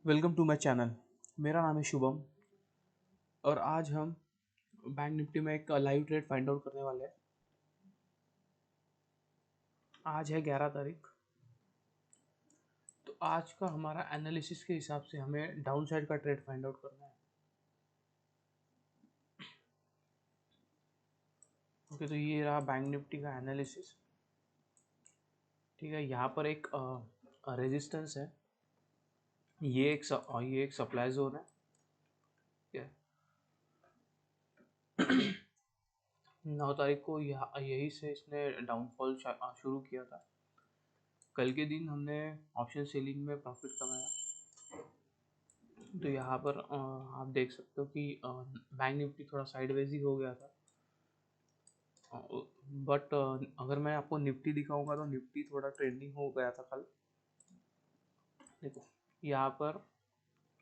Welcome to my channel. मेरा नाम है शुभम और आज हम बैंक निफ्टी में एक लाइव ट्रेड फाइंड आउट करने वाले हैं। आज है 11 तारीख। तो आज का हमारा एनालिसिस के हिसाब से हमें डाउन साइड का ट्रेड फाइंड आउट करना है। ओके, तो ये रहा बैंक निफ्टी का एनालिसिस। ठीक है, यहाँ पर एक रेजिस्टेंस है। ये एक सप्लाई जोन है। ठीक है, 9 तारीख को यही से इसने डाउनफॉल शुरू किया था। कल के दिन हमने ऑप्शन सेलिंग में प्रॉफिट कमाया। तो यहाँ पर आप देख सकते हो कि बैंक निफ्टी थोड़ा साइडवेज ही हो गया था। बट अगर मैं आपको निफ्टी दिखाऊंगा तो निफ्टी थोड़ा ट्रेंडिंग हो गया था कल। देखो, यहाँ पर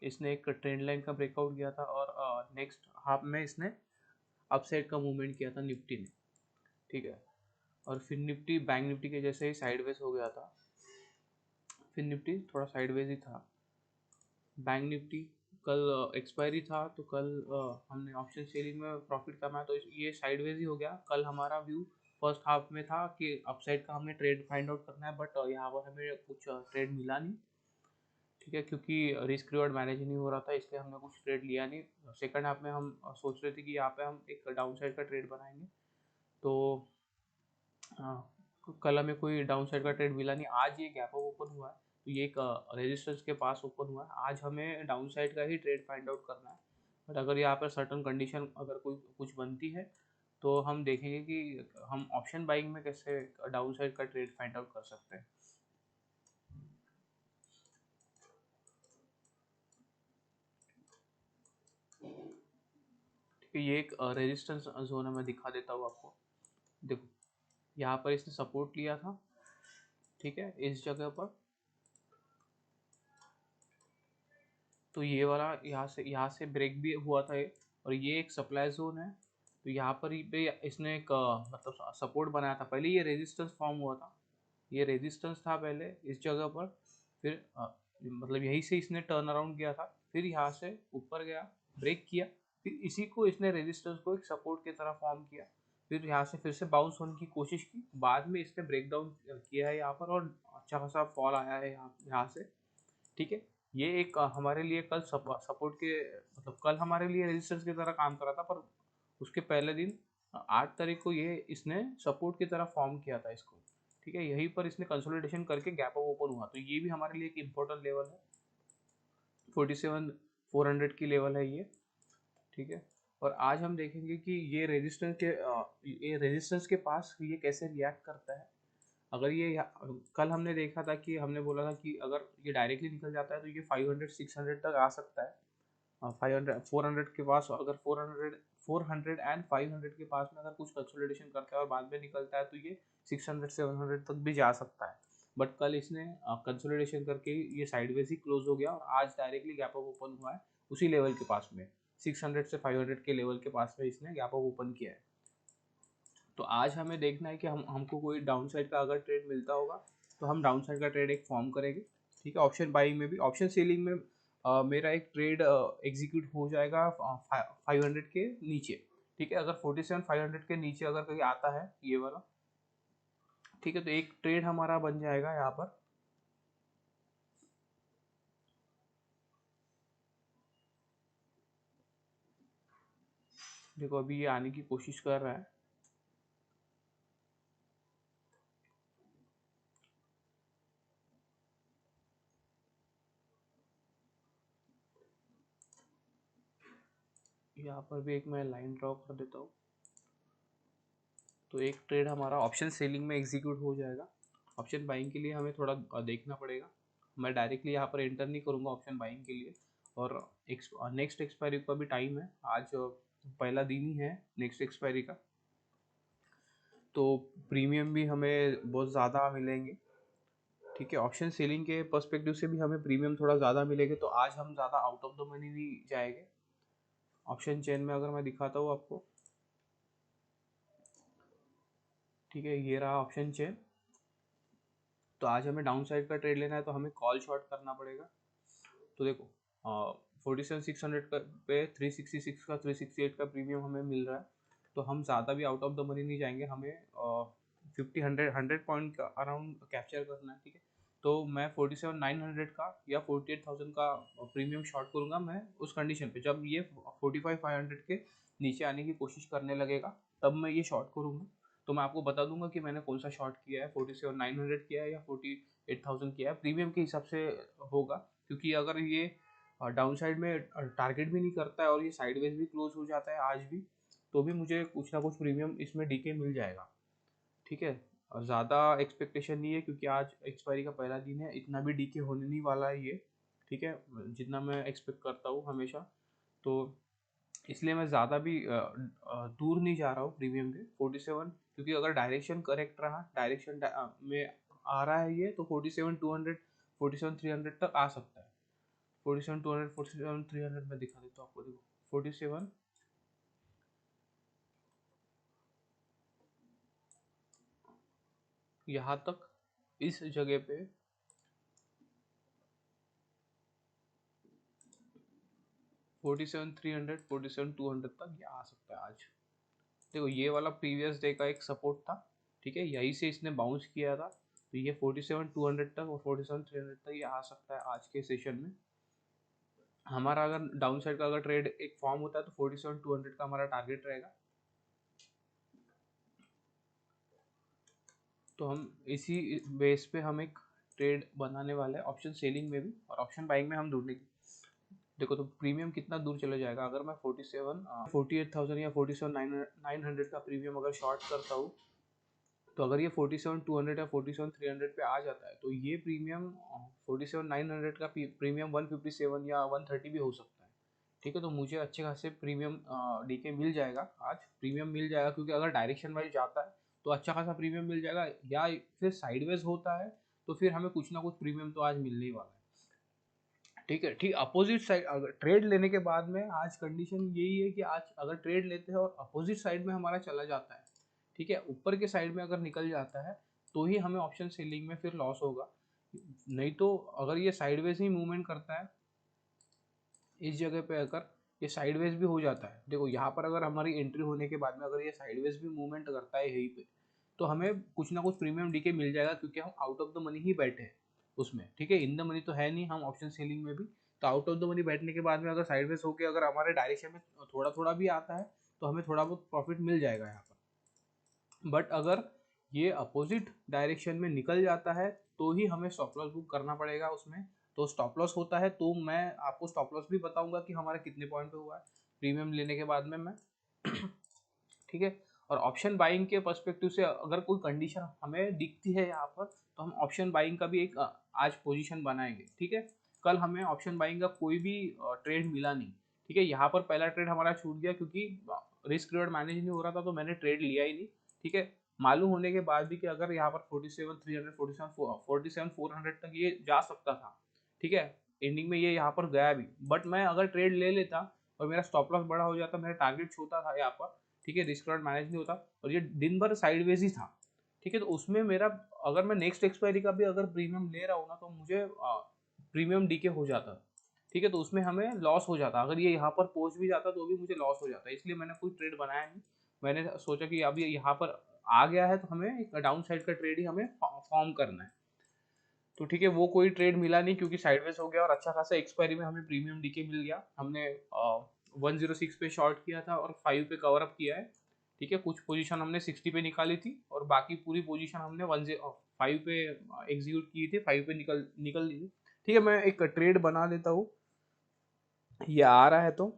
इसने एक ट्रेंड लाइन का ब्रेकआउट किया था और नेक्स्ट हाफ में इसने अपसाइड का मूवमेंट किया था निफ्टी ने। ठीक है, और फिर निफ्टी बैंक निफ्टी के जैसे ही साइडवेज हो गया था। फिर निफ्टी थोड़ा साइडवेज ही था। बैंक निफ्टी कल एक्सपायरी था, तो कल हमने ऑप्शन सेलिंग में प्रॉफिट कमाया, तो ये साइडवेज ही हो गया। कल हमारा व्यू फर्स्ट हाफ में था कि अपसाइड का हमें ट्रेड फाइंड आउट करना है, बट यहाँ पर हमें कुछ ट्रेड मिला नहीं। ठीक है, क्योंकि रिस्क रिवॉर्ड मैनेज नहीं हो रहा था, इसलिए हमने कुछ ट्रेड लिया नहीं। सेकंड हाफ में हम सोच रहे थे कि यहाँ पे हम एक डाउन साइड का ट्रेड बनाएंगे। तो कल हमें कोई डाउन साइड का ट्रेड मिला नहीं। आज ये गैप अप ओपन हुआ है, तो ये एक रेजिस्टेंस के पास ओपन हुआ है। आज हमें डाउन साइड का ही ट्रेड फाइंड आउट करना है। बट अगर यहाँ पर सर्टन कंडीशन अगर कोई कुछ बनती है तो हम देखेंगे कि हम ऑप्शन बाइंग में कैसे डाउन साइड का ट्रेड फाइंड आउट कर सकते हैं। ठीक है, ये एक रेजिस्टेंस जोन है, मैं दिखा देता हूँ आपको। देखो, यहाँ पर इसने सपोर्ट लिया था। ठीक है, इस जगह पर। तो ये वाला यहाँ से ब्रेक भी हुआ था ये, और ये एक सप्लाई जोन है। तो यहाँ पर ही पे इसने एक मतलब सपोर्ट बनाया था। पहले ये रेजिस्टेंस फॉर्म हुआ था, ये रेजिस्टेंस था पहले इस जगह पर। फिर मतलब यहीं से इसने टर्न अराउंड किया था, फिर यहाँ से ऊपर गया, ब्रेक किया, फिर इसी को इसने रेजिस्टेंस को एक सपोर्ट की तरह फॉर्म किया। फिर यहाँ से फिर से बाउंस होने की कोशिश की, बाद में इसने ब्रेक डाउन किया है यहाँ पर, और अच्छा खासा फॉल आया है यहाँ से। ठीक है, ये एक हमारे लिए कल सपोर्ट के मतलब कल हमारे लिए रेजिस्टेंस की तरह काम कर रहा था, पर उसके पहले दिन 8 तारीख को ये इसने सपोर्ट की तरह फॉर्म किया था इसको। ठीक है, यहीं पर इसने कंसोलिडेशन करके गैप अप ओपन हुआ, तो ये भी हमारे लिए एक इम्पोर्टेंट लेवल है। 47,400 की लेवल है ये। ठीक है, और आज हम देखेंगे कि ये रेजिस्टेंस के पास ये कैसे रिएक्ट करता है। अगर कल हमने देखा था कि हमने बोला था कि अगर ये डायरेक्टली निकल जाता है तो ये 500-600 तक आ सकता है। 500-400 के पास, अगर 400 एंड 500 के पास में अगर कुछ कंसोलिडेशन करता है और बाद में निकलता है तो ये 600-700 तक भी जा सकता है। बट कल इसने कंसोलिडेशन करके ये साइडवेज ही क्लोज हो गया, और आज डायरेक्टली गैप अप ओपन हुआ है उसी लेवल के पास में। 600 से 500 के लेवल के पास में इसने गैप अप ओपन किया है। तो आज हमें देखना है कि हमको कोई डाउन साइड का अगर ट्रेड मिलता होगा तो हम डाउन साइड का ट्रेड एक फॉर्म करेंगे। ठीक है, ऑप्शन बाइंग में भी, ऑप्शन सेलिंग में मेरा एक ट्रेड एग्जीक्यूट हो जाएगा 500 के नीचे। ठीक है, अगर 47,500 के नीचे अगर कहीं आता है ये वाला, ठीक है, तो एक ट्रेड हमारा बन जाएगा यहाँ पर। देखो, अभी ये आने की कोशिश कर रहा है। यहाँ पर भी एक मैं लाइन ड्रॉ कर देता हूँ, तो एक ट्रेड हमारा ऑप्शन सेलिंग में एग्जीक्यूट हो जाएगा। ऑप्शन बाइंग के लिए हमें थोड़ा देखना पड़ेगा। मैं डायरेक्टली यहाँ पर एंटर नहीं करूँगा ऑप्शन बाइंग के लिए, और नेक्स्ट एक्सपायरी का भी टाइम है। आज पहला दिन ही है नेक्स्ट एक्सपायरी का, तो प्रीमियम भी हमें बहुत ज़्यादा मिलेंगे। ठीक है, ऑप्शन सेलिंग के पर्सपेक्टिव से भी हमें प्रीमियम थोड़ा ज़्यादा मिलेंगे, तो आज हम ज़्यादा आउट ऑफ द मनी नहीं जाएंगे। ऑप्शन चेन में अगर मैं दिखाता हूँ आपको, ठीक है, ये रहा ऑप्शन चेन। तो आज हमें डाउन साइड का ट्रेड लेना है तो हमें कॉल शॉर्ट करना पड़ेगा। तो देखो 47,600 का पे 366 का 368 का प्रीमियम हमें मिल रहा है, तो हम ज़्यादा भी आउट ऑफ द मनी नहीं जाएंगे, हमें 50 100 पॉइंट का अराउंड कैप्चर करना है, ठीक है। तो मैं 47,900 का या 48,000 का प्रीमियम शॉर्ट करूँगा मैं उस कंडीशन पे, जब ये 45,500 के नीचे आने की कोशिश करने लगेगा तब मैं ये शॉर्ट करूँगा। तो मैं आपको बता दूंगा कि मैंने कौन सा शॉर्ट किया है, 47,900 किया है या 48,000 किया है, प्रीमियम के हिसाब से होगा। क्योंकि अगर ये डाउन साइड में टारगेट भी नहीं करता है और ये साइडवेज भी क्लोज हो जाता है आज भी, तो भी मुझे कुछ ना कुछ प्रीमियम इसमें डीके मिल जाएगा, ठीक है। और ज़्यादा एक्सपेक्टेशन नहीं है क्योंकि आज एक्सपायरी का पहला दिन है, इतना भी डीके होने नहीं वाला है ये, ठीक है, जितना मैं एक्सपेक्ट करता हूँ हमेशा। तो इसलिए मैं ज़्यादा भी दूर नहीं जा रहा हूँ प्रीमियम के 47, क्योंकि अगर डायरेक्शन करेक्ट रहा, डायरेक्शन में आ रहा है ये, तो 47,200 47,300 तक आ सकता है। 47,200 47,300 में दिखा देता हूँ आपको, देखो 47 यहाँ तक, इस जगह पे 47,300 47,200 तक ये आ सकता है आज। देखो ये वाला प्रीवियस डे का एक सपोर्ट था, ठीक है, यहीं से इसने बाउंस किया था, तो ये 47,200 तक और 47,300 तक ये आ सकता है आज के सेशन में। हमारा अगर डाउन साइड का अगर ट्रेड एक फॉर्म होता है तो 47,200 का हमारा टारगेट रहेगा। तो हम इसी बेस पे हम एक ट्रेड बनाने वाले हैं ऑप्शन सेलिंग में भी और ऑप्शन बाइंग में हम ढूंढेंगे। देखो तो प्रीमियम कितना दूर चले जाएगा, अगर मैं 48,000 या 47,900 का प्रीमियम अगर शॉर्ट करता हूँ, तो अगर ये 47,200 या 47,300 पे आ जाता है, तो ये प्रीमियम 47,900 का प्रीमियम 157 या 130 भी हो सकता है, ठीक है। तो मुझे अच्छे खासे प्रीमियम डीके मिल जाएगा आज, प्रीमियम मिल जाएगा, क्योंकि अगर डायरेक्शन वाइज जाता है तो अच्छा खासा प्रीमियम मिल जाएगा, या फिर साइडवेज होता है तो फिर हमें कुछ ना कुछ प्रीमियम तो आज मिलने ही वाला है, ठीक है। ठीक अपोजिट साइड अगर ट्रेड लेने के बाद में आज कंडीशन यही है कि आज अगर ट्रेड लेते हैं और अपोजिट साइड में हमारा चला जाता है, ठीक है, ऊपर के साइड में अगर निकल जाता है तो ही हमें ऑप्शन सेलिंग में फिर लॉस होगा। नहीं तो अगर ये साइडवेज ही मूवमेंट करता है, इस जगह पे अगर ये साइडवेज भी हो जाता है, देखो यहाँ पर अगर हमारी एंट्री होने के बाद में अगर ये साइडवेज भी मूवमेंट करता है यहीं पे, तो हमें कुछ ना कुछ प्रीमियम डीके मिल जाएगा, क्योंकि हम आउट ऑफ द मनी ही बैठे हैं उसमें, ठीक है, इन द मनी तो है नहीं हम ऑप्शन सेलिंग में भी। तो आउट ऑफ द मनी बैठने के बाद में अगर साइडवेज होकर अगर हमारे डायरेक्शन में थोड़ा थोड़ा भी आता है तो हमें थोड़ा बहुत प्रॉफिट मिल जाएगा यहाँ पर। बट अगर ये अपोजिट डायरेक्शन में निकल जाता है तो ही हमें स्टॉप लॉस बुक करना पड़ेगा उसमें। तो स्टॉप लॉस होता है तो मैं आपको स्टॉप लॉस भी बताऊंगा कि हमारा कितने पॉइंट पे हुआ है प्रीमियम लेने के बाद में मैं ठीक है। और ऑप्शन बाइंग के पर्सपेक्टिव से अगर कोई कंडीशन हमें दिखती है यहाँ पर, तो हम ऑप्शन बाइंग का भी एक आज पोजीशन बनाएंगे, ठीक है। कल हमें ऑप्शन बाइंग का कोई भी ट्रेड मिला नहीं, ठीक है, यहाँ पर पहला ट्रेड हमारा छूट गया क्योंकि रिस्क रिवॉर्ड मैनेज नहीं हो रहा था, तो मैंने ट्रेड लिया ही नहीं, ठीक है। मालूम होने के बाद भी कि अगर यहाँ पर 47,300 47,400 तक ये जा सकता था, ठीक है, एंडिंग में ये यहाँ पर गया भी, बट मैं अगर ट्रेड ले लेता और मेरा स्टॉप लॉस बड़ा हो जाता, मेरा टारगेट छोटा था यहाँ पर, ठीक है, रिस्क रिवॉर्ड मैनेज नहीं होता और ये दिन भर साइडवेज ही था, ठीक है। तो उसमें मेरा अगर मैं नेक्स्ट एक्सपायरी का भी अगर प्रीमियम ले रहा हूँ ना, तो मुझे प्रीमियम डीके हो जाता, ठीक है, तो उसमें हमें लॉस हो जाता, अगर ये यहाँ पर पहुंच भी जाता तो भी मुझे लॉस हो जाता, इसलिए मैंने कोई ट्रेड बनाया नहीं। मैंने सोचा कि अभी यहाँ पर आ गया है तो हमें एक डाउन साइड का ट्रेड ही हमें फॉर्म करना है, तो ठीक है, वो कोई ट्रेड मिला नहीं क्योंकि साइडवेज हो गया और अच्छा खासा एक्सपायरी में हमें प्रीमियम डीके मिल गया। हमने 106 पे शॉर्ट किया था और 5 पे कवर अप किया है, ठीक है, कुछ पोजीशन हमने 60 पे निकाली थी और बाकी पूरी पोजीशन हमने 5 पे एग्जीक्यूट की थी, 5 पे निकल निकल ली थी, ठीक है। मैं एक ट्रेड बना लेता हूँ, ये आ रहा है तो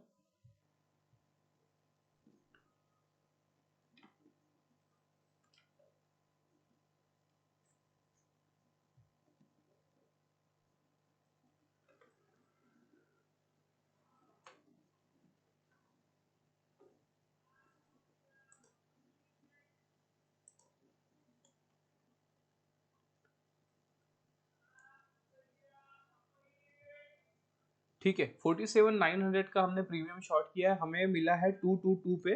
ठीक है। 47,900 का हमने प्रीमियम शॉर्ट किया है, हमें मिला है 222 पे,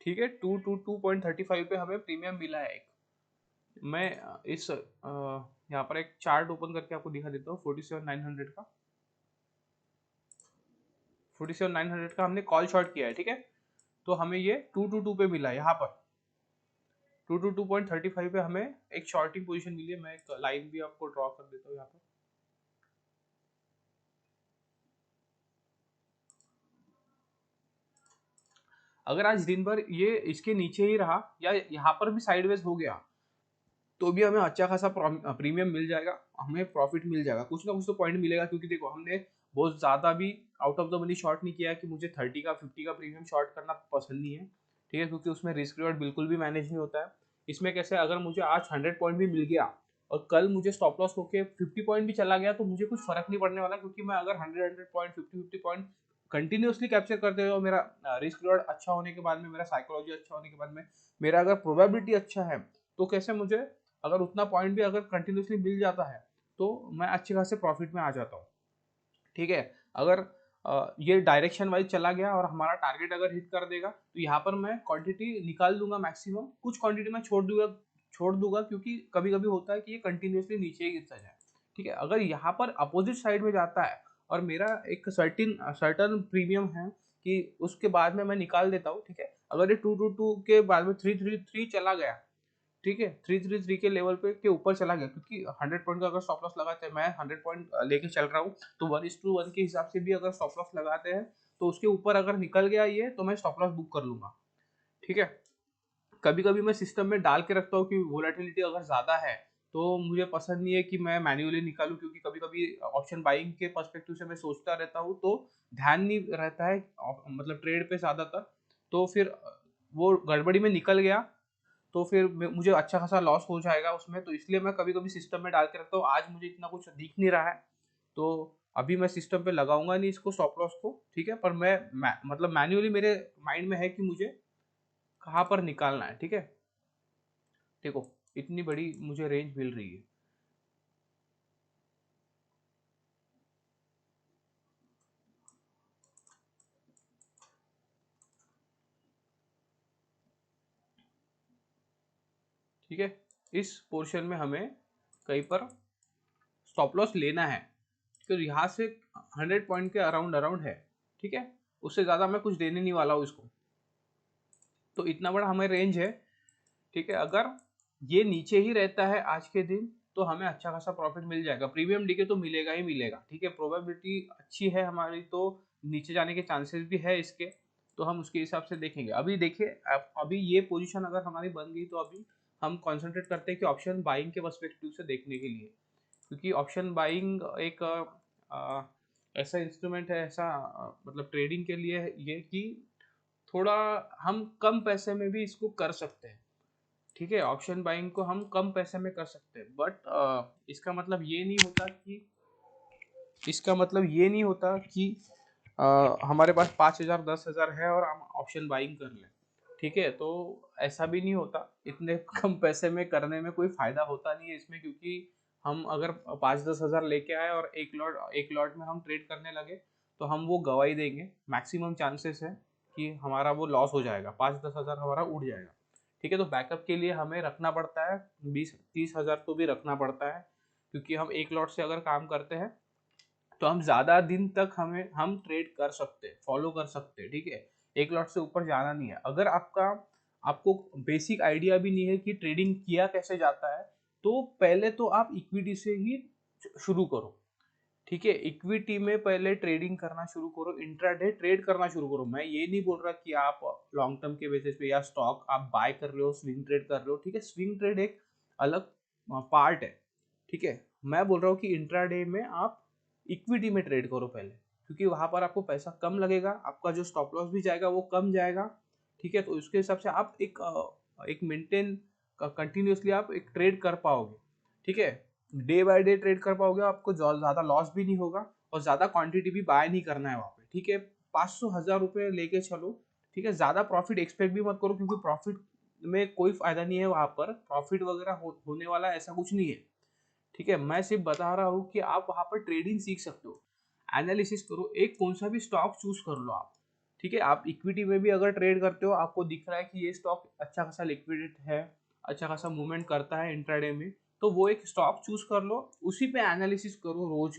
ठीक है, 222.35 पे हमें प्रीमियम मिला है एक। मैं इस यहाँ पर एक चार्ट ओपन करके आपको दिखा देता हूँ 47,900 का। 47,900 का हमने कॉल शॉर्ट किया है, ठीक है। तो हमें ये 222 पे मिला है, यहाँ पर 222.35 पे हमें एक शॉर्टिंग पोजीशन मिली है। मैं एक लाइन भी आपको ड्रॉ कर देता हूँ यहाँ पर। अगर आज दिन भर ये इसके नीचे ही रहा या यहाँ पर भी साइडवेज हो गया तो भी हमें अच्छा खासा प्रीमियम मिल जाएगा, हमें प्रॉफिट मिल जाएगा, कुछ ना कुछ तो पॉइंट मिलेगा। क्योंकि देखो हमने बहुत ज़्यादा भी out of the money short नहीं किया है कि मुझे 30 का 50 का प्रीमियम शॉर्ट करना पसंद नहीं है, ठीक है, क्योंकि उसमें रिस्क रिवॉर्ड बिल्कुल भी मैनेज नहीं होता है। इसमें कैसे, अगर मुझे आज 100 पॉइंट भी मिल गया और कल मुझे स्टॉप लॉस होकर 50 पॉइंट भी चला गया तो मुझे कुछ फर्क नहीं पड़ने वाला, क्योंकि मैं अगर 100 पॉइंट 50 पॉइंट कंटिन्यूसली कैप्चर करते हुए मेरा रिस्क रिवॉर्ड अच्छा होने के बाद में, मेरा साइकोलॉजी अच्छा होने के बाद में, मेरा अगर प्रोबेबिलिटी अच्छा है, तो कैसे मुझे अगर उतना पॉइंट भी अगर कंटिन्यूसली मिल जाता है तो मैं अच्छे खासे प्रॉफिट में आ जाता हूँ, ठीक है। अगर ये डायरेक्शन वाइज चला गया और हमारा टारगेट अगर हिट कर देगा तो यहाँ पर मैं क्वांटिटी निकाल दूंगा मैक्सिमम, कुछ क्वांटिटी मैं छोड़ दूंगा क्योंकि कभी कभी होता है कि ये कंटिन्यूसली नीचे ही गिरता जाए, ठीक है। अगर यहाँ पर अपोजिट साइड में जाता है और मेरा एक सर्टन प्रीमियम है कि उसके बाद में मैं निकाल देता हूँ, ठीक है। अगर ये 222 के बाद में 333 चला गया, ठीक है, 333 के लेवल पे के ऊपर चला गया, क्योंकि 100 पॉइंट का अगर स्टॉप लॉस लगाते हैं, मैं 100 पॉइंट लेके चल रहा हूँ, तो 1:1 के हिसाब से भी अगर स्टॉप लॉस लगाते हैं तो उसके ऊपर अगर निकल गया ये तो मैं स्टॉप लॉस बुक कर लूंगा, ठीक है। कभी कभी मैं सिस्टम में डाल के रखता हूँ कि वोलेटिलिटी अगर ज्यादा है तो मुझे पसंद नहीं है कि मैं मैन्युअली निकालूं, क्योंकि कभी कभी ऑप्शन बाइंग के पर्सपेक्टिव से मैं सोचता रहता हूँ तो ध्यान नहीं रहता है मतलब ट्रेड पे ज्यादातर, तो फिर वो गड़बड़ी में निकल गया तो फिर मुझे अच्छा खासा लॉस हो जाएगा उसमें। तो इसलिए मैं कभी कभी सिस्टम में डाल के रखता हूँ। आज मुझे इतना कुछ दिख नहीं रहा है तो अभी मैं सिस्टम पे लगाऊंगा नहीं इसको स्टॉप लॉस को, ठीक है। पर मतलब मैन्युअली मेरे माइंड में है कि मुझे कहाँ पर निकालना है, ठीक है। देखो इतनी बड़ी मुझे रेंज मिल रही है, ठीक है। इस पोर्शन में हमें कहीं पर स्टॉप लॉस लेना है, तो यहाँ से 100 पॉइंट के अराउंड अराउंड है, ठीक है। उससे ज़्यादा मैं कुछ देने नहीं वाला हूँ इसको, तो इतना बड़ा हमें रेंज है, ठीक है। अगर ये नीचे ही रहता है आज के दिन तो हमें अच्छा खासा प्रॉफिट मिल जाएगा, प्रीमियम डीके तो मिलेगा ही मिलेगा, ठीक है। प्रोबेबिलिटी अच्छी है हमारी तो नीचे जाने के चांसेस भी है इसके, तो हम उसके हिसाब से देखेंगे। अभी देखिए अभी ये पोजीशन अगर हमारी बन गई तो अभी हम कंसंट्रेट करते हैं कि ऑप्शन बाइंग के पर्सपेक्टिव से देखने के लिए, क्योंकि ऑप्शन बाइंग एक ऐसा इंस्ट्रूमेंट है, ऐसा मतलब ट्रेडिंग के लिए है ये कि थोड़ा हम कम पैसे में भी इसको कर सकते हैं, ठीक है। ऑप्शन बाइंग को हम कम पैसे में कर सकते हैं, बट इसका मतलब ये नहीं होता कि हमारे पास 5,000 10,000 है और हम ऑप्शन बाइंग कर लें, ठीक है। तो ऐसा भी नहीं होता, इतने कम पैसे में करने में कोई फायदा होता नहीं है इसमें, क्योंकि हम अगर 5-10 हज़ार लेके आए और एक लॉट में हम ट्रेड करने लगे तो हम वो गवाही देंगे, मैक्सिमम चांसेस है कि हमारा वो लॉस हो जाएगा, 5-10 हज़ार हमारा उड़ जाएगा, ठीक है। तो बैकअप के लिए हमें रखना पड़ता है 20-30 हज़ार तो भी रखना पड़ता है, क्योंकि हम एक लॉट से अगर काम करते हैं तो हम ज़्यादा दिन तक हम ट्रेड कर सकते हैं, फॉलो कर सकते हैं, ठीक है। एक लॉट से ऊपर जाना नहीं है। अगर आपको बेसिक आइडिया भी नहीं है कि ट्रेडिंग किया कैसे जाता है तो पहले तो आप इक्विटी से ही शुरू करो, ठीक है। इक्विटी में पहले ट्रेडिंग करना शुरू करो, इंट्राडे ट्रेड करना शुरू करो। मैं ये नहीं बोल रहा कि आप लॉन्ग टर्म के बेसिस पे या स्टॉक आप बाय कर रहे हो, स्विंग ट्रेड कर रहे हो, ठीक है। स्विंग ट्रेड एक अलग पार्ट है, ठीक है। मैं बोल रहा हूँ कि इंट्राडे में आप इक्विटी में ट्रेड करो पहले, क्योंकि वहां पर आपको पैसा कम लगेगा, आपका जो स्टॉप लॉस भी जाएगा वो कम जाएगा, ठीक है। तो उसके हिसाब से आप एक मेंटेन कंटिन्यूसली आप एक ट्रेड कर पाओगे, ठीक है। डे बाय डे ट्रेड कर पाओगे, आपको ज्यादा लॉस भी नहीं होगा और ज्यादा क्वांटिटी भी बाय नहीं करना है वहां पे, ठीक है। 500,000 रुपये लेके चलो, ठीक है। ज्यादा प्रॉफिट एक्सपेक्ट भी मत करो, क्योंकि प्रॉफिट में कोई फायदा नहीं है, वहां पर प्रॉफिट वगैरह होने वाला ऐसा कुछ नहीं है, ठीक है। मैं सिर्फ बता रहा हूँ कि आप वहां पर ट्रेडिंग सीख सकते हो, एनालिसिस करो, एक कौन सा भी स्टॉक चूज कर लो आप, ठीक है। आप इक्विटी में भी अगर ट्रेड करते हो, आपको दिख रहा है कि ये स्टॉक अच्छा खासा लिक्विडेट है, अच्छा खासा मूवमेंट करता है इंट्राडे में, तो वो एक स्टॉक चूज कर लो, उसी पे एनालिसिस करो रोज,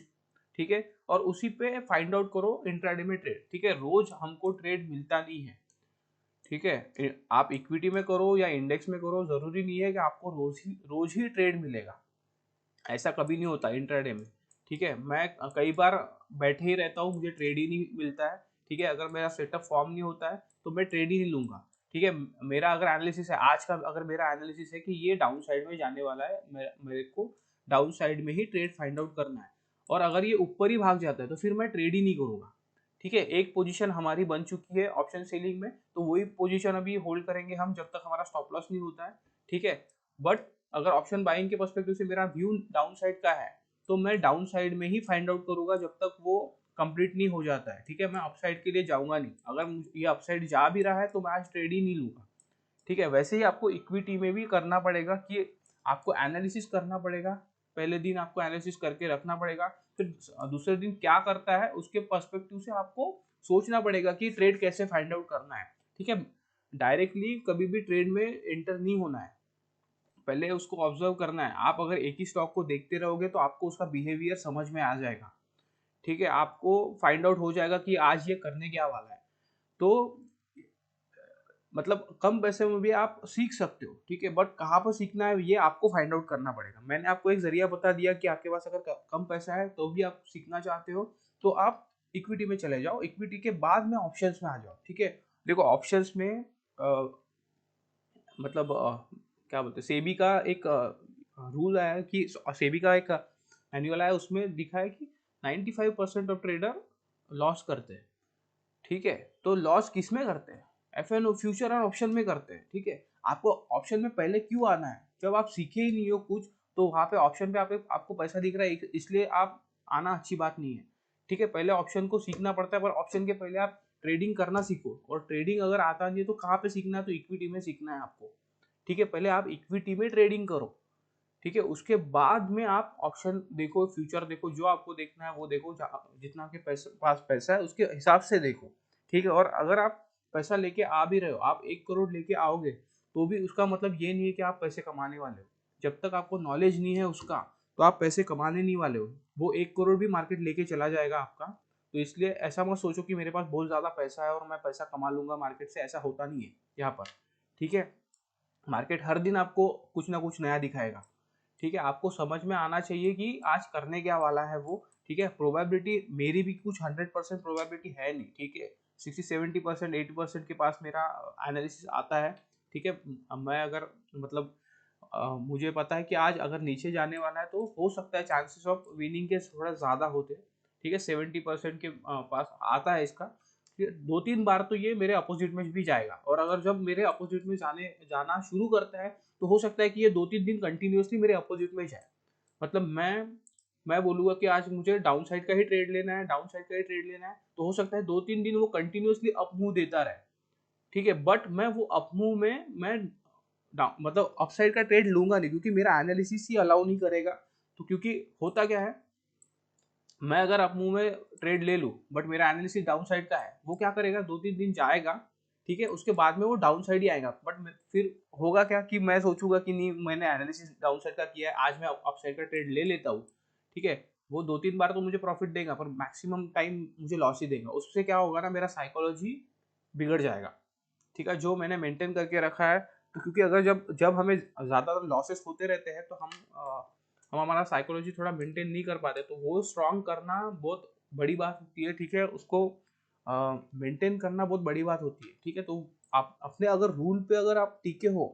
ठीक है, और उसी पे फाइंड आउट करो इंट्राडे में ट्रेड, ठीक है। रोज हमको ट्रेड मिलता नहीं है, ठीक है। आप इक्विटी में करो या इंडेक्स में करो, जरूरी नहीं है कि आपको रोज ही ट्रेड मिलेगा, ऐसा कभी नहीं होता इंट्राडे में, ठीक है। मैं कई बार बैठे ही रहता हूँ, मुझे ट्रेड ही नहीं मिलता है, ठीक है। अगर मेरा सेटअप फॉर्म नहीं होता है तो मैं ट्रेड ही नहीं लूंगा, ठीक है। मेरा अगर एनालिसिस है आज का, अगर मेरा एनालिसिस है कि ये डाउन साइड में जाने वाला है, मेरे को डाउन साइड में ही ट्रेड फाइंड आउट करना है, और अगर ये ऊपर ही भाग जाता है तो फिर मैं ट्रेड ही नहीं करूंगा, ठीक है। एक पोजीशन हमारी बन चुकी है ऑप्शन सेलिंग में, तो वही पोजीशन अभी होल्ड करेंगे हम जब तक हमारा स्टॉप लॉस नहीं होता है, ठीक है। बट अगर ऑप्शन बाइंग के पर्सपेक्टिव से मेरा व्यू डाउन साइड का है, तो मैं डाउन साइड में ही फाइंड आउट करूंगा जब तक वो कंप्लीट नहीं हो जाता है, ठीक है। मैं अपसाइड के लिए जाऊंगा नहीं, अगर ये अपसाइड जा भी रहा है तो मैं आज ट्रेड ही नहीं लूंगा, ठीक है। वैसे ही आपको इक्विटी में भी करना पड़ेगा कि आपको एनालिसिस करना पड़ेगा, पहले दिन आपको एनालिसिस करके रखना पड़ेगा, फिर दूसरे दिन क्या करता है उसके पर्सपेक्टिव से आपको सोचना पड़ेगा कि ट्रेड कैसे फाइंड आउट करना है, ठीक है। डायरेक्टली कभी भी ट्रेड में एंटर नहीं होना है, पहले उसको ऑब्जर्व करना है। आप अगर एक ही स्टॉक को देखते रहोगे तो आपको उसका बिहेवियर समझ में आ जाएगा, ठीक है। आपको फाइंड आउट हो जाएगा कि आज ये करने क्या वाला है, तो मतलब कम पैसे में भी आप सीख सकते हो, ठीक है। बट कहाँ पर सीखना है ये आपको फाइंड आउट करना पड़ेगा। मैंने आपको एक जरिया बता दिया कि आपके पास अगर कम पैसा है तो भी आप सीखना चाहते हो तो आप इक्विटी में चले जाओ, इक्विटी के बाद में ऑप्शंस में आ जाओ, ठीक है। देखो ऑप्शंस में मतलब क्या बोलते हैं, सेबी का एक रूल आया है कि सेबी का एक मैनुअल आया, उसमें लिखा है कि 95% ऑफ ट्रेडर लॉस करते हैं, ठीक है। तो लॉस किस में करते हैं, एफ फ्यूचर और ऑप्शन में करते हैं, ठीक है। आपको ऑप्शन में पहले क्यों आना है, जब आप सीखे ही नहीं हो कुछ, तो वहां पे ऑप्शन पे आपको पैसा दिख रहा है इसलिए आप आना अच्छी बात नहीं है, ठीक है। पहले ऑप्शन को सीखना पड़ता है, पर ऑप्शन के पहले आप ट्रेडिंग करना सीखो, और ट्रेडिंग अगर आता नहीं है तो कहाँ पे सीखना है, तो इक्विटी में सीखना है आपको, ठीक है। पहले आप इक्विटी में ट्रेडिंग करो, ठीक है। उसके बाद में आप ऑप्शन देखो, फ्यूचर देखो, जो आपको देखना है वो देखो, जितना आपके पास पैसा है उसके हिसाब से देखो, ठीक है। और अगर आप पैसा लेके आ भी रहे हो, आप 1 करोड़ लेके आओगे, तो भी उसका मतलब ये नहीं है कि आप पैसे कमाने वाले हो। जब तक आपको नॉलेज नहीं है उसका, तो आप पैसे कमाने नहीं वाले हो। वो 1 करोड़ भी मार्केट लेके चला जाएगा आपका, तो इसलिए ऐसा मत सोचो कि मेरे पास बहुत ज्यादा पैसा है और मैं पैसा कमा लूंगा मार्केट से, ऐसा होता नहीं है यहाँ पर, ठीक है। मार्केट हर दिन आपको कुछ ना कुछ नया दिखाएगा, ठीक है। आपको समझ में आना चाहिए कि आज करने क्या वाला है वो, ठीक है। प्रोबेबिलिटी मेरी भी कुछ 100% प्रोबेबिलिटी है नहीं, ठीक है। 60-70% 80% के पास मेरा एनालिसिस आता है, ठीक है। मैं अगर मतलब मुझे पता है कि आज अगर नीचे जाने वाला है तो हो सकता है चांसेस ऑफ विनिंग के थोड़ा ज़्यादा होते हैं, ठीक है। 70% के पास आता है इसका, फिर 2-3 बार तो ये मेरे अपोजिट में भी जाएगा, और अगर जब मेरे अपोजिट में जाना शुरू करता है तो हो सकता है कि ये 2-3 दिन कंटिन्यूसली मेरे अपोजिट में जाए। मतलब मैं बोलूँगा कि आज मुझे डाउन साइड का ही ट्रेड लेना है, डाउन साइड का ही ट्रेड लेना है, तो हो सकता है 2-3 दिन वो कंटिन्यूसली अप मूव देता रहे, ठीक है। बट मैं वो अप मूव में मैं मतलब अपसाइड का ट्रेड लूंगा नहीं, क्योंकि मेरा एनालिसिस ही अलाउ नहीं करेगा। तो क्योंकि होता क्या है, मैं अगर अप मूव में ट्रेड ले लूँ बट मेरा एनालिसिस डाउन साइड का है, वो क्या करेगा, 2-3 दिन जाएगा, ठीक है। उसके बाद में वो डाउन साइड ही आएगा, बट फिर होगा क्या कि मैं सोचूंगा कि नहीं, मैंने एनालिसिस डाउन साइड का किया है, आज मैं अप साइड का ट्रेड ले लेता हूँ, ठीक है। वो 2-3 बार तो मुझे प्रॉफिट देगा, पर मैक्सिमम टाइम मुझे लॉस ही देगा। उससे क्या होगा ना, मेरा साइकोलॉजी बिगड़ जाएगा, ठीक है, जो मैंने मेंटेन करके रखा है। तो क्योंकि अगर जब जब हमें ज़्यादातर लॉसेस होते रहते हैं तो हम हमारा साइकोलॉजी थोड़ा मेंटेन नहीं कर पाते, तो वो स्ट्रॉन्ग करना बहुत बड़ी बात होती है, ठीक है। उसको मेंटेन करना बहुत बड़ी बात होती है, ठीक है। तो आप अपने अगर रूल पे अगर आप टिके हो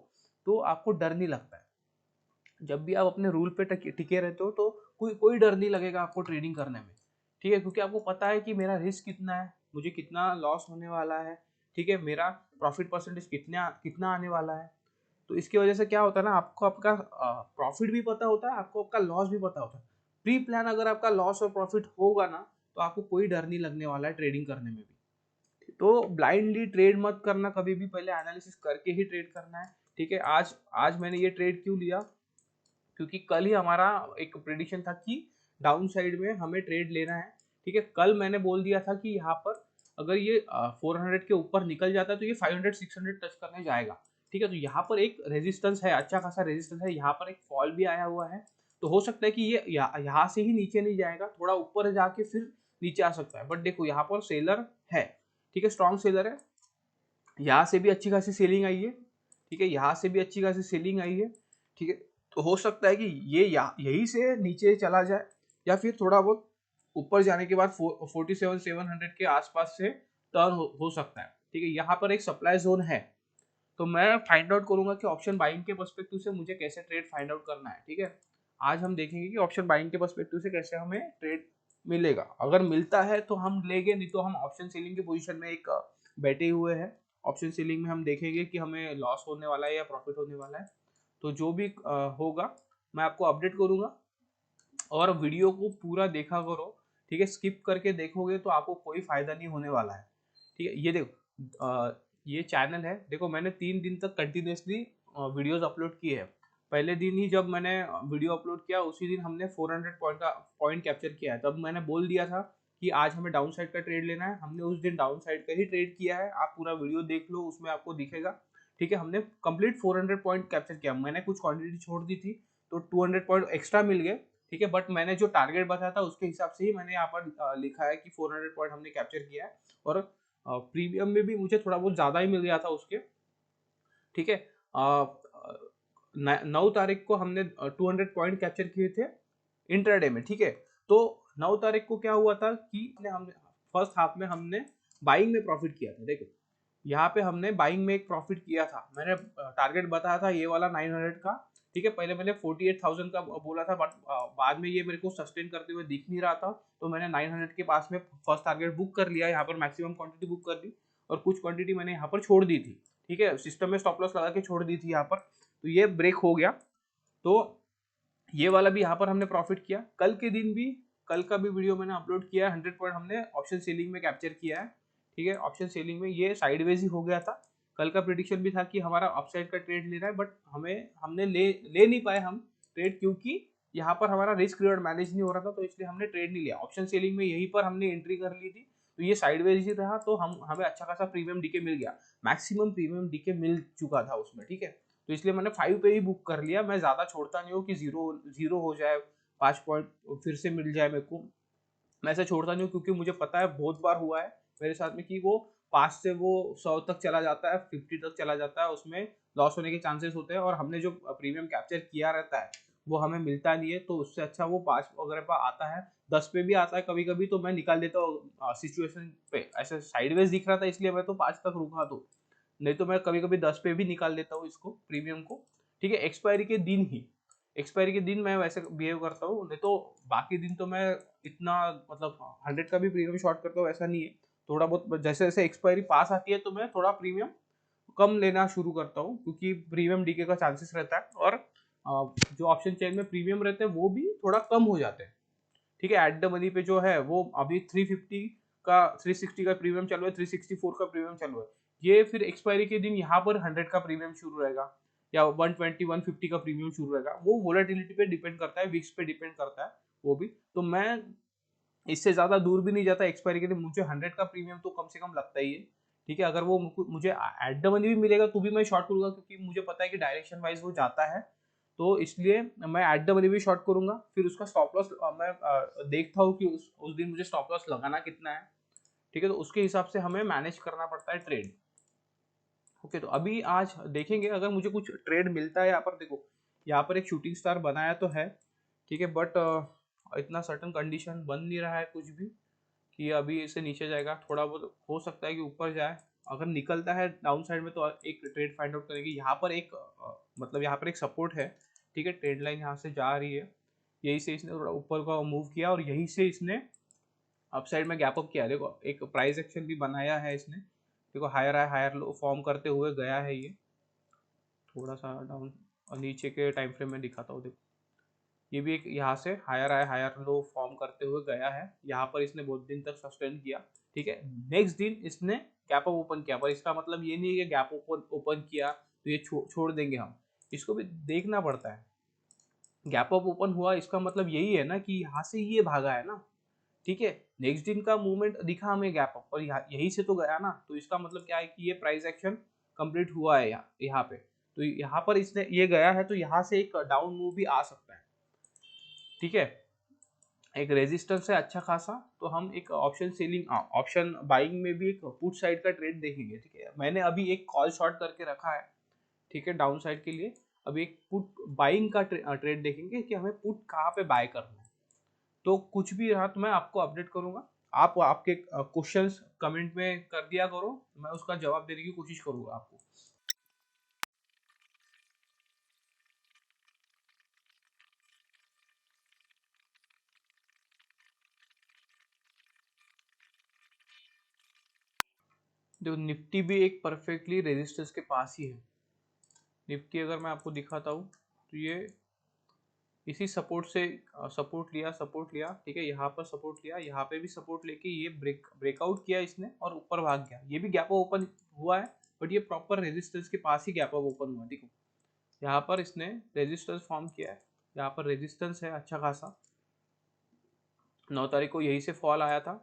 तो आपको डर नहीं लगता है। जब भी आप अपने रूल पे टिके रहते हो तो कोई कोई डर नहीं लगेगा आपको ट्रेडिंग करने में, ठीक है। क्योंकि आपको पता है कि मेरा रिस्क कितना है, मुझे कितना लॉस होने वाला है, ठीक है। मेरा प्रॉफिट परसेंटेज कितना कितना आने वाला है। तो इसकी वजह से क्या होता है ना, आपको आपका प्रॉफिट भी पता होता है, आपको आपका लॉस भी पता होता है। प्री प्लान अगर आपका लॉस और प्रॉफिट होगा ना, तो आपको कोई डर नहीं लगने वाला है ट्रेडिंग करने में भी। तो ब्लाइंडली ट्रेड मत करना कभी भी, पहले एनालिसिस करके ही ट्रेड करना है, ठीक है। आज आज मैंने ये ट्रेड क्यों लिया, क्योंकि कल ही हमारा एक प्रेडिक्शन था कि डाउन साइड में हमें ट्रेड लेना है, ठीक है। कल मैंने बोल दिया था कि यहाँ पर अगर ये 400 के ऊपर निकल जाता है तो ये 500-600 टच करने जाएगा, ठीक है। तो यहाँ पर एक रेजिस्टेंस है, अच्छा खासा रेजिस्टेंस है, यहाँ पर एक फॉल भी आया हुआ है, तो हो सकता है कि ये यहाँ से ही नीचे नहीं जाएगा, थोड़ा ऊपर जाके फिर नीचे आ सकता है। बट देखो यहाँ पर सेलर है, ठीक है, स्ट्रॉन्ग सेलर है, यहाँ से भी अच्छी खासी सेलिंग आई है, ठीक है, यहाँ से भी अच्छी खासी सेलिंग आई है, ठीक है। तो हो सकता है कि ये यही से नीचे चला जाए, या फिर थोड़ा बहुत ऊपर जाने के बाद 47,700 के आसपास से टर्न हो सकता है, ठीक है। यहाँ पर एक सप्लाई जोन है, तो मैं फाइंड आउट करूंगा कि ऑप्शन बाइंग के पर्सपेक्टिव से मुझे कैसे ट्रेड फाइंड आउट करना है, ठीक है। आज हम देखेंगे कि ऑप्शन बाइंग के पर्सपेक्टिव से कैसे हमें ट्रेड मिलेगा। अगर मिलता है तो हम लेंगे, नहीं तो हम ऑप्शन सेलिंग की पोजीशन में एक बैठे हुए हैं। ऑप्शन सेलिंग में हम देखेंगे कि हमें लॉस होने वाला है या प्रॉफिट होने वाला है। तो जो भी होगा मैं आपको अपडेट करूंगा, और वीडियो को पूरा देखा करो, ठीक है। स्किप करके देखोगे तो आपको कोई फायदा नहीं होने वाला है, ठीक है। ये देखो ये चैनल है, देखो मैंने 3 दिन तक कंटिन्यूसली वीडियोस अपलोड किए हैं। पहले दिन ही जब मैंने वीडियो अपलोड किया, उसी दिन हमने 400 पॉइंट कैप्चर किया है। तब मैंने बोल दिया था कि आज हमें डाउन साइड का ट्रेड लेना है, हमने उस दिन डाउन साइड का ही ट्रेड किया है। आप पूरा वीडियो देख लो, उसमें आपको दिखेगा, ठीक है। हमने कंप्लीट 400 पॉइंट कैप्चर किया। मैंने कुछ क्वांटिटी छोड़ दी थी, तो 200 पॉइंट एक्स्ट्रा मिल गए, ठीक है। बट मैंने जो टारगेट बताया था उसके हिसाब से ही मैंने यहाँ पर लिखा है कि 400 पॉइंट हमने कैप्चर किया है, और प्रीमियम में भी मुझे थोड़ा बहुत ज़्यादा ही मिल गया था उसके, ठीक है। 9 तारीख को हमने 200 पॉइंट कैप्चर किए थे इंट्राडे में, ठीक है। तो 9 तारीख को क्या हुआ था कि हमने फर्स्ट हाफ में हमने बाइंग में प्रॉफिट किया था। देखो यहाँ पे हमने बाइंग में एक प्रॉफिट किया था। मैंने टारगेट बताया था ये वाला 900 का, ठीक है। पहले मैंने 48,000 का बोला था, बट बाद में ये मेरे को सस्टेन करते हुए दिख नहीं रहा था, तो मैंने 900 के पास में फर्स्ट टारगेट बुक कर लिया। यहाँ पर मैक्सिमम क्वांटिटी बुक कर दी, और कुछ क्वांटिटी मैंने यहाँ पर छोड़ दी थी, ठीक है। सिस्टम में स्टॉप लॉस लगा के छोड़ दी थी यहाँ पर, तो ये ब्रेक हो गया। तो ये वाला भी यहाँ पर हमने प्रॉफिट किया। कल के दिन भी, कल का भी वीडियो मैंने अपलोड किया है, 100 पॉइंट हमने ऑप्शन सेलिंग में कैप्चर किया है, ठीक है। ऑप्शन सेलिंग में ये साइडवेज ही हो गया था। कल का प्रिडिक्शन भी था कि हमारा अपसाइड का ट्रेड लेना है, बट हमने ले नहीं पाए हम ट्रेड, क्योंकि यहाँ पर हमारा रिस्क रिवॉर्ड मैनेज नहीं हो रहा था, तो इसलिए हमने ट्रेड नहीं लिया। ऑप्शन सेलिंग में यहीं पर हमने एंट्री कर ली थी, तो ये साइडवेज ही रहा, तो हमें अच्छा खासा प्रीमियम डीके मिल गया। मैक्सिमम प्रीमियम डीके मिल चुका था उसमें, ठीक है। तो इसलिए मैंने 5 पे ही बुक कर लिया। मैं ज़्यादा छोड़ता नहीं हूँ कि जीरो हो जाए, 5 पॉइंट फिर से मिल जाए मेरे को, मैं ऐसे छोड़ता नहीं हूँ, क्योंकि मुझे पता है बहुत बार हुआ है मेरे साथ में कि वो 5 से वो 100 तक चला जाता है, 50 तक चला जाता है, उसमें लॉस होने के चांसेस होते हैं, और हमने जो प्रीमियम कैप्चर किया रहता है वो हमें मिलता नहीं है। तो उससे अच्छा वो 5 वगैरह पर आता है, 10 पे भी आता है कभी कभी, तो मैं निकाल देता हूँ सिचुएशन पे। ऐसे साइडवेज दिख रहा था इसलिए मैं तो 5 तक रुका, तो नहीं तो मैं कभी कभी 10 पे भी निकाल देता हूँ इसको, प्रीमियम को, ठीक है। एक्सपायरी के दिन मैं वैसे बिहेव करता हूँ, नहीं तो बाकी दिन तो मैं इतना मतलब 100 का भी प्रीमियम शॉर्ट करता हूँ, ऐसा नहीं है। थोड़ा बहुत जैसे जैसे एक्सपायरी पास आती है तो मैं थोड़ा प्रीमियम कम लेना शुरू करता हूँ, क्योंकि प्रीमियम डीके का चांसेस रहता है, और जो ऑप्शन चेन में प्रीमियम रहते हैं वो भी थोड़ा कम हो जाते हैं, ठीक है। एट द मनी पे जो है वो अभी 350 का 360 का प्रीमियम चालू है, 364 का प्रीमियम चालू है। ये फिर एक्सपायरी के दिन यहाँ पर 100 का प्रीमियम शुरू रहेगा, या 120 150 का प्रीमियम शुरू रहेगा। वो वोलेटिलिटी पे डिपेंड करता है, वीक्स पे डिपेंड करता है वो भी। तो मैं इससे ज्यादा दूर भी नहीं जाता एक्सपायरी के लिए। मुझे 100 का प्रीमियम तो कम से कम लगता ही है, ठीक है। अगर वो मुझे एट द मनी भी मिलेगा तो भी मैं शॉर्ट करूंगा, क्योंकि मुझे पता है कि डायरेक्शन वाइज वो जाता है, तो इसलिए मैं एट द मनी भी शॉर्ट करूंगा। फिर उसका स्टॉप लॉस मैं देखता हूँ कि उस दिन मुझे स्टॉप लॉस लगाना कितना है, ठीक है। तो उसके हिसाब से हमें मैनेज करना पड़ता है ट्रेड। ओके, तो अभी आज देखेंगे अगर मुझे कुछ ट्रेड मिलता है। यहाँ पर देखो, यहाँ पर एक शूटिंग स्टार बनाया तो है, ठीक है, बट इतना सर्टन कंडीशन बन नहीं रहा है कुछ भी कि अभी इसे नीचे जाएगा। थोड़ा बहुत हो सकता है कि ऊपर जाए। अगर निकलता है डाउन साइड में तो एक ट्रेड फाइंड आउट करेंगे। यहाँ पर एक मतलब यहाँ पर एक सपोर्ट है, ठीक है। ट्रेड लाइन यहाँ से जा रही है, यही से इसने थोड़ा ऊपर का मूव किया, और यही से इसने अपसाइड में गैप अप किया। देखो एक प्राइस एक्शन भी बनाया है इसने, देखो हायर हायर लो फॉर्म करते हुए गया है ये। थोड़ा सा डाउन और नीचे के टाइम फ्रेम में दिखाता हूँ। देखो ये भी एक यहाँ से हायर लो फॉर्म करते हुए गया है। यहाँ पर इसने बहुत दिन तक सस्टेन किया, ठीक है। नेक्स्ट दिन इसने गैप अप ओपन किया, पर इसका मतलब ये नहीं है कि गैप ओपन किया तो ये छोड़ देंगे हम। इसको भी देखना पड़ता है। गैप अप ओपन हुआ इसका मतलब यही है ना कि यहाँ से ये भागा है ना, ठीक है। नेक्स्ट दिन का मूवमेंट दिखा हमें गैप अप, और यही से तो गया ना, तो इसका मतलब क्या है कि ये प्राइस एक्शन कंप्लीट हुआ है यहाँ पे। तो यहाँ पर इसने ये गया है, तो यहाँ से एक डाउन मूव भी आ सकता है, ठीक है, एक रेजिस्टेंस है अच्छा खासा, तो हम एक ऑप्शन सेलिंग ऑप्शन बाइंग में भी एक पुट साइड का ट्रेड देखेंगे। ठीक है, मैंने अभी एक कॉल शॉर्ट करके रखा है, ठीक है, डाउन साइड के लिए। अभी एक पुट बाइंग का ट्रेड देखेंगे कि हमें पुट कहाँ पे बाय करना है। तो कुछ भी रहा तो मैं आपको अपडेट करूंगा। आप आपके क्वेश्चंस कमेंट में कर दिया करो, मैं उसका जवाब देने की कोशिश करूंगा आपको। देखो निफ्टी भी एक परफेक्टली रेजिस्टेंस के पास ही है। निफ्टी अगर मैं आपको दिखाता हूँ तो ये इसी सपोर्ट से सपोर्ट लिया, ठीक है, यहाँ पर सपोर्ट लिया, यहाँ पे भी सपोर्ट लेके ये ब्रेकआउट किया इसने और ऊपर भाग गया। ये भी गैप अप ओपन हुआ है, बट ये प्रॉपर रेजिस्टेंस के पास ही गैप अप ओपन हुआ। देखो यहाँ पर इसने रेजिस्टेंस फॉर्म किया है, यहाँ पर रेजिस्टेंस है अच्छा खासा। 9 तारीख को यही से फॉल आया था,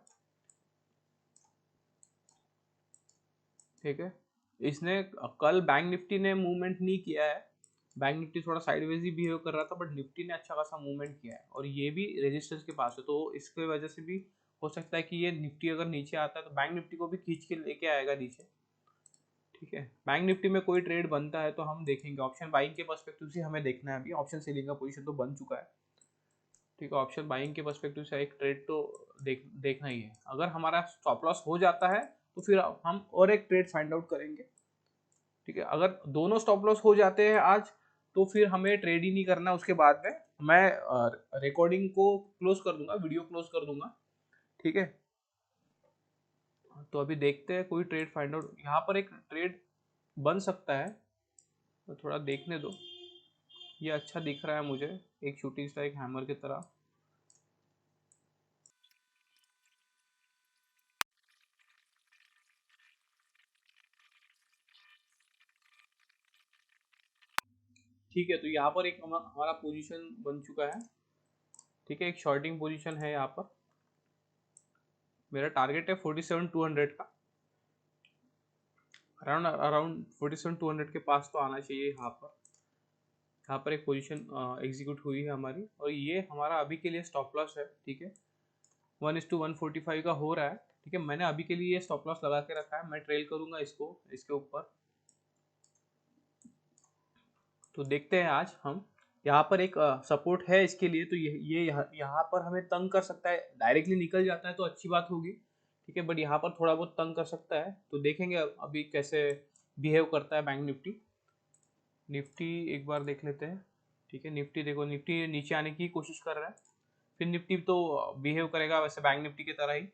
ठीक है। इसने कल बैंक निफ्टी ने मूवमेंट नहीं किया है, बैंक निफ्टी थोड़ा साइडवेज ही बिहेव कर रहा था, बट निफ्टी ने अच्छा खासा मूवमेंट किया है और ये भी रेजिस्टेंस के पास है। तो इसके वजह से भी हो सकता है कि ये निफ्टी अगर नीचे आता है तो बैंक निफ्टी को भी खींच के लेके आएगा नीचे, ठीक है। बैंक निफ्टी में कोई ट्रेड बनता है तो हम देखेंगे, ऑप्शन बाइंग के पर्सपेक्टिव से हमें देखना है। अभी ऑप्शन सेलिंग का पोजीशन तो बन चुका है, ठीक है। ऑप्शन बाइंग के पर्सपेक्टिव से एक ट्रेड तो देखना ही है। अगर हमारा स्टॉप लॉस हो जाता है तो फिर हम और एक ट्रेड फाइंड आउट करेंगे, ठीक है। अगर दोनों स्टॉप लॉस हो जाते हैं आज तो फिर हमें ट्रेड ही नहीं करना। उसके बाद में मैं रिकॉर्डिंग को क्लोज कर दूंगा, वीडियो क्लोज कर दूंगा, ठीक है। तो अभी देखते हैं कोई ट्रेड फाइंड आउट, यहाँ पर एक ट्रेड बन सकता है तो थोड़ा देखने दो। ये अच्छा दिख रहा है मुझे, एक शूटिंग स्टार एक हैमर की तरह। ठीक है, तो यहाँ पर एक हमारा पोजीशन बन चुका है, ठीक है। एक शॉर्टिंग पोजीशन है यहाँ पर, मेरा टारगेट है 47,200 का, अराउंड अराउंड 47,200 के पास तो आना चाहिए। यहाँ पर एक पोजीशन एग्जीक्यूट हुई है हमारी और ये हमारा अभी के लिए स्टॉप लॉस है, ठीक है। 1:145 का हो रहा है, ठीक है। मैंने अभी के लिए ये स्टॉप लॉस लगा के रखा है, मैं ट्रेल करूंगा इसको इसके ऊपर। तो देखते हैं आज हम, यहाँ पर एक सपोर्ट है इसके लिए, तो ये यहाँ पर हमें तंग कर सकता है। डायरेक्टली निकल जाता है तो अच्छी बात होगी, ठीक है, बट यहाँ पर थोड़ा बहुत तंग कर सकता है। तो देखेंगे अभी कैसे बिहेव करता है बैंक निफ्टी। निफ्टी एक बार देख लेते हैं, ठीक है। निफ्टी देखो, निफ्टी नीचे आने की कोशिश कर रहा है, फिर निफ्टी तो बिहेव करेगा वैसे बैंक निफ्टी की तरह ही,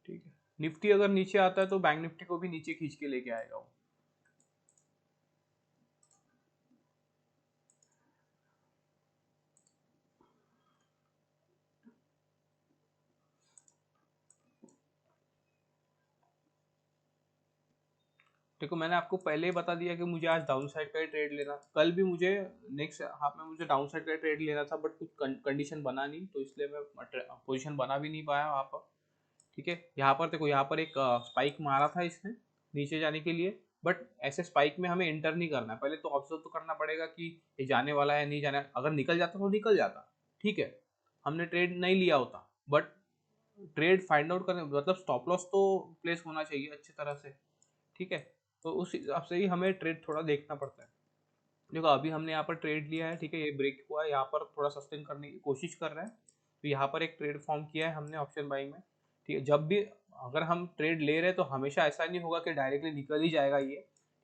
ठीक है। निफ्टी अगर नीचे आता है तो बैंक निफ्टी को भी नीचे खींच के लेके आएगा वो। देखो मैंने आपको पहले ही बता दिया कि मुझे आज डाउन साइड का ही ट्रेड लेना, कल भी मुझे नेक्स्ट हाफ में मुझे डाउन साइड का ट्रेड लेना था, बट कुछ कंडीशन बना नहीं तो इसलिए मैं पोजीशन बना भी नहीं पाया वहाँ पर, ठीक है। यहाँ पर देखो, यहाँ पर एक स्पाइक मारा था इसने नीचे जाने के लिए, बट ऐसे स्पाइक में हमें एंटर नहीं करना है। पहले तो ऑब्जर्व तो करना पड़ेगा कि ये जाने वाला है नहीं जाना, अगर निकल जाता तो निकल जाता, ठीक है, हमने ट्रेड नहीं लिया होता। बट ट्रेड फाइंड आउट करने मतलब स्टॉप लॉस तो प्लेस होना चाहिए अच्छी तरह से, ठीक है। तो उस हिसाब से ही हमें ट्रेड थोड़ा देखना पड़ता है। देखो अभी हमने यहाँ पर ट्रेड लिया है, ठीक है, ये ब्रेक हुआ है, यहाँ पर थोड़ा सस्टेन करने की कोशिश कर रहा है, तो यहाँ पर एक ट्रेड फॉर्म किया है हमने ऑप्शन बाइंग में, ठीक है। जब भी अगर हम ट्रेड ले रहे हैं तो हमेशा ऐसा नहीं होगा कि डायरेक्टली निकल ही जाएगा ये,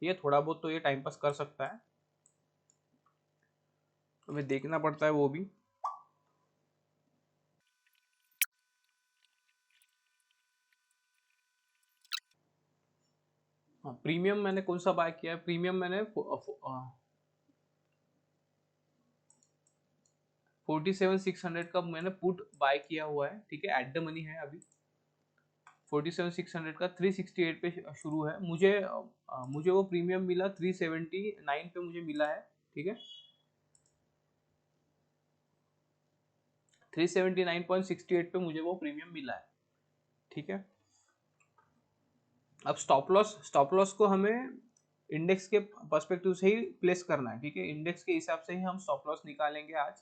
ठीक है, थोड़ा बहुत तो ये टाइम पास कर सकता है, तो हमें देखना पड़ता है वो भी। हाँ, प्रीमियम मैंने कौन सा बाय किया है, प्रीमियम मैंने 47,600 का मैंने पुट बाय किया हुआ है, ठीक है, एट द मनी है अभी। 47,600 का 368 पे शुरू है, मुझे वो प्रीमियम मिला 379 पे मुझे मिला है, ठीक है। 379.68 पे मुझे वो प्रीमियम मिला है, ठीक है। अब स्टॉप लॉस को हमें इंडेक्स के पर्सपेक्टिव से ही प्लेस करना है, ठीक है। इंडेक्स के हिसाब से ही हम स्टॉप लॉस निकालेंगे आज,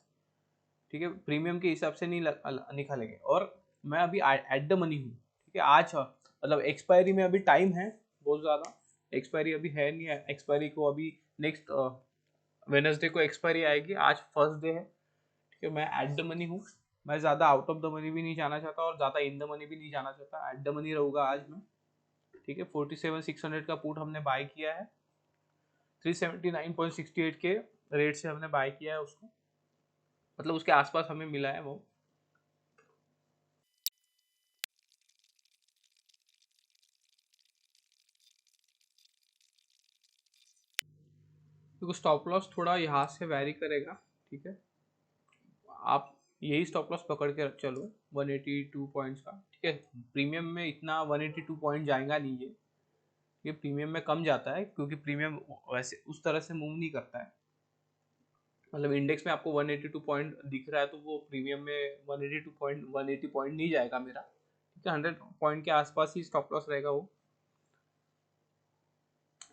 ठीक है, प्रीमियम के हिसाब से नहीं निकालेंगे। और मैं अभी एट द मनी हूँ, ठीक है। आज मतलब एक्सपायरी में अभी टाइम है बहुत ज़्यादा, एक्सपायरी अभी है नहीं है, एक्सपायरी को अभी नेक्स्ट वेनसडे को एक्सपायरी आएगी, आज फर्स्ट डे है, ठीक है। मैं एट द मनी हूँ, मैं ज़्यादा आउट ऑफ द मनी भी नहीं जाना चाहता और ज़्यादा इन द मनी भी नहीं जाना चाहता, एट द मनी रहूँगा आज मैं, ठीक है। 47,600 का पुट हमने बाय किया है, 379.68 के रेट से हमने बाय किया है उसको, मतलब उसके आसपास हमें मिला है वो। क्योंकि स्टॉप लॉस थोड़ा यहाँ से वैरी करेगा, ठीक है। आप यही स्टॉप लॉस पकड़ के चलो 182 पॉइंट्स का, ठीक है। प्रीमियम में इतना 182 पॉइंट जाएगा नहीं ये प्रीमियम में कम जाता है, क्योंकि प्रीमियम वैसे उस तरह से मूव नहीं करता है। मतलब इंडेक्स में आपको 182 पॉइंट दिख रहा है तो वो प्रीमियम में 180 पॉइंट नहीं जाएगा मेरा, ठीक है। 100 पॉइंट के आसपास ही स्टॉप लॉस रहेगा वो।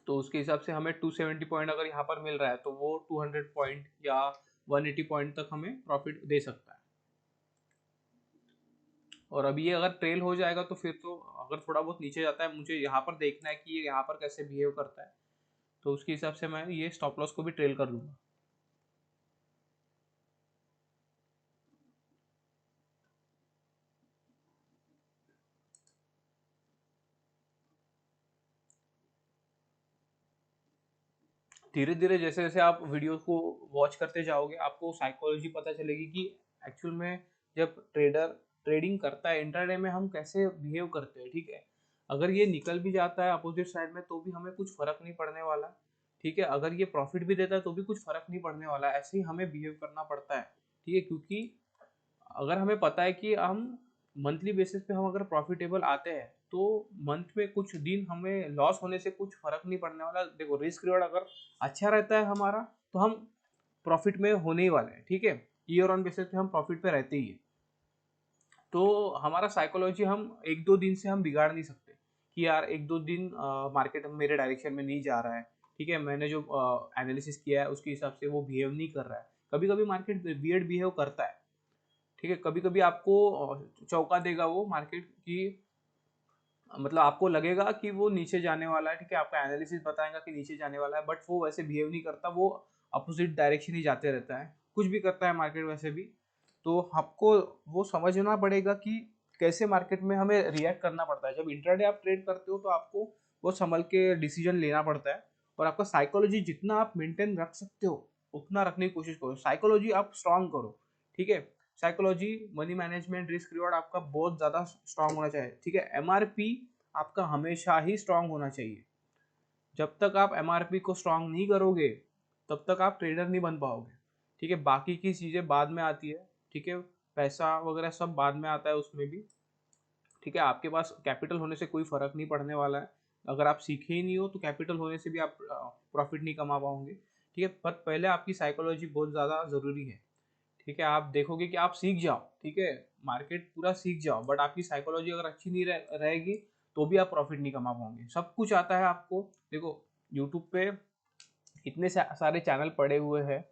तो उसके हिसाब से हमें 270 पॉइंट अगर यहाँ पर मिल रहा है तो वो 200 पॉइंट या 180 पॉइंट तक हमें प्रॉफिट दे सकता है। और अभी ये अगर ट्रेल हो जाएगा तो फिर तो अगर थोड़ा बहुत नीचे जाता है, मुझे यहाँ पर देखना है कि ये यहाँ पर कैसे बिहेव करता है, तो उसके हिसाब से मैं ये स्टॉप लॉस को भी ट्रेल कर दूंगा। धीरे धीरे जैसे जैसे आप वीडियो को वॉच करते जाओगे आपको साइकोलॉजी पता चलेगी कि एक्चुअल में जब ट्रेडर ट्रेडिंग करता है इंट्राडे में हम कैसे बिहेव करते हैं, ठीक है। अगर ये निकल भी जाता है अपोजिट साइड में तो भी हमें कुछ फर्क नहीं पड़ने वाला, ठीक है। अगर ये प्रॉफिट भी देता है तो भी कुछ फर्क नहीं पड़ने वाला, ऐसे ही हमें बिहेव करना पड़ता है, ठीक है। क्योंकि अगर हमें पता है कि हम मंथली बेसिस पे हम अगर प्रॉफिटेबल आते हैं तो मंथ में कुछ दिन हमें लॉस होने से कुछ फर्क नहीं पड़ने वाला। देखो रिस्क रिवॉर्ड अगर अच्छा रहता है हमारा तो हम प्रॉफिट में होने ही वाले हैं, ठीक है। ईयर ऑन बेसिस पे हम प्रॉफिट पे रहते ही है। तो हमारा साइकोलॉजी हम एक दो दिन से हम बिगाड़ नहीं सकते कि यार एक दो दिन मार्केट मेरे डायरेक्शन में नहीं जा रहा है, ठीक है। मैंने जो एनालिसिस किया है उसके हिसाब से वो बिहेव नहीं कर रहा है, कभी कभी मार्केट वियर्ड बिहेव करता है, ठीक है। कभी कभी आपको चौंका देगा वो मार्केट की, मतलब आपको लगेगा कि वो नीचे जाने वाला है, ठीक है। आपका एनालिसिस बताएगा कि नीचे जाने वाला है, बट वो वैसे बिहेव नहीं करता, वो अपोजिट डायरेक्शन ही जाते रहता है, कुछ भी करता है मार्केट वैसे भी। तो आपको वो समझना पड़ेगा कि कैसे मार्केट में हमें रिएक्ट करना पड़ता है। जब इंट्राडे आप ट्रेड करते हो तो आपको वो संभल के डिसीजन लेना पड़ता है, और आपका साइकोलॉजी जितना आप मेंटेन रख सकते हो उतना रखने की कोशिश करो, साइकोलॉजी आप स्ट्रांग करो, ठीक है। Psychology money management risk reward आपका बहुत ज़्यादा स्ट्रांग होना चाहिए, ठीक है। एमआरपी आपका हमेशा ही स्ट्रांग होना चाहिए। जब तक आप एमआरपी को स्ट्रांग नहीं करोगे तब तक आप ट्रेडर नहीं बन पाओगे, ठीक है। बाकी की चीज़ें बाद में आती है, ठीक है। पैसा वगैरह सब बाद में आता है उसमें भी, ठीक है। आपके पास कैपिटल होने से कोई फर्क नहीं पड़ने वाला है, अगर आप सीखे ही नहीं हो तो कैपिटल होने से भी आप प्रॉफिट नहीं कमा पाओगे, ठीक है। पर पहले आपकी साइकोलॉजी बहुत ज़्यादा ज़रूरी है, ठीक है। आप देखोगे कि आप सीख जाओ, ठीक है, मार्केट पूरा सीख जाओ, बट आपकी साइकोलॉजी अगर अच्छी नहीं रहेगी तो भी आप प्रॉफिट नहीं कमा पाओगे। सब कुछ आता है आपको, देखो यूट्यूब पे इतने सारे चैनल पड़े हुए हैं,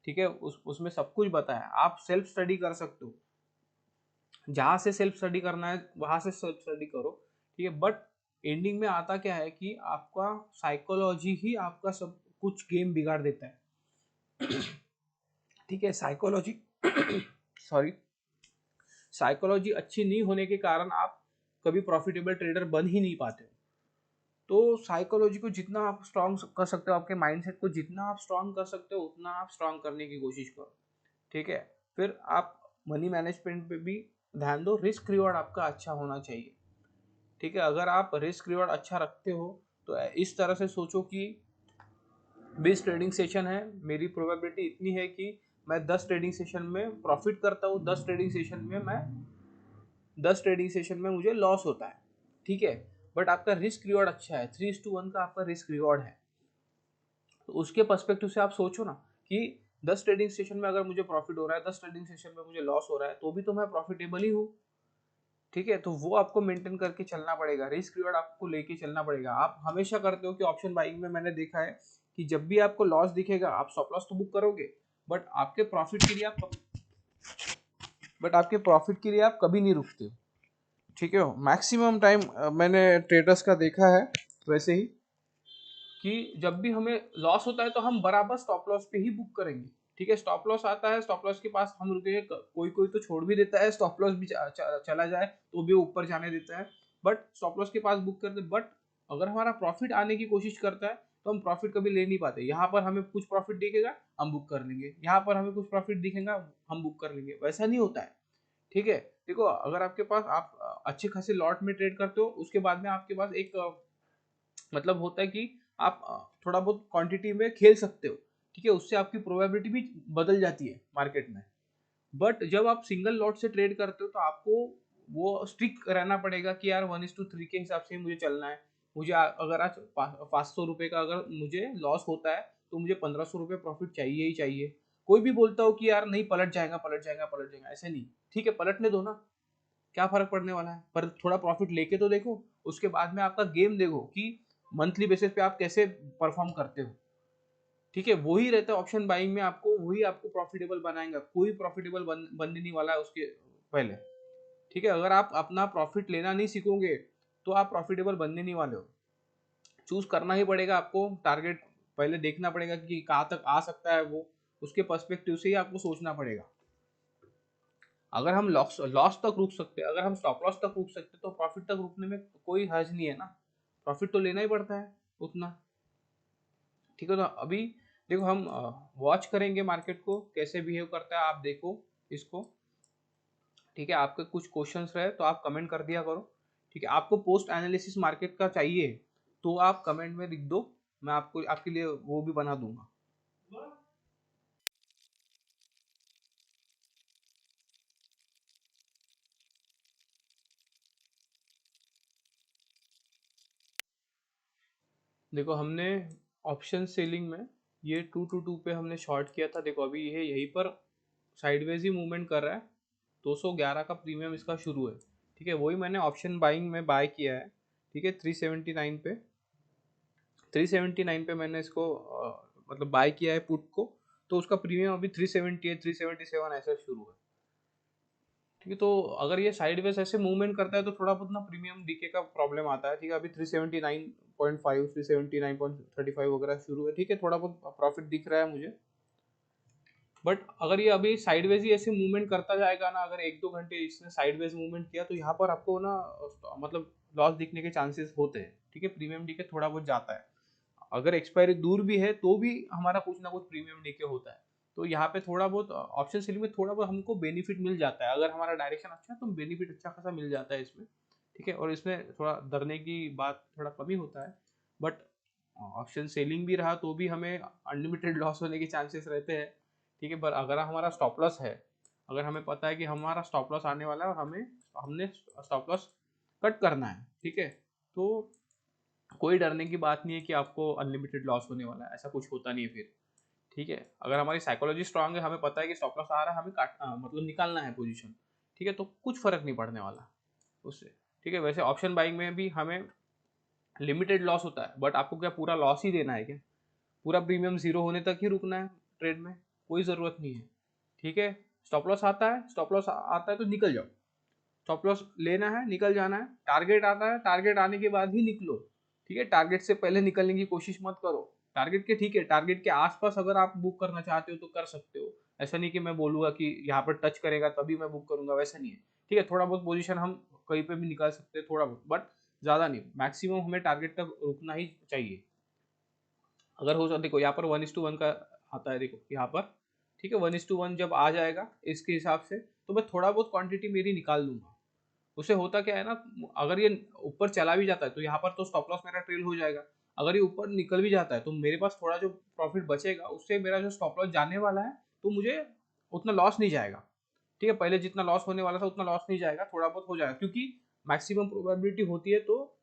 ठीक है। उसमें सब कुछ बताया, आप सेल्फ स्टडी कर सकते हो, जहाँ से सेल्फ स्टडी करना है वहां से सेल्फ स्टडी करो, ठीक है। बट एंडिंग में आता क्या है कि आपका साइकोलॉजी ही आपका सब कुछ गेम बिगाड़ देता है, ठीक है। साइकोलॉजी सॉरी, साइकोलॉजी अच्छी नहीं होने के कारण आप कभी प्रॉफिटेबल ट्रेडर बन ही नहीं पाते हो। तो साइकोलॉजी को जितना आप स्ट्रांग कर सकते हो, आपके माइंडसेट को जितना आप स्ट्रांग कर सकते हो उतना आप स्ट्रांग करने की कोशिश करो, ठीक है। फिर आप मनी मैनेजमेंट पे भी ध्यान दो, रिस्क रिवॉर्ड आपका अच्छा होना चाहिए, ठीक है। अगर आप रिस्क रिवॉर्ड अच्छा रखते हो तो इस तरह से सोचो कि 20 ट्रेडिंग सेशन है, मेरी प्रोबेबिलिटी इतनी है कि मैं 10 ट्रेडिंग सेशन में प्रॉफिट करता हूँ, 10 ट्रेडिंग सेशन में मुझे लॉस होता है, ठीक है। बट आपका रिस्क रिवॉर्ड अच्छा है, 3:1 का आपका रिस्क रिवॉर्ड है, तो उसके पर्सपेक्टिव से आप सोचो ना कि 10 ट्रेडिंग सेशन में अगर मुझे प्रॉफिट हो रहा है, 10 ट्रेडिंग सेशन में मुझे लॉस हो रहा है, तो भी तो मैं प्रॉफिटेबल ही हूँ, ठीक है, तो वो आपको मेंटेन करके चलना पड़ेगा, रिस्क रिवॉर्ड आपको लेके चलना पड़ेगा। आप हमेशा करते हो कि ऑप्शन बाइंग में मैंने देखा है कि जब भी आपको लॉस दिखेगा आप स्टॉप लॉस तो बुक करोगे, बट आपके प्रॉफिट के लिए आप कभी नहीं रुकते हो। ठीक है, मैक्सिमम टाइम मैंने ट्रेडर्स का देखा है वैसे ही कि जब भी हमें लॉस होता है तो हम बराबर स्टॉप लॉस पे ही बुक करेंगे। ठीक है, स्टॉप लॉस आता है, स्टॉप लॉस के पास हम रुकेंगे, कोई कोई तो छोड़ भी देता है, स्टॉप लॉस भी चला जाए तो भी ऊपर जाने देता है, बट स्टॉप लॉस के पास बुक करते। बट अगर हमारा प्रॉफिट आने की कोशिश करता है तो हम प्रॉफिट कभी ले नहीं पाते। यहाँ पर हमें कुछ प्रॉफिट दिखेगा हम बुक कर लेंगे, यहाँ पर हमें कुछ प्रॉफिट दिखेगा हम बुक कर लेंगे, वैसा नहीं होता है। ठीक है, देखो अगर आपके पास आप अच्छे खासे लॉट में ट्रेड करते हो, उसके बाद में आपके पास एक मतलब होता है कि आप थोड़ा बहुत क्वांटिटी में खेल सकते हो। ठीक है, उससे आपकी प्रोबेबिलिटी भी बदल जाती है मार्केट में। बट जब आप सिंगल लॉट से ट्रेड करते हो तो आपको वो स्ट्रिक्ट रहना पड़ेगा कि यार 1:3 के हिसाब से मुझे चलना है। मुझे अगर आज 500 रुपये का अगर मुझे लॉस होता है तो मुझे 1500 रुपये प्रॉफिट चाहिए ही चाहिए। कोई भी बोलता हो कि यार नहीं पलट जाएगा पलट जाएगा पलट जाएगा, ऐसे नहीं। ठीक है, पलटने दो ना, क्या फर्क पड़ने वाला है, पर थोड़ा प्रॉफिट लेके तो देखो, उसके बाद में आपका गेम देखो कि मंथली बेसिस पे आप कैसे परफॉर्म करते हो। ठीक है, वही रहता है ऑप्शन बाइंग में, आपको वही आपको प्रॉफिटेबल बनाएगा, कोई प्रॉफिटेबल बनने नहीं वाला है उसके पहले। ठीक है, अगर आप अपना प्रॉफिट लेना नहीं सीखोगे तो आप प्रॉफिटेबल बनने नहीं वाले हो। चूज करना ही पड़ेगा आपको, टारगेट पहले देखना पड़ेगा कि कहाँ तक आ सकता है वो, उसके पर्सपेक्टिव से ही आपको सोचना पड़ेगा। अगर हम लॉस लॉस तक रुक सकते हैं, अगर हम स्टॉप लॉस तक रुक सकते हैं तो प्रॉफिट तक रुकने में कोई हर्ज नहीं है ना, प्रॉफिट तो लेना ही पड़ता है उतना। ठीक है, तो अभी देखो हम वॉच करेंगे मार्केट को कैसे बिहेव करता है, आप देखो इसको। ठीक है, आपके कुछ क्वेश्चंस रहे तो आप कमेंट कर दिया करो। ठीक है, आपको पोस्ट एनालिसिस मार्केट का चाहिए तो आप कमेंट में लिख दो, मैं आपको आपके लिए वो भी बना दूंगा। देखो हमने ऑप्शन सेलिंग में ये 2 to 2 पे हमने शॉर्ट किया था। देखो अभी ये यहीं पर साइडवेज ही मूवमेंट कर रहा है, 211 का प्रीमियम इसका शुरू है। ठीक है, वही मैंने ऑप्शन बाइंग में बाय किया है। ठीक है, 379 पे, 379 पे मैंने इसको मतलब बाय किया है पुट को, तो उसका प्रीमियम अभी 378 377 ऐसा शुरू है। ठीक है, तो अगर ये साइडवेज ऐसे मूवमेंट करता है तो थोड़ा बहुत ना प्रीमियम डीके का प्रॉब्लम आता है। ठीक है, अभी 379.5 379.35 वगैरह शुरू है। ठीक है, थोड़ा बहुत प्रॉफिट दिख रहा है मुझे, बट अगर ये अभी साइडवेज ही ऐसे मूवमेंट करता जाएगा ना, अगर 1-2 घंटे इसने साइडवेज मूवमेंट किया तो यहाँ पर आपको ना मतलब लॉस दिखने के चांसेस होते हैं। ठीक है, प्रीमियम डीके थोड़ा बहुत जाता है, अगर एक्सपायरी दूर भी है तो भी हमारा कुछ ना कुछ प्रीमियम डीके होता है। तो यहाँ पे थोड़ा बहुत ऑप्शन सेलिंग में थोड़ा बहुत हमको बेनिफिट मिल जाता है, अगर हमारा डायरेक्शन अच्छा है तो बेनिफिट अच्छा खासा मिल जाता है इसमें। ठीक है, और इसमें थोड़ा डरने की बात थोड़ा कम ही होता है, बट ऑप्शन सेलिंग भी रहा तो भी हमें अनलिमिटेड लॉस होने के चांसेस रहते हैं। ठीक है, पर अगर हमारा स्टॉप लॉस है, अगर हमें पता है कि हमारा स्टॉप लॉस आने वाला है और हमने स्टॉप लॉस कट करना है, ठीक है, तो कोई डरने की बात नहीं है कि आपको अनलिमिटेड लॉस होने वाला है, ऐसा कुछ होता नहीं है फिर। ठीक है, अगर हमारी साइकोलॉजी स्ट्रांग है, हमें पता है कि स्टॉप लॉस आ रहा है, हमें मतलब निकालना है पोजीशन। ठीक है, तो कुछ फर्क नहीं पड़ने वाला उससे। ठीक है, वैसे ऑप्शन बाइंग में भी हमें लिमिटेड लॉस होता है, बट आपको क्या पूरा लॉस ही देना है क्या? पूरा प्रीमियम जीरो होने तक ही रुकना है ट्रेड में, कोई ज़रूरत नहीं है। ठीक है, स्टॉप लॉस आता है, स्टॉप लॉस आता है तो निकल जाओ, स्टॉप लॉस लेना है निकल जाना है। टारगेट आता है, टारगेट आने के बाद ही निकलो। ठीक है, टारगेट से पहले निकलने की कोशिश मत करो। टारगेट के ठीक है, टारगेट के आसपास अगर आप बुक करना चाहते हो तो कर सकते हो, ऐसा नहीं कि मैं बोलूंगा कि यहाँ पर टच करेगा तभी मैं बुक करूंगा, वैसा नहीं है। ठीक है, थोड़ा बहुत पोजीशन हम कहीं पे भी निकाल सकते हैं थोड़ा बहुत, बट ज़्यादा नहीं, मैक्सिमम हमें टारगेट तक रुकना ही चाहिए। अगर हो सकता, देखो यहाँ पर 1:1 का आता है, देखो यहाँ पर। ठीक है, 1:1 जब आ जाएगा इसके हिसाब से तो मैं थोड़ा बहुत क्वांटिटी मेरी निकाल लूंगा। उसे होता क्या है ना, अगर ये ऊपर चला भी जाता है तो यहाँ पर तो स्टॉप लॉस मेरा ट्रेल हो जाएगा। अगर ये ऊपर निकल भी जाता है तो मेरे पास थोड़ा जो प्रॉफिट बचेगा उससे मेरा जो स्टॉप लॉस जाने वाला है तो मुझे उतना लॉस नहीं जाएगा। ठीक है, पहले जितना लॉस होने वाला था उतना लॉस नहीं जाएगा, थोड़ा बहुत हो जाएगा, क्योंकि मैक्सिमम प्रोबेबिलिटी होती है तो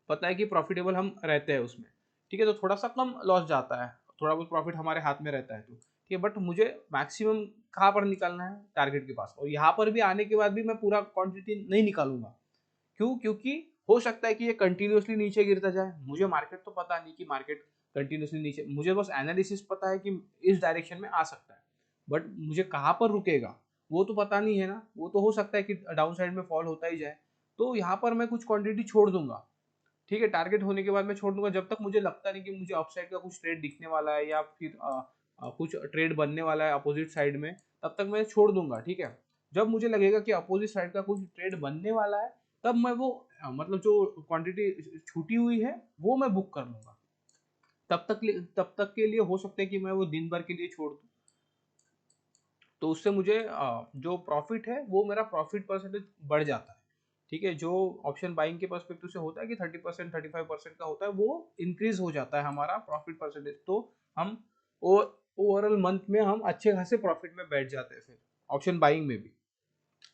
पता है कि प्रॉफिटेबल हम रहते हैं उसमें। ठीक है, तो थोड़ा सा कम लॉस जाता है, थोड़ा बहुत प्रॉफिट हमारे हाथ में रहता है तो। ठीक है, बट मुझे मैक्सिमम कहाँ पर निकालना है, टारगेट के पास। और यहाँ पर भी आने के बाद भी मैं पूरा क्वांटिटी नहीं निकालूंगा। क्यों? क्योंकि हो सकता है कि ये कंटिन्यूसली नीचे गिरता जाए, मुझे मार्केट तो पता नहीं कि मार्केट कंटिन्यूसली नीचे, मुझे बस एनालिसिस पता है कि इस डायरेक्शन में आ सकता है, बट मुझे कहाँ पर रुकेगा वो तो पता नहीं है ना। वो तो हो सकता है कि डाउन साइड में फॉल होता ही जाए, तो यहाँ पर मैं कुछ क्वांटिटी छोड़ दूंगा। ठीक है, टारगेट होने के बाद मैं छोड़ दूंगा, जब तक मुझे लगता नहीं कि मुझे अपसाइड का कुछ ट्रेड दिखने वाला है या फिर कुछ ट्रेड बनने वाला है अपोजिट साइड में, तब तक मैं छोड़ दूंगा। ठीक है, जब मुझे लगेगा कि अपोजिट साइड का कुछ ट्रेड बनने वाला है, तब मैं वो मतलब जो क्वांटिटी छूटी हुई है वो मैं बुक कर लूंगा। तब तक के लिए हो सकता है कि मैं वो दिन भर के लिए छोड़ दूं, तो उससे मुझे जो प्रॉफिट है वो मेरा प्रॉफिट परसेंटेज बढ़ जाता है। ठीक है, जो ऑप्शन बाइंग के पर्सपेक्टिव से होता है कि 30% 35% का होता है, वो इंक्रीज हो जाता है हमारा प्रॉफिट परसेंटेज, तो हम ओवरऑल मंथ में हम अच्छे खासे प्रॉफिट में बैठ जाते हैं फिर ऑप्शन बाइंग में भी।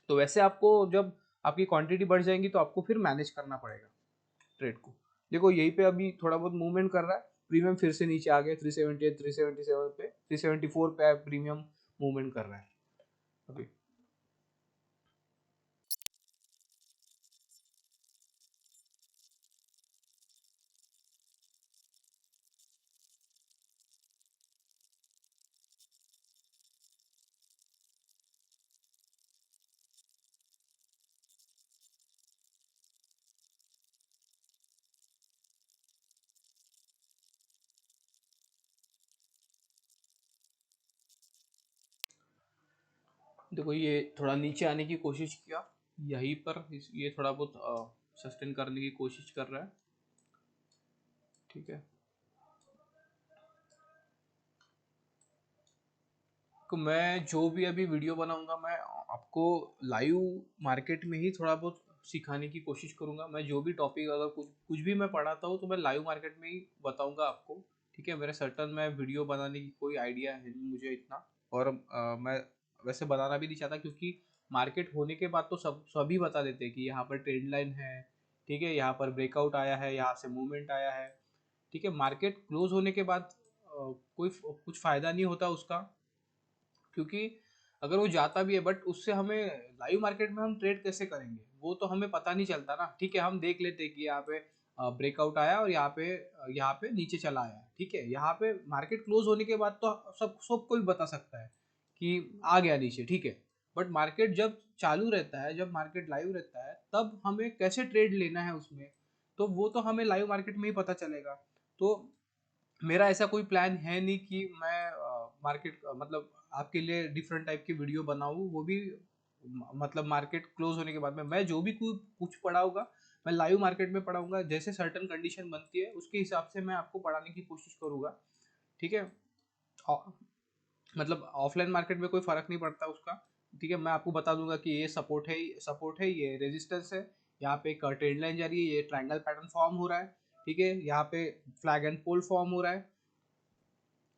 तो वैसे आपको जब आपकी क्वांटिटी बढ़ जाएंगी तो आपको फिर मैनेज करना पड़ेगा ट्रेड को। देखो यहीं पे अभी थोड़ा बहुत मूवमेंट कर रहा है, प्रीमियम फिर से नीचे आ गया 378 377 पे, 374 पे प्रीमियम मूवमेंट कर रहा है अभी। देखो ये थोड़ा नीचे आने की कोशिश किया, यहीं पर ये थोड़ा बहुत सस्टेन करने की कोशिश कर रहा है। ठीक है, तो मैं जो भी अभी वीडियो बनाऊंगा मैं आपको लाइव मार्केट में ही थोड़ा बहुत सिखाने की कोशिश करूंगा। मैं जो भी टॉपिक अगर कुछ कुछ भी मैं पढ़ाता हूँ तो मैं लाइव मार्केट में ही बताऊंगा आपको। ठीक है, मेरे सर्टन मैं वीडियो बनाने की कोई आइडिया है नहीं मुझे इतना, और मैं वैसे बनाना भी नहीं चाहता, क्योंकि मार्केट होने के बाद तो सभी बता देते हैं कि यहाँ पर ट्रेंड लाइन है, ठीक है, यहाँ पर ब्रेकआउट आया है, यहाँ से मूवमेंट आया है। ठीक है, मार्केट क्लोज होने के बाद कोई कुछ फायदा नहीं होता उसका, क्योंकि अगर वो जाता भी है बट उससे हमें लाइव मार्केट में हम ट्रेड कैसे करेंगे वो तो हमें पता नहीं चलता ना। ठीक है, हम देख लेते हैं कि यहाँ पे ब्रेकआउट आया और यहाँ पे नीचे चला आया। ठीक है, यहाँ पे मार्केट क्लोज होने के बाद तो सब कोई बता सकता है कि आ गया नीचे। ठीक है, बट मार्केट जब चालू रहता है, जब मार्केट लाइव रहता है, तब हमें कैसे ट्रेड लेना है उसमें, तो वो तो हमें लाइव मार्केट में ही पता चलेगा। तो मेरा ऐसा कोई प्लान है नहीं कि मैं मार्केट मतलब आपके लिए डिफरेंट टाइप की वीडियो बनाऊँ, वो भी मतलब मार्केट क्लोज होने के बाद में मैं जो भी कुछ पढ़ाऊंगा मैं लाइव मार्केट में पढ़ाऊंगा। जैसे सर्टन कंडीशन बनती है उसके हिसाब से मैं आपको पढ़ाने की कोशिश करूंगा। ठीक है, मतलब ऑफलाइन मार्केट में कोई फर्क नहीं पड़ता उसका। ठीक है, मैं आपको बता दूंगा कि ये सपोर्ट है, ये रेजिस्टेंस है, यहाँ पे एक ट्रेंड लाइन जा रही है, ये ट्रायंगल पैटर्न फॉर्म हो रहा है। ठीक है, यहाँ पे फ्लैग एंड पोल फॉर्म हो रहा है,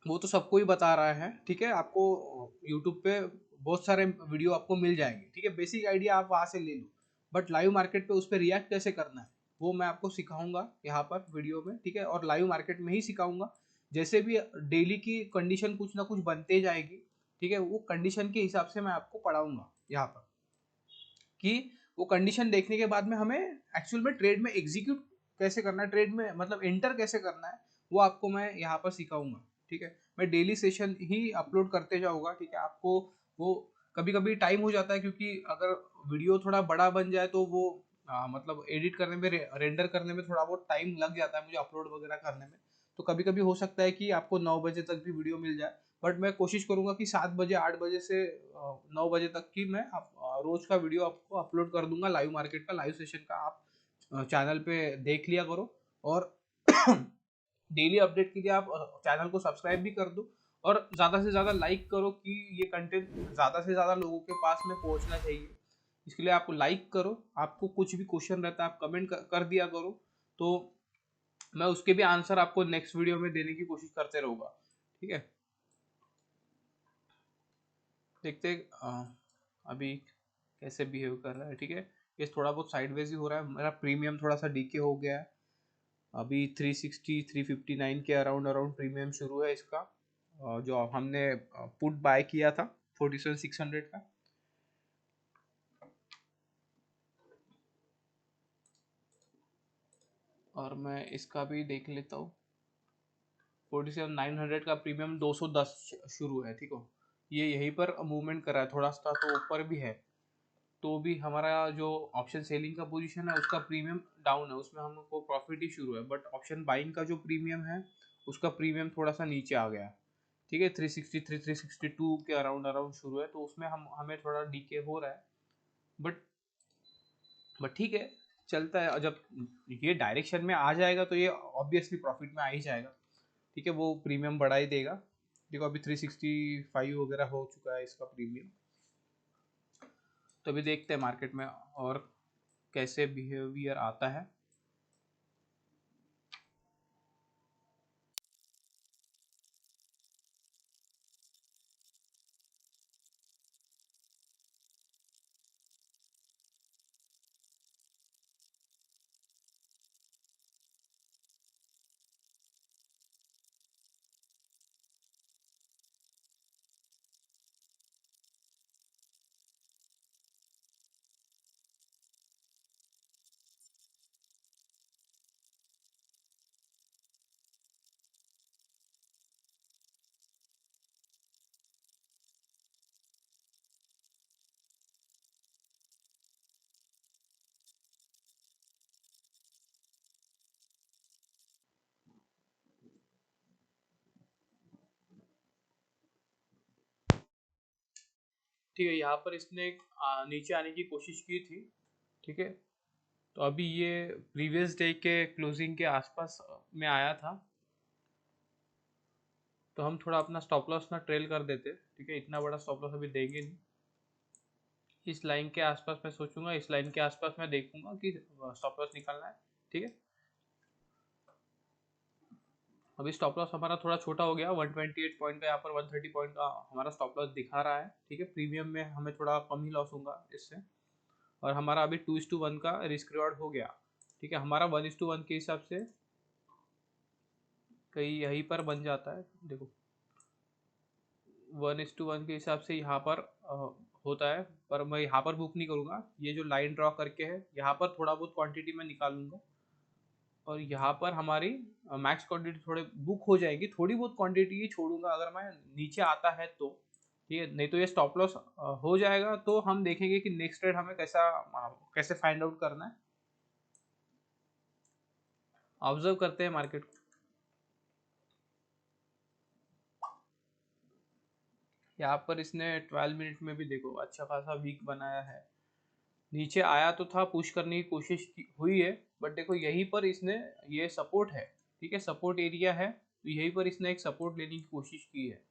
वो तो सबको ही बता रहा है। ठीक है, आपको यूट्यूब पे बहुत सारे वीडियो आपको मिल जाएंगे। ठीक है, बेसिक आइडिया आप वहाँ से ले लो, बट लाइव मार्केट पे उस पर रिएक्ट कैसे करना है वो मैं आपको सिखाऊंगा यहाँ पर वीडियो में। ठीक है, और लाइव मार्केट में ही सिखाऊंगा। जैसे भी डेली की कंडीशन कुछ ना कुछ बनते जाएगी, ठीक है, वो कंडीशन के हिसाब से मैं आपको पढ़ाऊंगा यहाँ पर, कि वो कंडीशन देखने के बाद में हमें एक्चुअल में ट्रेड में एग्जीक्यूट कैसे करना है, ट्रेड में मतलब एंटर कैसे करना है, वो आपको मैं यहाँ पर सिखाऊंगा। ठीक है, मैं डेली सेशन ही अपलोड करते जाऊँगा। ठीक है, आपको वो कभी कभी टाइम हो जाता है, क्योंकि अगर वीडियो थोड़ा बड़ा बन जाए तो वो मतलब एडिट करने में रेंडर करने में थोड़ा बहुत टाइम लग जाता है मुझे, अपलोड वगैरह करने में। तो कभी कभी हो सकता है कि आपको 9 बजे तक भी वीडियो मिल जाए, बट मैं कोशिश करूंगा कि 7 बजे 8 बजे से 9 बजे तक की मैं रोज का वीडियो आपको अपलोड कर दूंगा, लाइव मार्केट का लाइव सेशन का। आप चैनल पे देख लिया करो, और डेली अपडेट के लिए आप चैनल को सब्सक्राइब भी कर दो, और ज़्यादा से ज़्यादा लाइक करो कि ये कंटेंट ज़्यादा से ज़्यादा लोगों के पास में पहुंचना चाहिए। इसके लिए आप लाइक करो, आपको कुछ भी क्वेश्चन रहता है आप कमेंट कर दिया करो, तो मैं उसके भी आंसर आपको नेक्स्ट वीडियो में देने की कोशिश करते रहूँगा। ठीक है, देखते अभी कैसे बिहेव कर रहा है। ठीक है, ये थोड़ा बहुत साइडवेज ही हो रहा है, मेरा प्रीमियम थोड़ा सा डीके हो गया है। अभी 360 359 के अराउंड अराउंड प्रीमियम शुरू है इसका, जो हमने पुट बाय किया था 47,600 का। और मैं इसका भी देख लेता हूँ। 47,900 का प्रीमियम 210 शुरू है, ठीक हो। ये यहीं पर मूवमेंट कर रहा है, थोड़ा सा तो ऊपर भी है। तो भी हमारा जो ऑप्शन सेलिंग का पोजीशन है उसका प्रीमियम डाउन है, उसमें हमको प्रॉफिट ही शुरू है। बट ऑप्शन बाइंग का जो प्रीमियम है उसका प्रीमियम थोड़ा सा नीचे आ गया, ठीक है। 363 362 के अराउंड अराउंड शुरू है, तो उसमें हमें थोड़ा डीके हो रहा है। बट ठीक है, चलता है। और जब ये डायरेक्शन में आ जाएगा तो ये ऑब्वियसली प्रॉफिट में आ ही जाएगा, ठीक है। वो प्रीमियम बढ़ा ही देगा। देखो अभी 365 वगैरह हो चुका है इसका प्रीमियम। तो अभी देखते हैं मार्केट में और कैसे बिहेवियर आता है। ठीक है, यहाँ पर इसने नीचे आने की कोशिश की थी, ठीक है। तो अभी ये प्रीवियस डे के क्लोजिंग के आसपास में आया था, तो हम थोड़ा अपना स्टॉप लॉस ना ट्रेल कर देते, ठीक है। इतना बड़ा स्टॉप लॉस अभी देंगे नहीं। इस लाइन के आसपास मैं सोचूंगा, इस लाइन के आसपास मैं देखूंगा कि स्टॉप लॉस निकालना है, ठीक है। अभी स्टॉप लॉस हमारा थोड़ा छोटा हो गया, 128 पॉइंट का, यहाँ पर 130 पॉइंट का हमारा स्टॉप लॉस दिखा रहा है, ठीक है। प्रीमियम में हमें थोड़ा कम ही लॉस होगा इससे। और हमारा अभी 2:1 का रिस्क रिवॉर्ड हो गया, ठीक है। हमारा 1:1 के हिसाब से कहीं यहीं पर बन जाता है, देखो 1:1 के हिसाब से यहाँ पर होता है। पर मैं यहाँ पर बुक नहीं करूँगा, ये जो लाइन ड्रॉ करके है यहाँ पर थोड़ा बहुत क्वांटिटी में निकालूंगा। और यहाँ पर हमारी मैक्स क्वांटिटी थोड़े बुक हो जाएगी, थोड़ी बहुत क्वांटिटी ही छोड़ूंगा अगर मैं नीचे आता है तो, ठीक है। नहीं तो ये स्टॉप लॉस हो जाएगा, तो हम देखेंगे कि नेक्स्ट ट्रेड हमें कैसे फाइंड आउट करना है। ऑब्जर्व करते हैं मार्केट को। यहाँ पर इसने 12 मिनट में भी देखो अच्छा खासा वीक बनाया है। नीचे आया तो था, पुश करने की कोशिश हुई है, बट देखो यहीं पर इसने, ये सपोर्ट है, ठीक है, सपोर्ट एरिया है, तो यहीं पर इसने एक सपोर्ट लेने की कोशिश की है।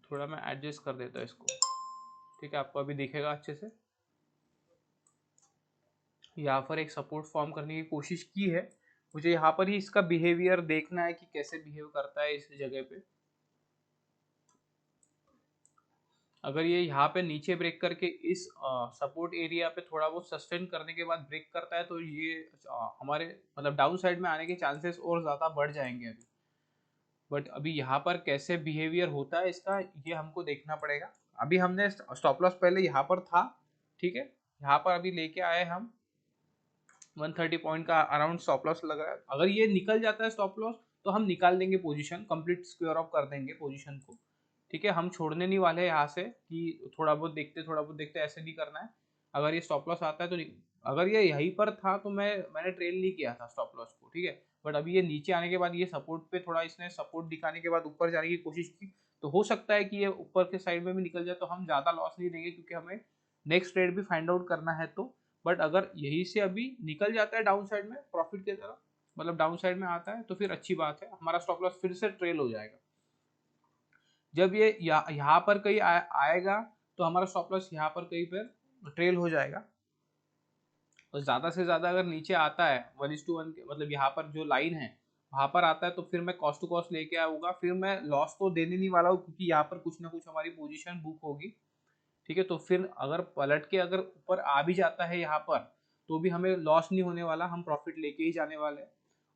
थोड़ा मैं एडजस्ट कर देता हूँ इसको, ठीक है, आपको अभी दिखेगा अच्छे से। यहाँ पर एक सपोर्ट फॉर्म करने की कोशिश की है, मुझे यहाँ पर ही इसका बिहेवियर देखना है कि कैसे बिहेव करता है इस जगह पे। अगर ये यहाँ पे नीचे ब्रेक करके इस सपोर्ट एरिया पे थोड़ा बहुत सस्टेन करने के बाद ब्रेक करता है, तो ये हमारे मतलब डाउन साइड में आने के चांसेस और ज़्यादा बढ़ जाएंगे अभी। बट अभी यहाँ पर कैसे बिहेवियर होता है इसका, ये हमको देखना पड़ेगा। अभी हमने स्टॉप लॉस पहले यहाँ पर था, ठीक है। यहाँ पर अभी लेके आए हम 130 पॉइंट का अराउंड स्टॉप लॉस लग रहा है। अगर ये निकल जाता है स्टॉप लॉस, तो हम निकाल देंगे पोजीशन, कंप्लीट स्क्वायर ऑफ कर देंगे पोजीशन को, ठीक है। हम छोड़ने नहीं वाले यहाँ से कि थोड़ा बहुत देखते, ऐसे नहीं करना है। अगर ये स्टॉप लॉस आता है तो अगर ये यहीं पर था तो मैंने ट्रेल नहीं किया था स्टॉप लॉस को, ठीक है। बट अभी ये नीचे आने के बाद ये सपोर्ट पे थोड़ा इसने सपोर्ट दिखाने के बाद ऊपर जाने की कोशिश की, तो हो सकता है कि ये ऊपर के साइड में भी निकल जाए, तो हम ज़्यादा लॉस नहीं देंगे क्योंकि हमें नेक्स्ट ट्रेड भी फाइंड आउट करना है। तो बट अगर यहीं से अभी निकल जाता है डाउन साइड में प्रॉफिट की तरफ, मतलब डाउन साइड में आता है, तो फिर अच्छी बात है, हमारा स्टॉप लॉस फिर से ट्रेल हो जाएगा। जब ये यहाँ पर कहीं आएगा, तो हमारा स्टॉप लॉस यहाँ पर कहीं पर ट्रेल हो जाएगा। और ज़्यादा से ज़्यादा अगर नीचे आता है 1:1 के, मतलब यहाँ पर जो लाइन है वहाँ पर आता है, तो फिर मैं कॉस्ट टू कॉस्ट लेके आऊँगा। फिर मैं लॉस तो देने नहीं वाला हूँ, क्योंकि यहाँ पर कुछ ना कुछ हमारी पोजीशन बुक होगी, ठीक है। तो फिर अगर पलट के अगर ऊपर आ भी जाता है यहाँ पर, तो भी हमें लॉस नहीं होने वाला, हम प्रॉफिट लेके ही जाने वाले हैं।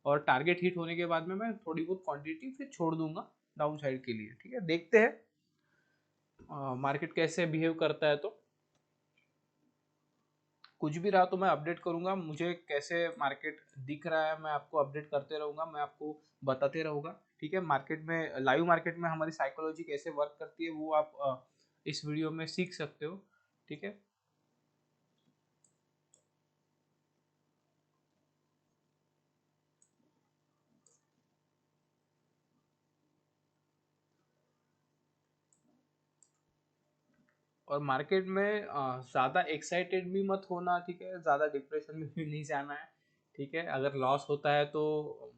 और टारगेट हिट होने के बाद में मैं थोड़ी बहुत क्वांटिटी फिर छोड़ दूंगा, डाउन साइड के लिए। ठीक है, देखते हैं मार्केट कैसे बिहेव करता है। तो कुछ भी रहा तो मैं अपडेट करूंगा, मुझे कैसे मार्केट दिख रहा है मैं आपको अपडेट करते रहूंगा, मैं आपको बताते रहूंगा। ठीक है, मार्केट में, लाइव मार्केट में हमारी साइकोलॉजी कैसे वर्क करती है वो आप इस वीडियो में सीख सकते हो। ठीक है, और मार्केट में ज़्यादा एक्साइटेड भी मत होना। ठीक है, ज़्यादा डिप्रेशन में भी नहीं जाना है। ठीक है, अगर लॉस होता है तो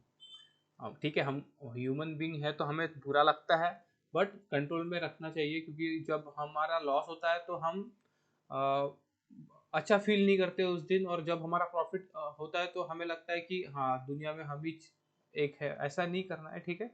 ठीक है, हम ह्यूमन बीइंग है तो हमें बुरा लगता है, बट कंट्रोल में रखना चाहिए, क्योंकि जब हमारा लॉस होता है तो हम अ, अच्छा फील नहीं करते उस दिन, और जब हमारा प्रॉफिट होता है तो हमें लगता है कि हाँ दुनिया में हम ही एक है। ऐसा नहीं करना है। ठीक है,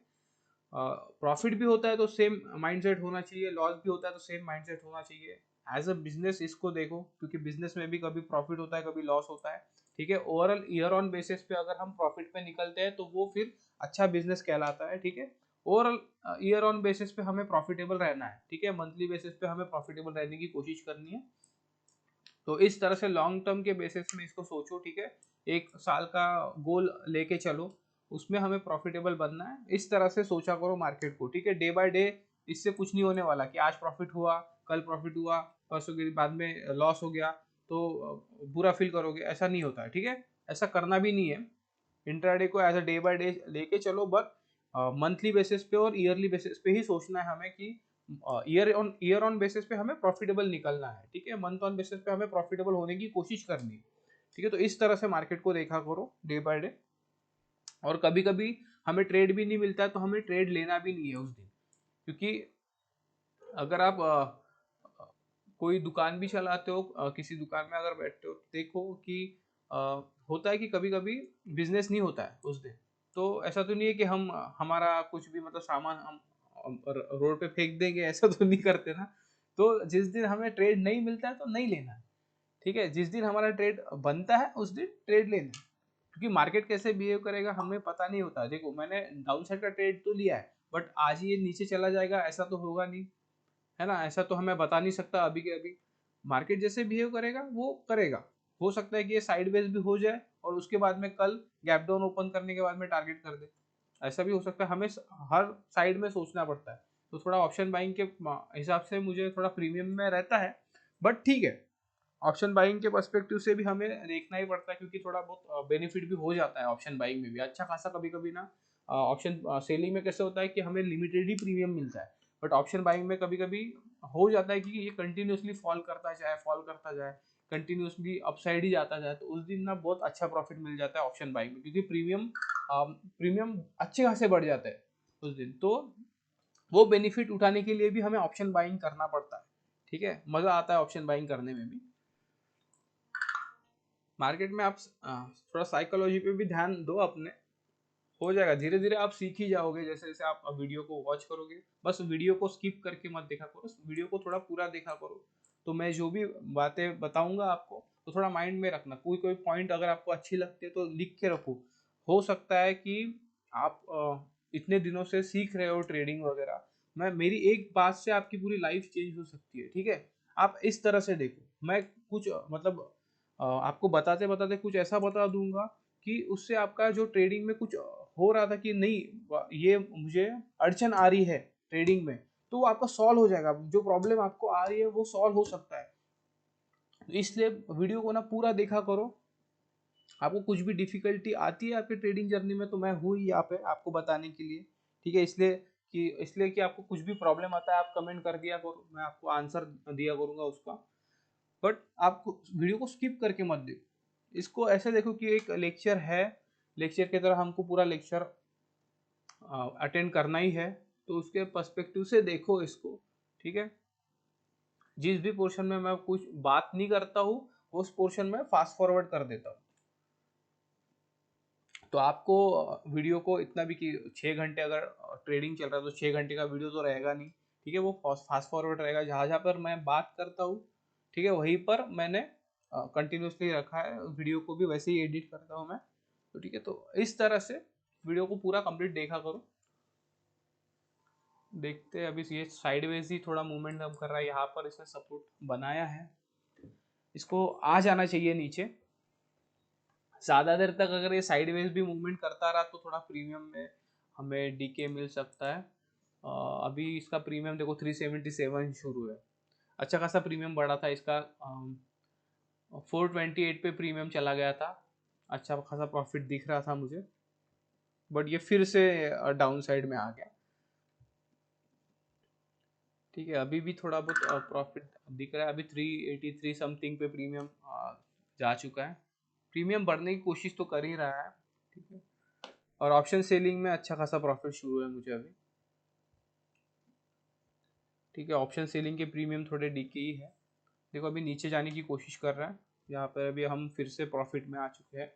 प्रॉफिट भी होता है तो सेम माइंडसेट होना चाहिए, लॉस भी होता है तो सेम माइंडसेट होना चाहिए। एज अ बिजनेस इसको देखो, क्योंकि बिजनेस में भी कभी प्रॉफिट होता है कभी लॉस होता है। ठीक है, ओवरऑल ईयर ऑन बेसिस पे अगर हम प्रॉफिट पे निकलते हैं तो वो फिर अच्छा बिजनेस कहलाता है। ठीक है, ओवरऑल ईयर ऑन बेसिस पे हमें प्रॉफिटेबल रहना है। ठीक है, मंथली बेसिस पे हमें प्रॉफिटेबल रहने की कोशिश करनी है। तो इस तरह से लॉन्ग टर्म के बेसिस में इसको सोचो। ठीक है, एक साल का गोल लेके चलो, उसमें हमें प्रॉफिटेबल बनना है, इस तरह से सोचा करो मार्केट को। ठीक है, डे बाय डे इससे कुछ नहीं होने वाला कि आज प्रॉफिट हुआ, कल प्रॉफिट हुआ, परसों के बाद में लॉस हो गया तो बुरा फील करोगे, ऐसा नहीं होता है। ठीक है, ऐसा करना भी नहीं है। इंट्राडे को as a day by day लेके चलो, बट मंथली बेसिस पे और ईयरली बेसिस पे ही सोचना है हमें कि ईयर ऑन बेसिस पे हमें प्रॉफिटेबल निकलना है। ठीक है, मंथ ऑन बेसिस पे हमें प्रॉफिटेबल होने की कोशिश करनी है। ठीक है, तो इस तरह से मार्केट को देखा करो डे बाय डे। और कभी कभी हमें ट्रेड भी नहीं मिलता है तो हमें ट्रेड लेना भी नहीं है उस दिन, क्योंकि अगर आप कोई दुकान भी चलाते हो, किसी दुकान में अगर बैठते हो तो देखो कि अ, होता है कि कभी कभी बिजनेस नहीं होता है उस दिन। तो ऐसा तो नहीं है कि हम हमारा कुछ भी मतलब सामान हम रोड पे फेंक देंगे, ऐसा तो नहीं करते ना। तो जिस दिन हमें ट्रेड नहीं मिलता है तो नहीं लेना है। ठीक है, जिस दिन हमारा ट्रेड बनता है उस दिन ट्रेड लेना है, क्योंकि मार्केट कैसे बिहेव करेगा हमें पता नहीं होता। देखो मैंने डाउन साइड का ट्रेड तो लिया है, बट आज ये नीचे चला जाएगा ऐसा तो होगा नहीं, है ना। ऐसा तो हमें बता नहीं सकता अभी के अभी। मार्केट जैसे बिहेव करेगा वो करेगा। हो सकता है कि ये साइडवेज भी हो जाए और उसके बाद में कल गैप डाउन ओपन करने के बाद में टारगेट कर दे, ऐसा भी हो सकता है। हमें हर साइड में सोचना पड़ता है। तो थोड़ा ऑप्शन बाइंग के हिसाब से मुझे थोड़ा प्रीमियम में रहता है, बट ठीक है, ऑप्शन बाइंग के पर्सपेक्टिव से भी हमें देखना ही पड़ता है, क्योंकि थोड़ा बहुत बेनिफिट भी हो जाता है ऑप्शन बाइंग में भी अच्छा खासा। कभी कभी ना ऑप्शन सेलिंग में कैसे होता है कि हमें लिमिटेड ही प्रीमियम मिलता है, बट ऑप्शन बाइंग में कभी कभी हो जाता है कि ये कंटिन्यूसली फॉल करता जाए, कंटिन्यूसली अपसाइड ही जाता जाए, तो उस दिन ना बहुत अच्छा प्रॉफिट मिल जाता है ऑप्शन बाइंग में, क्योंकि प्रीमियम अच्छे खासे बढ़ जाते हैं उस दिन। तो वो बेनिफिट उठाने के लिए भी हमें ऑप्शन बाइंग करना पड़ता है। ठीक है, मजा आता है ऑप्शन बाइंग करने में भी। मार्केट में आप थोड़ा साइकोलॉजी पे भी ध्यान दो अपने, हो जाएगा धीरे धीरे, आप सीख ही जाओगे जैसे जैसे आप वीडियो को वॉच करोगे। बस वीडियो को स्किप करके मत देखा करो, वीडियो को थोड़ा पूरा देखा करो। तो मैं जो भी बातें बताऊंगा आपको तो थोड़ा माइंड में रखना, कोई कोई पॉइंट अगर आपको अच्छी लगती है तो लिख के रखो। हो सकता है कि आप इतने दिनों से सीख रहे हो ट्रेडिंग वगैरह, मैं मेरी एक बात से आपकी पूरी लाइफ चेंज हो सकती है। ठीक है, आप इस तरह से देखो, मैं कुछ मतलब आपको बताते बताते कुछ ऐसा बता दूंगा कि उससे आपका जो ट्रेडिंग में कुछ हो रहा था कि नहीं ये मुझे अड़चन आ रही है ट्रेडिंग में, तो वो आपका सॉल्व हो जाएगा। जो प्रॉब्लम आपको आ रही है वो सॉल्व हो सकता है। तो इसलिए वीडियो को ना पूरा देखा करो। आपको कुछ भी डिफिकल्टी आती है आपकी ट्रेडिंग जर्नी में तो मैं हूँ ही यहाँ पे आपको बताने के लिए। ठीक है, इसलिए कि आपको कुछ भी प्रॉब्लम आता है आप कमेंट कर दिया करो, मैं आपको आंसर दिया करूंगा उसका। बट आप वीडियो को स्किप करके मत देखो, इसको ऐसे देखो कि एक लेक्चर है, लेक्चर की तरह हमको पूरा लेक्चर अटेंड करना ही है, तो उसके पर्सपेक्टिव से देखो इसको। ठीक है, जिस भी पोर्शन में मैं कुछ बात नहीं करता हूँ उस पोर्शन में फास्ट फॉरवर्ड कर देता हूँ। तो आपको वीडियो को इतना भी कि 6 घंटे अगर ट्रेडिंग चल रहा है तो 6 घंटे का वीडियो तो रहेगा नहीं। ठीक है, वो फास्ट फॉरवर्ड रहेगा, जहाँ जहाँ पर मैं बात करता हूँ ठीक है वहीं पर मैंने कंटिन्यूसली रखा है, वीडियो को भी वैसे ही एडिट करता हूँ मैं। तो ठीक है, तो इस तरह से वीडियो को पूरा कंप्लीट देखा करो। देखते हैं अभी ये साइडवेज ही थोड़ा मूवमेंट अब कर रहा है, यहाँ पर इसने सपोर्ट बनाया है, इसको आ जाना चाहिए नीचे। ज़्यादा देर तक अगर ये साइडवेज भी मूवमेंट करता रहा तो थोड़ा प्रीमियम में हमें डीके मिल सकता है। अभी इसका प्रीमियम देखो 377 शुरू है, अच्छा खासा प्रीमियम बढ़ा था इसका। 428 पे प्रीमियम चला गया था, अच्छा खासा प्रॉफिट दिख रहा था मुझे, बट ये फिर से डाउन साइड में आ गया। ठीक है, अभी भी थोड़ा बहुत प्रॉफिट दिख रहा है, अभी 383 समथिंग पे प्रीमियम जा चुका है, प्रीमियम बढ़ने की कोशिश तो कर ही रहा है। ठीक है, और ऑप्शन सेलिंग में अच्छा खासा प्रॉफिट शुरू है मुझे अभी। ठीक है, ऑप्शन सेलिंग के प्रीमियम थोड़े डीके ही है, देखो अभी नीचे जाने की कोशिश कर रहा है, यहाँ पर अभी हम फिर से प्रॉफिट में आ चुके हैं।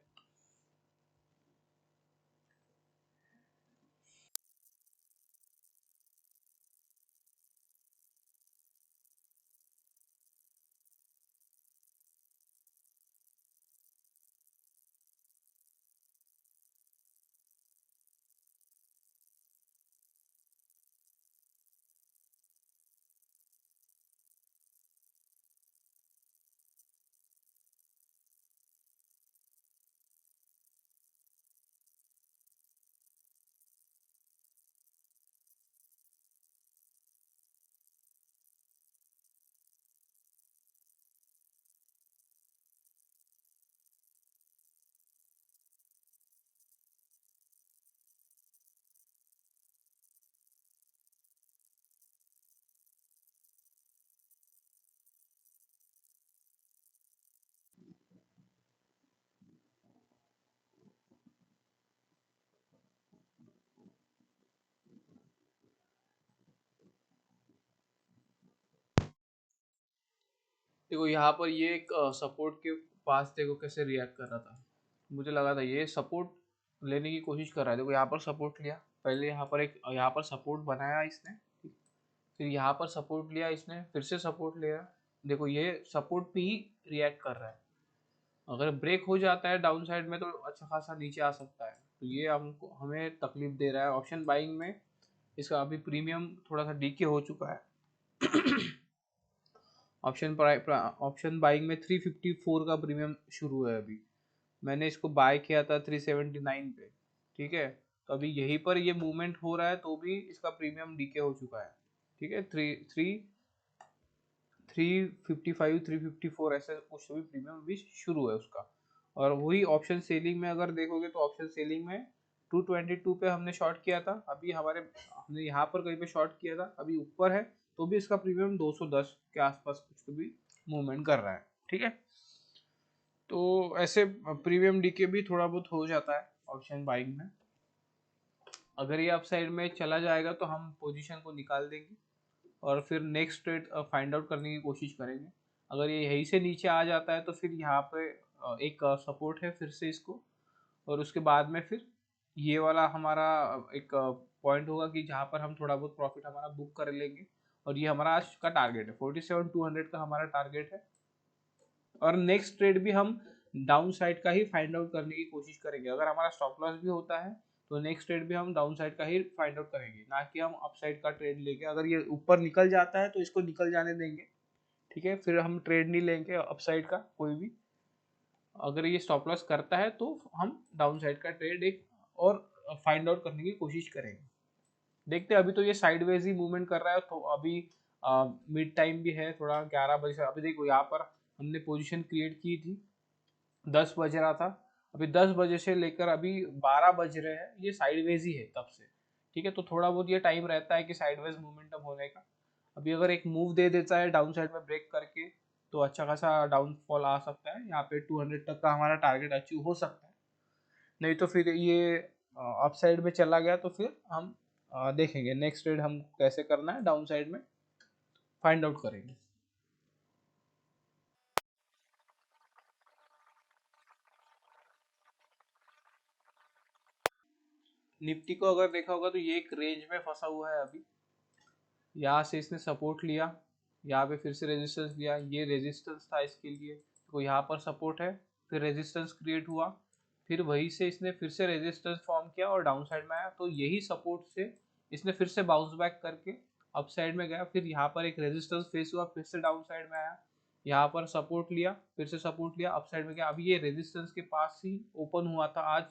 देखो यहाँ पर ये एक सपोर्ट के पास देखो कैसे रिएक्ट कर रहा था, मुझे लगा था ये सपोर्ट लेने की कोशिश कर रहा है। देखो यहाँ पर सपोर्ट लिया, पहले यहाँ पर सपोर्ट बनाया इसने, फिर यहाँ पर सपोर्ट लिया इसने, फिर से सपोर्ट लिया, देखो ये सपोर्ट पे ही रिएक्ट कर रहा है। अगर ब्रेक हो जाता है डाउन साइड में तो अच्छा खासा नीचे आ सकता है, तो ये हमको हमें तकलीफ दे रहा है। ऑप्शन बाइंग में इसका अभी प्रीमियम थोड़ा सा डीके हो चुका है। ऑप्शन बाइंग में 354 का प्रीमियम शुरू है अभी, मैंने इसको बाय किया था 379 पे। ठीक है, तो अभी यहीं पर ये मूवमेंट हो रहा है तो भी इसका प्रीमियम डीके हो चुका है। ठीक है, 355 354 ऐसे कुछ भी प्रीमियम भी शुरू है उसका। और वही ऑप्शन सेलिंग में अगर देखोगे तो ऑप्शन सेलिंग में 222 पे हमने शॉर्ट किया था, अभी हमने यहाँ पर कहीं पे शॉर्ट किया था, अभी ऊपर है तो भी इसका प्रीमियम 210 के आसपास कुछ तो भी मूवमेंट कर रहा है। ठीक है, तो ऐसे प्रीमियम डीके भी थोड़ा बहुत हो जाता है ऑप्शन बाइंग में। अगर ये अप साइड में चला जाएगा तो हम पोजीशन को निकाल देंगे और फिर नेक्स्ट ट्रेड फाइंड आउट करने की कोशिश करेंगे। अगर ये यहीं से नीचे आ जाता है तो फिर यहाँ पे एक सपोर्ट है फिर से इसको, और उसके बाद में फिर ये वाला हमारा एक पॉइंट होगा कि जहाँ पर हम थोड़ा बहुत प्रॉफिट हमारा बुक कर लेंगे, और ये हमारा आज का टारगेट है 47,200 का हमारा टारगेट है। और नेक्स्ट ट्रेड भी हम डाउन साइड का ही फाइंड आउट करने की कोशिश करेंगे, अगर हमारा स्टॉप लॉस भी होता है तो नेक्स्ट ट्रेड भी हम डाउन साइड का ही फाइंड आउट करेंगे, ना कि हम अप साइड का ट्रेड लेंगे। अगर ये ऊपर निकल जाता है तो इसको निकल जाने देंगे, ठीक है, फिर हम ट्रेड नहीं लेंगे अप साइड का कोई भी। अगर ये स्टॉप लॉस करता है तो हम डाउन साइड का ट्रेड एक और फाइंड आउट करने की कोशिश करेंगे। देखते हैं, अभी तो ये साइडवेज ही मूवमेंट कर रहा है, तो अभी मिड टाइम भी है थोड़ा 11 बजे से। अभी देखो यहाँ पर हमने पोजीशन क्रिएट की थी 10 बज रहा था, अभी 10 बजे से लेकर अभी 12 बज रहे हैं, ये साइडवेज ही है तब से। ठीक है, तो थोड़ा बहुत ये टाइम रहता है कि साइडवेज मोमेंटम होने का। अभी अगर एक मूव दे देता है डाउन साइड में ब्रेक करके तो अच्छा खासा डाउनफॉल आ सकता है, यहाँ पे 200 तक का हमारा टारगेट अचीव हो सकता है। नहीं तो फिर ये अप साइड में चला गया तो फिर हम देखेंगे नेक्स्ट ट्रेड हम कैसे करना है, डाउन साइड में फाइंड आउट करेंगे। निफ्टी को अगर देखा होगा तो ये एक रेंज में फंसा हुआ है अभी, यहाँ से इसने सपोर्ट लिया, यहाँ पे फिर से रेजिस्टेंस लिया, ये रेजिस्टेंस था इसके लिए, तो यहाँ पर सपोर्ट है, फिर रेजिस्टेंस क्रिएट हुआ, फिर वहीं से इसने फिर से रेजिस्टेंस फॉर्म किया और डाउन साइड में आया, तो यही सपोर्ट से इसने फिर से बाउंस बैक करके अप साइड में गया, फिर यहाँ पर एक रेजिस्टेंस फेस हुआ, फिर से डाउन साइड में आया, यहाँ पर सपोर्ट लिया, फिर से सपोर्ट लिया, अप साइड में गया। अभी ये रेजिस्टेंस के पास ही ओपन हुआ था आज,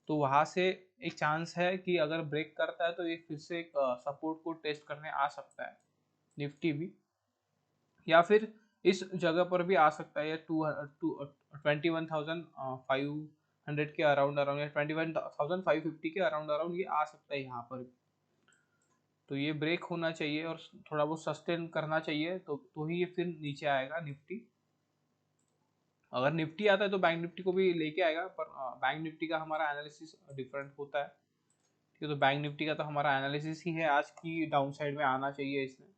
तो वहां से एक चांस है कि अगर ब्रेक करता है तो ये फिर से एक सपोर्ट को टेस्ट करने आ सकता है निफ्टी भी, या फिर इस जगह पर भी आ सकता है, या 21,500 के अराउंड अराउंड, या 21,550 के अराउंड अराउंड ये आ सकता है यहाँ पर। तो ये ब्रेक होना चाहिए और थोड़ा बहुत सस्टेन करना चाहिए, तो ही ये फिर नीचे आएगा निफ्टी। अगर निफ्टी आता है तो बैंक निफ्टी को भी लेके आएगा, पर बैंक निफ्टी का हमारा एनालिसिस डिफरेंट होता है। ठीक है, तो बैंक निफ्टी का तो हमारा एनालिसिस ही है आज की डाउन साइड में आना चाहिए इसमें।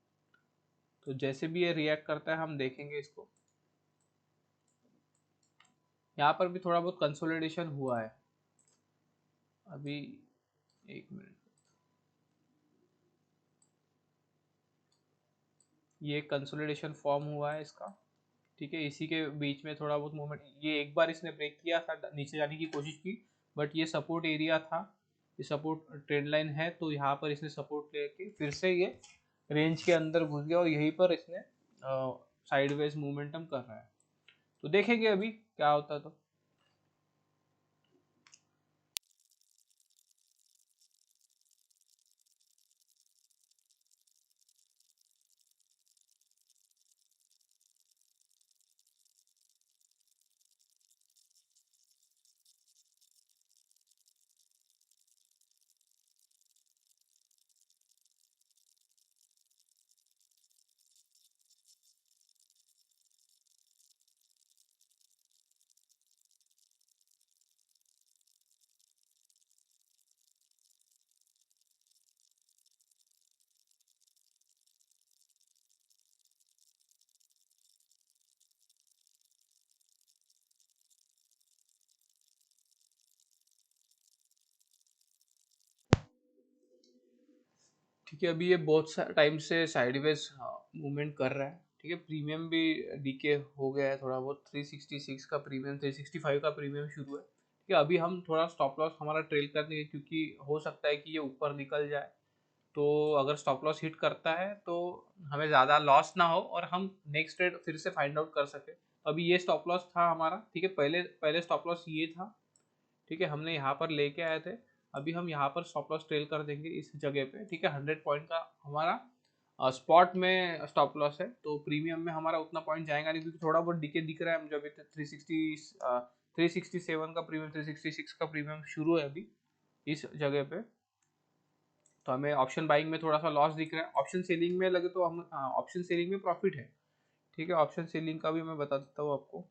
तो जैसे भी ये रिएक्ट करता है हम देखेंगे इसको। यहाँ पर भी थोड़ा बहुत कंसोलिडेशन हुआ है अभी, एक मिनट, ये कंसोलिडेशन फॉर्म हुआ है इसका। ठीक है, इसी के बीच में थोड़ा बहुत मूवमेंट, ये एक बार इसने ब्रेक किया था, नीचे जाने की कोशिश की, बट ये सपोर्ट एरिया था, ये सपोर्ट ट्रेंड लाइन है, तो यहाँ पर इसने सपोर्ट लेके फिर से ये रेंज के अंदर घुस गया और यहीं पर इसने साइडवेज मोमेंटम कर रहा है। तो देखेंगे अभी क्या होता है। तो ठीक है, अभी ये बहुत टाइम से साइडवेज मूवमेंट कर रहा है। ठीक है, प्रीमियम भी डीके हो गया है थोड़ा बहुत, 366 का प्रीमियम, 365 का प्रीमियम शुरू है। ठीक है, अभी हम थोड़ा स्टॉप लॉस हमारा ट्रेल कर देंगे, क्योंकि हो सकता है कि ये ऊपर निकल जाए, तो अगर स्टॉप लॉस हिट करता है तो हमें ज़्यादा लॉस ना हो और हम नेक्स्ट ट्रेड फिर से फाइंड आउट कर सके। अभी ये स्टॉप लॉस था हमारा, ठीक है, पहले पहले स्टॉप लॉस ये था। ठीक है, हमने यहाँ पर लेके आए थे, अभी हम यहाँ पर स्टॉप लॉस ट्रेल कर देंगे इस जगह पे। ठीक है, 100 पॉइंट का हमारा स्पॉट में स्टॉप लॉस है, तो प्रीमियम में हमारा उतना पॉइंट जाएगा नहीं, क्योंकि थोड़ा बहुत डिके दिख रहा है मुझे अभी। 367 का प्रीमियम, 366 का प्रीमियम शुरू है अभी इस जगह पे, तो हमें ऑप्शन बाइंग में थोड़ा सा लॉस दिख रहा है। ऑप्शन सेलिंग में लगे तो हम ऑप्शन सेलिंग में प्रॉफिट है। ठीक है, ऑप्शन सेलिंग का भी मैं बता देता हूँ आपको।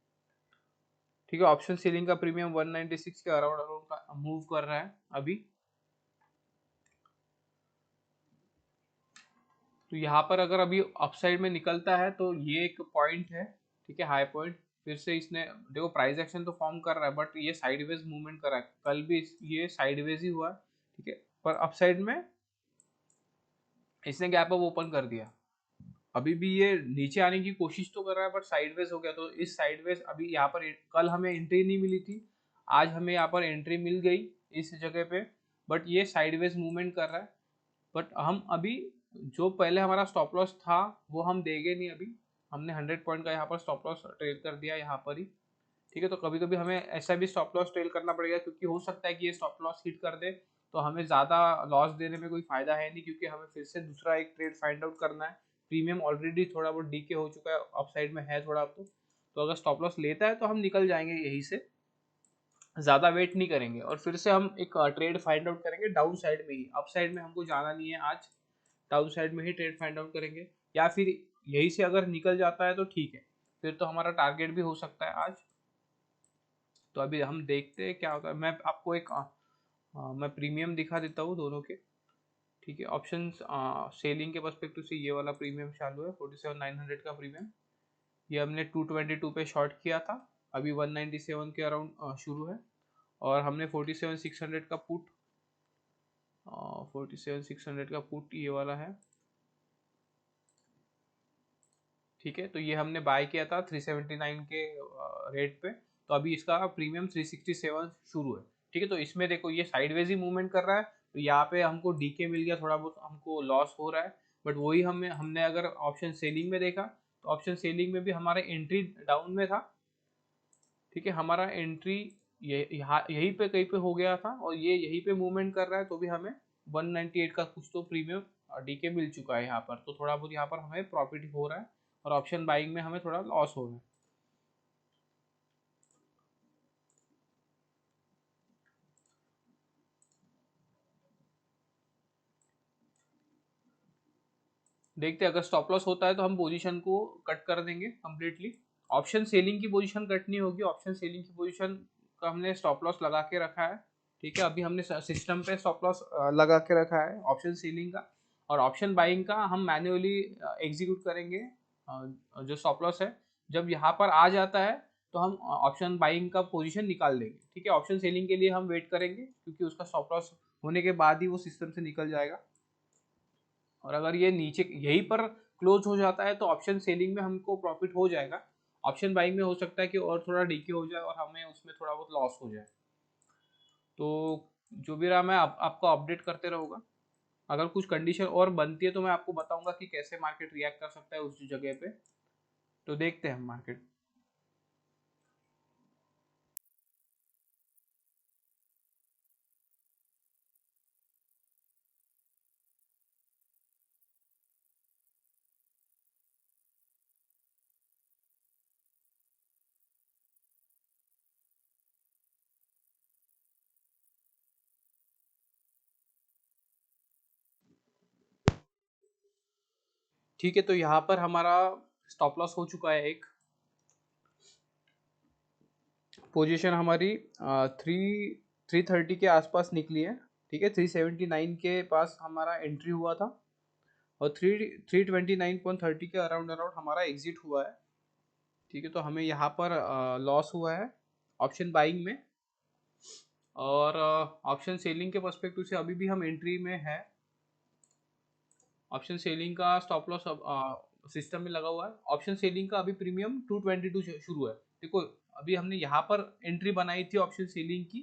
ठीक है, ऑप्शन सेलिंग का प्रीमियम 196 के अराउंड अराउंड का मूव कर रहा है अभी। तो यहाँ पर अगर अभी अपसाइड में निकलता है तो ये एक पॉइंट है। ठीक है, हाई पॉइंट, फिर से इसने देखो प्राइस एक्शन तो फॉर्म कर रहा है, बट ये साइडवेज मूवमेंट कर रहा है, कल भी ये साइडवेज ही हुआ। ठीक है, पर अपसाइड में इसने गैप अप ओपन कर दिया, अभी भी ये नीचे आने की कोशिश तो कर रहा है, बट साइडवेज हो गया। तो इस साइडवेज अभी यहाँ पर कल हमें एंट्री नहीं मिली थी, आज हमें यहाँ पर एंट्री मिल गई इस जगह पे, बट ये साइडवेज मूवमेंट कर रहा है। बट हम अभी जो पहले हमारा स्टॉप लॉस था वो हम देंगे नहीं अभी, हमने 100 पॉइंट का यहाँ पर स्टॉप लॉस ट्रेल कर दिया यहाँ पर ही। ठीक है, तो कभी कभी हमें ऐसा भी स्टॉप लॉस ट्रेल करना पड़ेगा, क्योंकि हो सकता है कि ये स्टॉप लॉस हिट कर दे, तो हमें ज़्यादा लॉस देने में कोई फायदा है नहीं, क्योंकि हमें फिर से दूसरा एक ट्रेड फाइंड आउट करना है। प्रीमियम ऑलरेडी थोड़ा बहुत डीके हो चुका है, अपसाइड में है थोड़ा, तो अगर स्टॉप लॉस लेता है तो हम निकल जाएंगे यहीं से, ज़्यादा वेट नहीं करेंगे, और फिर से हम एक ट्रेड फाइंड आउट करेंगे डाउन साइड में ही। अप साइड में हमको जाना नहीं है आज, डाउन साइड में ही ट्रेड फाइंड आउट करेंगे, या फिर यहीं से अगर निकल जाता है तो ठीक है, फिर तो हमारा टारगेट भी हो सकता है आज। तो अभी हम देखते हैं क्या होता है। मैं आपको एक मैं प्रीमियम दिखा देता हूँ दोनों के। ठीक है, ऑप्शन सेलिंग के पर्सपेक्टिव से ये वाला प्रीमियम चालू है, 47,900 का प्रीमियम, ये हमने 222 पे शॉर्ट किया था, अभी 197 के अराउंड शुरू है, और हमने 47,600 का पुट, 47,600 का पुट ये वाला है। ठीक है, तो ये हमने बाय किया था 379 के रेट पे, तो अभी इसका प्रीमियम 367 शुरू है। ठीक है, तो इसमें देखो ये साइडवेज ही मूवमेंट कर रहा है, तो यहाँ पे हमको डीके मिल गया, थोड़ा बहुत हमको लॉस हो रहा है, बट वही हमने अगर ऑप्शन सेलिंग में देखा तो ऑप्शन सेलिंग में भी हमारा एंट्री डाउन में था। ठीक है, हमारा एंट्री यहाँ यहीं पे कहीं पे हो गया था और ये यहीं पे मूवमेंट कर रहा है, तो भी हमें 198 का कुछ तो प्रीमियम डीके मिल चुका है यहाँ पर, तो थोड़ा बहुत यहाँ पर हमें प्रॉफिट हो रहा है और ऑप्शन बाइंग में हमें थोड़ा लॉस हो रहा है। देखते हैं, अगर स्टॉप लॉस होता है तो हम पोजीशन को कट कर देंगे कम्प्लीटली। ऑप्शन सेलिंग की पोजीशन कट नहीं होगी, ऑप्शन सेलिंग की पोजीशन का हमने स्टॉप लॉस लगा के रखा है। ठीक है, अभी हमने सिस्टम पे स्टॉप लॉस लगा के रखा है ऑप्शन सेलिंग का, और ऑप्शन बाइंग का हम मैन्युअली एग्जीक्यूट करेंगे। जो स्टॉप लॉस है जब यहाँ पर आ जाता है तो हम ऑप्शन बाइंग का पोजीशन निकाल देंगे। ठीक है, ऑप्शन सेलिंग के लिए हम वेट करेंगे क्योंकि उसका स्टॉप लॉस होने के बाद ही वो सिस्टम से निकल जाएगा। और अगर ये नीचे यहीं पर क्लोज हो जाता है तो ऑप्शन सेलिंग में हमको प्रॉफिट हो जाएगा। ऑप्शन बाइंग में हो सकता है कि और थोड़ा डीके हो जाए और हमें उसमें थोड़ा बहुत लॉस हो जाए। तो जो भी रहा मैं आपको अपडेट करते रहूँगा। अगर कुछ कंडीशन और बनती है तो मैं आपको बताऊंगा कि कैसे मार्केट रिएक्ट कर सकता है उस जगह पे। तो देखते हैं हम मार्केट। ठीक है, तो यहाँ पर हमारा स्टॉप लॉस हो चुका है, एक पोजीशन हमारी 330 के आसपास निकली है। ठीक है, 379 के पास हमारा एंट्री हुआ था और 329.30 के अराउंड अराउंड हमारा एग्जिट हुआ है। ठीक है, तो हमें यहाँ पर लॉस हुआ है ऑप्शन बाइंग में, और ऑप्शन सेलिंग के पर्सपेक्टिव से अभी भी हम एंट्री में है। ऑप्शन सेलिंग का स्टॉप लॉस सिस्टम में लगा हुआ है। ऑप्शन सेलिंग का अभी प्रीमियम 222 शुरू है। देखो, अभी हमने यहाँ पर एंट्री बनाई थी ऑप्शन सेलिंग की।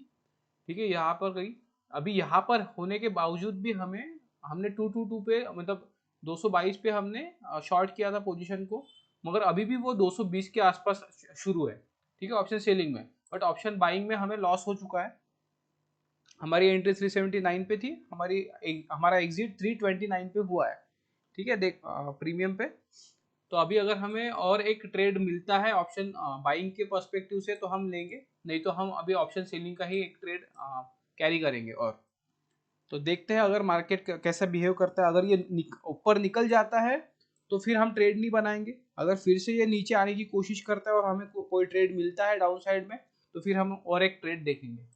ठीक है, यहाँ पर गई, अभी यहाँ पर होने के बावजूद भी हमने 222 पे मतलब 222 पे हमने शॉर्ट किया था पोजीशन को, मगर अभी भी वो 220 के आसपास शुरू है। ठीक है, ऑप्शन सेलिंग में, बट ऑप्शन बाइंग में हमें लॉस हो चुका है। हमारी एंट्री 379 पे थी, हमारा एग्जिट 329 पे हुआ है। ठीक है, देख प्रीमियम पे। तो अभी अगर हमें और एक ट्रेड मिलता है ऑप्शन बाइंग के पर्सपेक्टिव से तो हम लेंगे, नहीं तो हम अभी ऑप्शन सेलिंग का ही एक ट्रेड कैरी करेंगे। और तो देखते हैं अगर मार्केट कैसा बिहेव करता है। अगर ये ऊपर निकल जाता है तो फिर हम ट्रेड नहीं बनाएंगे। अगर फिर से ये नीचे आने की कोशिश करता है और हमें कोई ट्रेड मिलता है डाउन साइड में तो फिर हम और एक ट्रेड देखेंगे।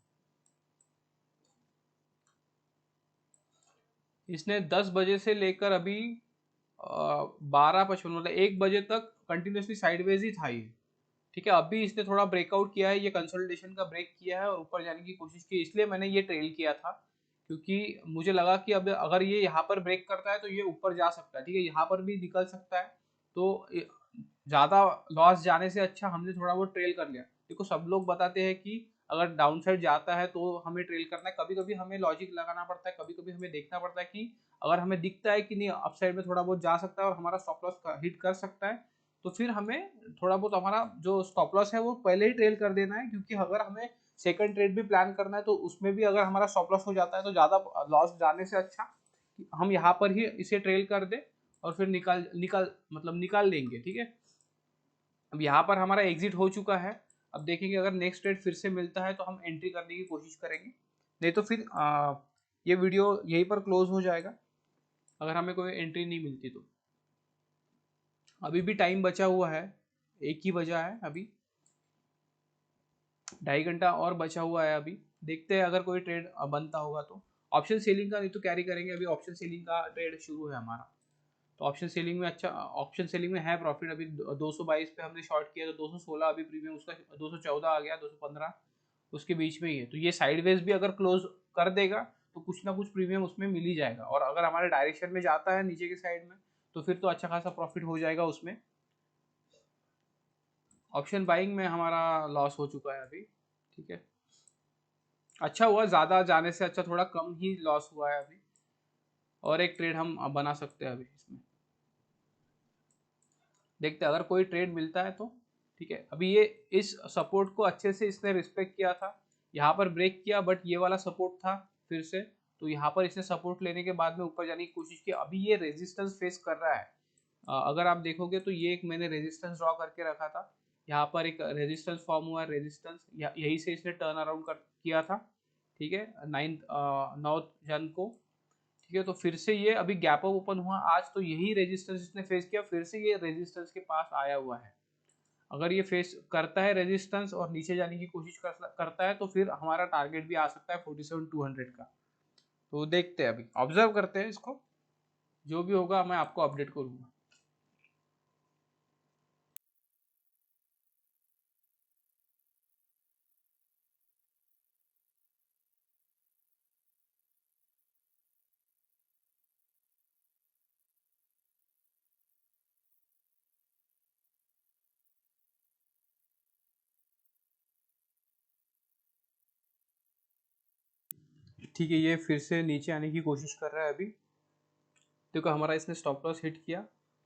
इसने 10 बजे से लेकर अभी 12:55 मतलब 1 बजे तक कंटिन्यूसली साइडवेज ही था ये। ठीक है, अभी इसने थोड़ा ब्रेकआउट किया है, ये कंसोलिडेशन का ब्रेक किया है और ऊपर जाने की कोशिश की, इसलिए मैंने ये ट्रेल किया था क्योंकि मुझे लगा कि अब अगर ये यहाँ पर ब्रेक करता है तो ये ऊपर जा सकता है। ठीक है, यहाँ पर भी निकल सकता है, तो ज़्यादा लॉस जाने से अच्छा हमने थोड़ा बहुत ट्रेल कर लिया। देखो, सब लोग बताते हैं कि अगर डाउन साइड जाता है तो हमें ट्रेल करना है। कभी कभी हमें लॉजिक लगाना पड़ता है, कभी कभी हमें देखना पड़ता है कि अगर हमें दिखता है कि नहीं अप साइड में थोड़ा बहुत जा सकता है और हमारा स्टॉप लॉस हिट कर सकता है, तो फिर हमें थोड़ा बहुत हमारा जो स्टॉप लॉस है वो पहले ही ट्रेल कर देना है। क्योंकि अगर हमें सेकंड ट्रेड भी प्लान करना है तो उसमें भी अगर हमारा स्टॉप लॉस हो जाता है तो ज़्यादा लॉस जाने से अच्छा हम यहाँ पर ही इसे ट्रेल कर दे और फिर निकाल निकाल मतलब निकाल लेंगे। ठीक है, अब यहाँ पर हमारा एग्जिट हो चुका है। अब देखेंगे अगर नेक्स्ट ट्रेड फिर से मिलता है तो हम एंट्री करने की कोशिश करेंगे, नहीं तो फिर ये वीडियो यहीं पर क्लोज हो जाएगा अगर हमें कोई एंट्री नहीं मिलती तो। अभी भी टाइम बचा हुआ है, 1 ही बजा है अभी, 2.5 घंटा और बचा हुआ है अभी। देखते हैं अगर कोई ट्रेड बनता होगा तो। ऑप्शन सेलिंग का नहीं तो कैरी करेंगे, अभी ऑप्शन सेलिंग का ट्रेड शुरू है हमारा। तो ऑप्शन सेलिंग में अच्छा, ऑप्शन सेलिंग में है प्रॉफिट। अभी 222 पे हमने शॉर्ट किया तो 216 अभी प्रीमियम उसका 214 आ गया, 215 उसके बीच में ही है। तो ये साइडवेज भी अगर क्लोज कर देगा तो कुछ ना कुछ प्रीमियम उसमें मिल ही जाएगा, और अगर हमारे डायरेक्शन में जाता है नीचे के साइड में तो फिर तो अच्छा खासा प्रॉफिट हो जाएगा उसमें। ऑप्शन बाइंग में हमारा लॉस हो चुका है अभी। ठीक है, अच्छा हुआ, ज़्यादा जाने से अच्छा थोड़ा कम ही लॉस हुआ है अभी। और एक ट्रेड हम बना सकते हैं अभी इसमें, देखते हैं अगर कोई ट्रेड मिलता है तो। ठीक है, अभी ये इस सपोर्ट को अच्छे से इसने रिस्पेक्ट किया था, यहाँ पर ब्रेक किया, बट ये वाला सपोर्ट था फिर से, तो यहाँ पर इसने सपोर्ट लेने के बाद में ऊपर जाने की कोशिश की। अभी ये रेजिस्टेंस फेस कर रहा है। अगर आप देखोगे तो ये एक मैंने रेजिस्टेंस ड्रॉ करके रखा था, यहाँ पर एक रेजिस्टेंस फॉर्म हुआ है, रेजिस्टेंस यही से इसने टर्न अराउंड कर किया था। ठीक है, 9 जन को। ठीक है, तो फिर से ये अभी गैप अप ओपन हुआ आज, तो यही रेजिस्टेंस इसने फेस किया, फिर से ये रेजिस्टेंस के पास आया हुआ है। अगर ये फेस करता है रेजिस्टेंस और नीचे जाने की कोशिश करता है, तो फिर हमारा टारगेट भी आ सकता है 47,200 का। तो देखते हैं, अभी ऑब्जर्व करते हैं इसको, जो भी होगा मैं आपको अपडेट करूंगा। ठीक है, ये फिर से नीचे आने की कोशिश कर रहा है अभी। देखो हमारा इसने स्टॉप लॉस हिट किया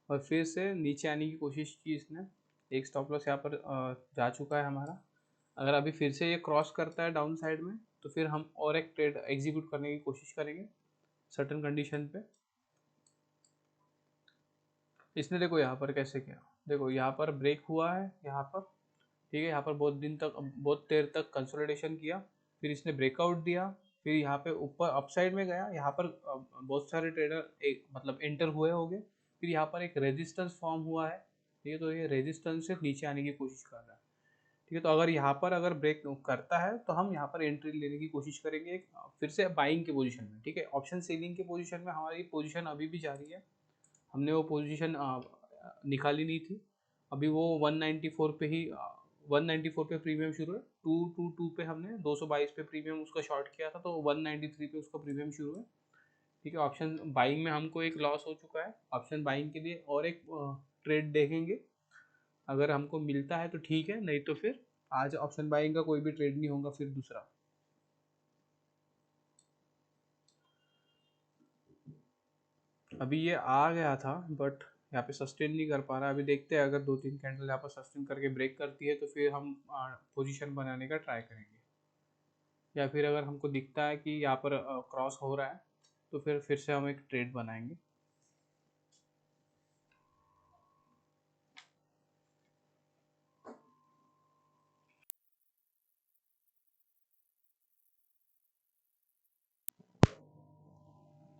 और फिर से नीचे आने की कोशिश की इसने। एक स्टॉप लॉस यहाँ पर जा चुका है हमारा। अगर अभी फिर से ये क्रॉस करता है डाउन साइड में, तो फिर हम और एक ट्रेड एग्जीक्यूट करने की कोशिश करेंगे सर्टेन कंडीशन पे। इसने देखो यहाँ पर कैसे किया, देखो यहाँ पर ब्रेक हुआ है यहाँ पर। ठीक है, यहाँ पर बहुत देर तक कंसोलिडेशन किया, फिर इसने ब्रेकआउट दिया, फिर यहाँ पे ऊपर अपसाइड में गया। यहाँ पर बहुत सारे ट्रेडर एक मतलब एंटर हुए होंगे, फिर यहाँ पर एक रेजिस्टेंस फॉर्म हुआ है। ठीक है, तो ये रेजिस्टेंस से नीचे आने की कोशिश कर रहा है। ठीक है, तो अगर यहाँ पर अगर ब्रेक करता है तो हम यहाँ पर एंट्री लेने की कोशिश करेंगे फिर से बाइंग के पोजीशन में। ठीक है, ऑप्शन सेलिंग के पोजीशन में हमारी पोजीशन अभी भी जारी है, हमने वो पोजीशन निकाली नहीं थी। अभी वो 194 पे ही 194 पे प्रीमियम शुरू है, 222 पे हमने 222 पे प्रीमियम उसका शॉर्ट किया था, तो 193 पे उसका प्रीमियम शुरू है। ठीक है, ऑप्शन बाइंग में हमको एक लॉस हो चुका है। ऑप्शन बाइंग के लिए और एक ट्रेड देखेंगे, अगर हमको मिलता है तो ठीक है, नहीं तो फिर आज ऑप्शन बाइंग का कोई भी ट्रेड नहीं होगा फिर दूसरा। अभी ये आ गया था बट यहाँ पे सस्टेन नहीं कर पा रहा है। अभी देखते हैं, अगर 2-3 कैंडल यहाँ पर सस्टेन करके ब्रेक करती है तो फिर हम पोजीशन बनाने का ट्राई करेंगे, या फिर अगर हमको दिखता है कि यहाँ पर क्रॉस हो रहा है तो फिर से हम एक ट्रेड बनाएंगे।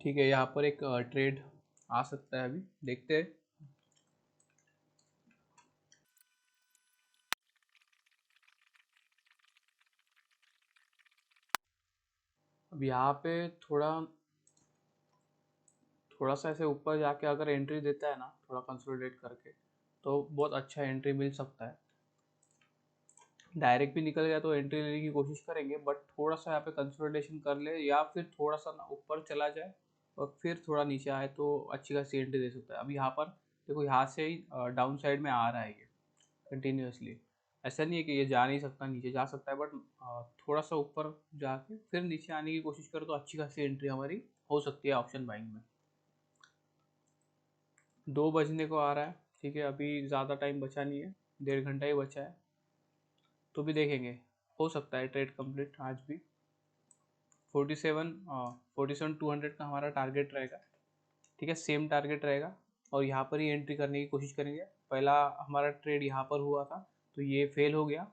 ठीक है, यहाँ पर एक ट्रेड आ सकता है, अभी देखते हैं। अब यहाँ पे थोड़ा थोड़ा सा ऐसे ऊपर जाके अगर एंट्री देता है ना, थोड़ा कंसोलिडेट करके, तो बहुत अच्छा एंट्री मिल सकता है। डायरेक्ट भी निकल गया तो एंट्री लेने की कोशिश करेंगे, बट थोड़ा सा यहाँ पे कंसोलिडेशन कर ले या फिर थोड़ा सा ना ऊपर चला जाए और फिर थोड़ा नीचे आए तो अच्छी खासी एंट्री दे सकता है। अब यहाँ पर देखो, यहाँ से ही डाउन साइड में आ रहा है ये कंटिन्यूसली। ऐसा नहीं है कि ये जा नहीं सकता, नीचे जा सकता है, बट थोड़ा सा ऊपर जाके फिर नीचे आने की कोशिश करो तो अच्छी खासी एंट्री हमारी हो सकती है ऑप्शन बाइंग में। 2 बजने को आ रहा है। ठीक है, अभी ज़्यादा टाइम बचा नहीं है, 1.5 घंटा ही बचा है, तो भी देखेंगे, हो सकता है ट्रेड कंप्लीट आज भी। 47,200 का हमारा टारगेट रहेगा। ठीक है, सेम टारगेट रहेगा और यहाँ पर ही एंट्री करने की कोशिश करेंगे। पहला हमारा ट्रेड यहाँ पर हुआ था तो ये फेल हो गया,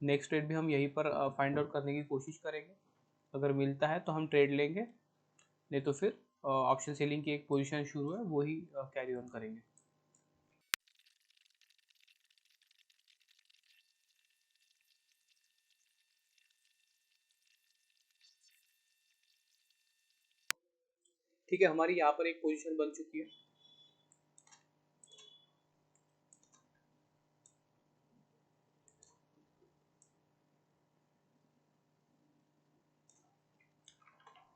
नेक्स्ट ट्रेड भी हम यहीं पर फाइंड आउट करने की कोशिश करेंगे। अगर मिलता है तो हम ट्रेड लेंगे, नहीं तो फिर ऑप्शन सेलिंग की एक पोजीशन शुरू है वही कैरी ऑन करेंगे। ठीक है, हमारी यहाँ पर एक पोजीशन बन चुकी है।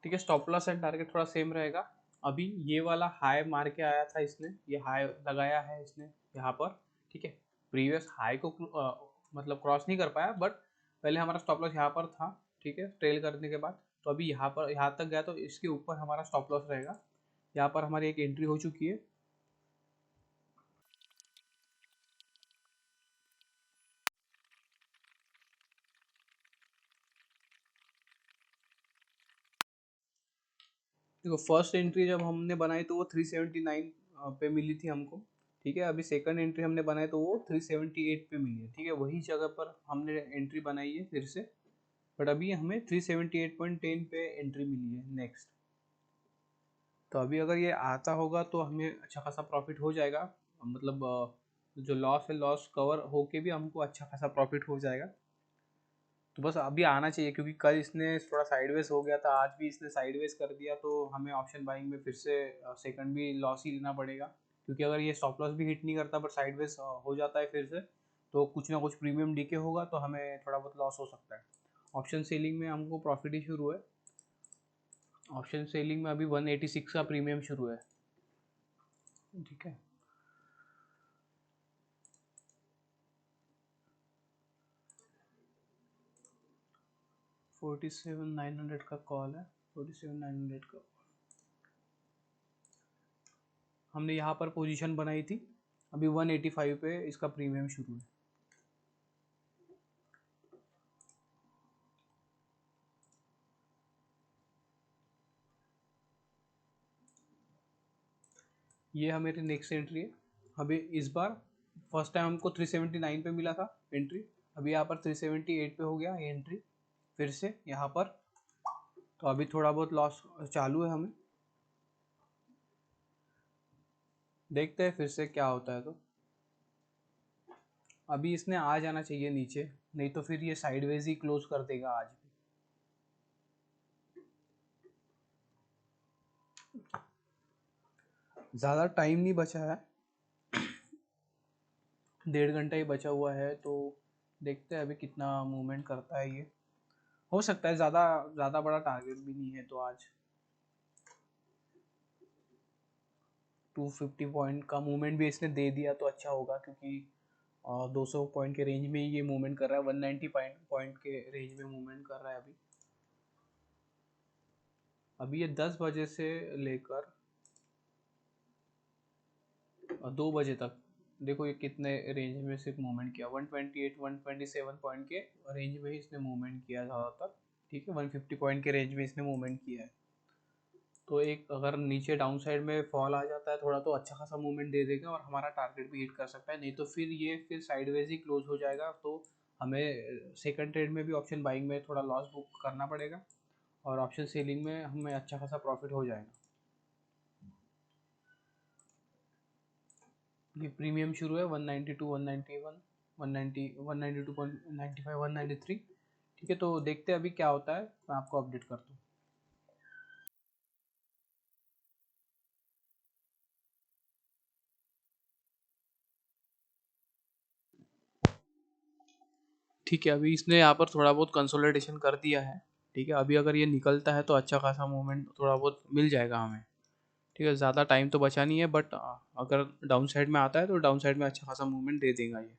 ठीक है, स्टॉप लॉस एंड टारगेट थोड़ा सेम रहेगा। अभी ये वाला हाई मार के आया था इसने, ये हाई लगाया है इसने यहाँ पर। ठीक है, प्रीवियस हाई को मतलब क्रॉस नहीं कर पाया, बट पहले हमारा स्टॉप लॉस यहाँ पर था। ठीक है, ट्रेल करने के बाद। तो अभी यहाँ तक गया तो इसके ऊपर हमारा स्टॉप लॉस रहेगा। यहाँ पर हमारी एक एंट्री हो चुकी है। देखो फर्स्ट एंट्री जब हमने बनाई तो वो 379 पे मिली थी हमको, ठीक है। अभी सेकंड एंट्री हमने बनाई तो वो 378 पे मिली है, ठीक है। वही जगह पर हमने एंट्री बनाई है फिर से, बट अभी हमें 378.10 पे एंट्री मिली है नेक्स्ट। तो अभी अगर ये आता होगा तो हमें अच्छा खासा प्रॉफिट हो जाएगा, मतलब जो लॉस है लॉस कवर होके भी हमको अच्छा खासा प्रॉफिट हो जाएगा। तो बस अभी आना चाहिए, क्योंकि कल इसने थोड़ा साइडवेज हो गया था, आज भी इसने साइडवेज कर दिया, तो हमें ऑप्शन बाइंग में फिर से सेकंड भी लॉस ही लेना पड़ेगा। क्योंकि अगर ये स्टॉप लॉस भी हिट नहीं करता पर साइडवेज हो जाता है फिर से, तो कुछ ना कुछ प्रीमियम डीके होगा, तो हमें थोड़ा बहुत लॉस हो सकता है। ऑप्शन सेलिंग में हमको प्रॉफिट ही शुरू है। ऑप्शन सेलिंग में अभी 186 का प्रीमियम शुरू है, ठीक है। $47,900 का कॉल है, 47,900 का। हमने यहाँ पर पोजीशन बनाई थी, अभी 185 पे इसका प्रीमियम शुरू है। ये हमारी नेक्स्ट एंट्री है। अभी इस बार फर्स्ट टाइम हमको 379 पे मिला था एंट्री, अभी यहाँ पर 378 पे हो गया ये एंट्री फिर से यहाँ पर। तो अभी थोड़ा बहुत लॉस चालू है हमें, देखते हैं फिर से क्या होता है। तो अभी इसने आ जाना चाहिए नीचे, नहीं तो फिर ये साइडवेज ही क्लोज कर देगा आज भी। ज़्यादा टाइम नहीं बचा है, 1.5 घंटा ही बचा हुआ है, तो देखते हैं अभी कितना मूवमेंट करता है ये। हो सकता है ज़्यादा ज़्यादा बड़ा टारगेट भी नहीं है, तो आज 250 पॉइंट का मूवमेंट भी इसने दे दिया तो अच्छा होगा, क्योंकि 200 पॉइंट के रेंज में ही ये मूवमेंट कर रहा है, 190 पॉइंट के रेंज में मूवमेंट कर रहा है अभी। अभी ये 10 बजे से लेकर 2 बजे तक देखो ये कितने रेंज में सिर्फ मूवमेंट किया, 128 127 पॉइंट के रेंज में ही इसने मूवमेंट किया ज़्यादातर, ठीक है। 150 पॉइंट के रेंज में इसने मूवमेंट किया है। तो एक अगर नीचे डाउन साइड में फॉल आ जाता है थोड़ा, तो अच्छा खासा मूवमेंट दे देगा और हमारा टारगेट भी हिट कर सकता है, नहीं तो फिर ये फिर साइडवेज ही क्लोज हो जाएगा। तो हमें सेकंड ट्रेड में भी ऑप्शन बाइंग में थोड़ा लॉस बुक करना पड़ेगा, और ऑप्शन सेलिंग में हमें अच्छा खासा प्रॉफिट हो जाएगा। ये प्रीमियम शुरू है 192 191 190 192.95 193, ठीक है। तो देखते हैं अभी क्या होता है, मैं आपको अपडेट करता हूँ। ठीक है, अभी इसने यहाँ पर थोड़ा बहुत कंसोलिडेशन कर दिया है, ठीक है। अभी अगर ये निकलता है तो अच्छा खासा मूवमेंट थोड़ा बहुत मिल जाएगा हमें, ठीक है। ज़्यादा टाइम तो बचा नहीं है, बट अगर डाउन साइड में आता है तो डाउन साइड में अच्छा खासा मूवमेंट दे देगा ये।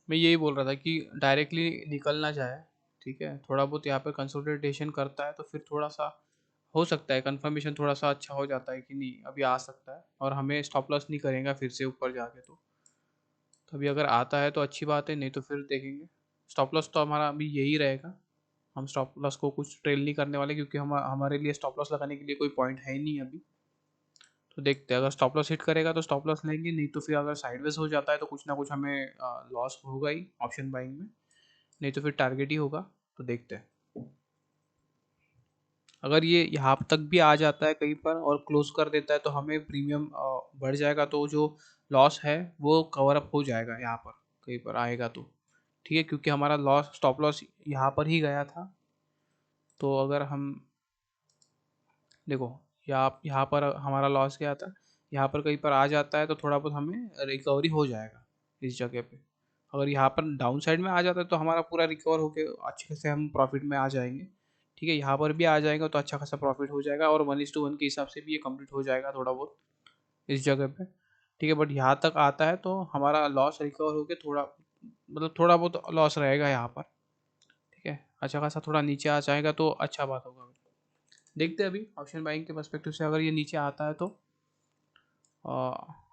मैं यही बोल रहा था कि डायरेक्टली निकल ना जाए, ठीक है। थोड़ा बहुत यहाँ पे कंसोलिडेशन करता है तो फिर थोड़ा सा हो सकता है कंफर्मेशन थोड़ा सा अच्छा हो जाता है कि नहीं अभी आ सकता है, और हमें स्टॉप लॉस नहीं करेगा फिर से ऊपर जाके। तो अभी अगर आता है तो अच्छी बात है, नहीं तो फिर देखेंगे। स्टॉप लॉस तो हमारा अभी यही रहेगा, हम स्टॉप लॉस को कुछ ट्रेल नहीं करने वाले, क्योंकि हमारे लिए स्टॉप लॉस लगाने के लिए कोई पॉइंट है ही नहीं अभी। तो देखते हैं, अगर स्टॉप लॉस हिट करेगा तो स्टॉप लॉस लेंगे, नहीं तो फिर अगर साइडवेज हो जाता है तो कुछ ना कुछ हमें लॉस होगा ही ऑप्शन बाइंग में, नहीं तो फिर टारगेट ही होगा। तो देखते हैं, अगर ये यहाँ तक भी आ जाता है कहीं पर और क्लोज कर देता है तो हमें प्रीमियम बढ़ जाएगा, तो जो लॉस है वो कवर अप हो जाएगा यहाँ पर कहीं पर आएगा तो, ठीक है। क्योंकि हमारा लॉस स्टॉप लॉस यहाँ पर ही गया था, तो अगर हम देखो यहाँ पर हमारा लॉस गया था, यहाँ पर कहीं पर आ जाता है तो थोड़ा बहुत हमें रिकवरी हो जाएगा इस जगह पे। अगर यहाँ पर डाउन साइड में आ जाता है तो हमारा पूरा रिकवर होके अच्छे से हम प्रॉफिट में आ जाएंगे, ठीक है। यहाँ पर भी आ जाएगा तो अच्छा खासा प्रॉफिट हो जाएगा, और 1:1 के हिसाब से भी ये कंप्लीट हो जाएगा थोड़ा बहुत इस जगह पे, ठीक है। बट यहाँ तक आता है तो हमारा लॉस रिकवर होके थोड़ा, मतलब थोड़ा बहुत लॉस रहेगा यहाँ पर, ठीक है, अच्छा खासा थोड़ा नीचे आ जाएगा तो अच्छा बात होगा। देखते हैं अभी ऑप्शन बाइंग के पर्सपेक्टिव से, अगर ये नीचे आता है तो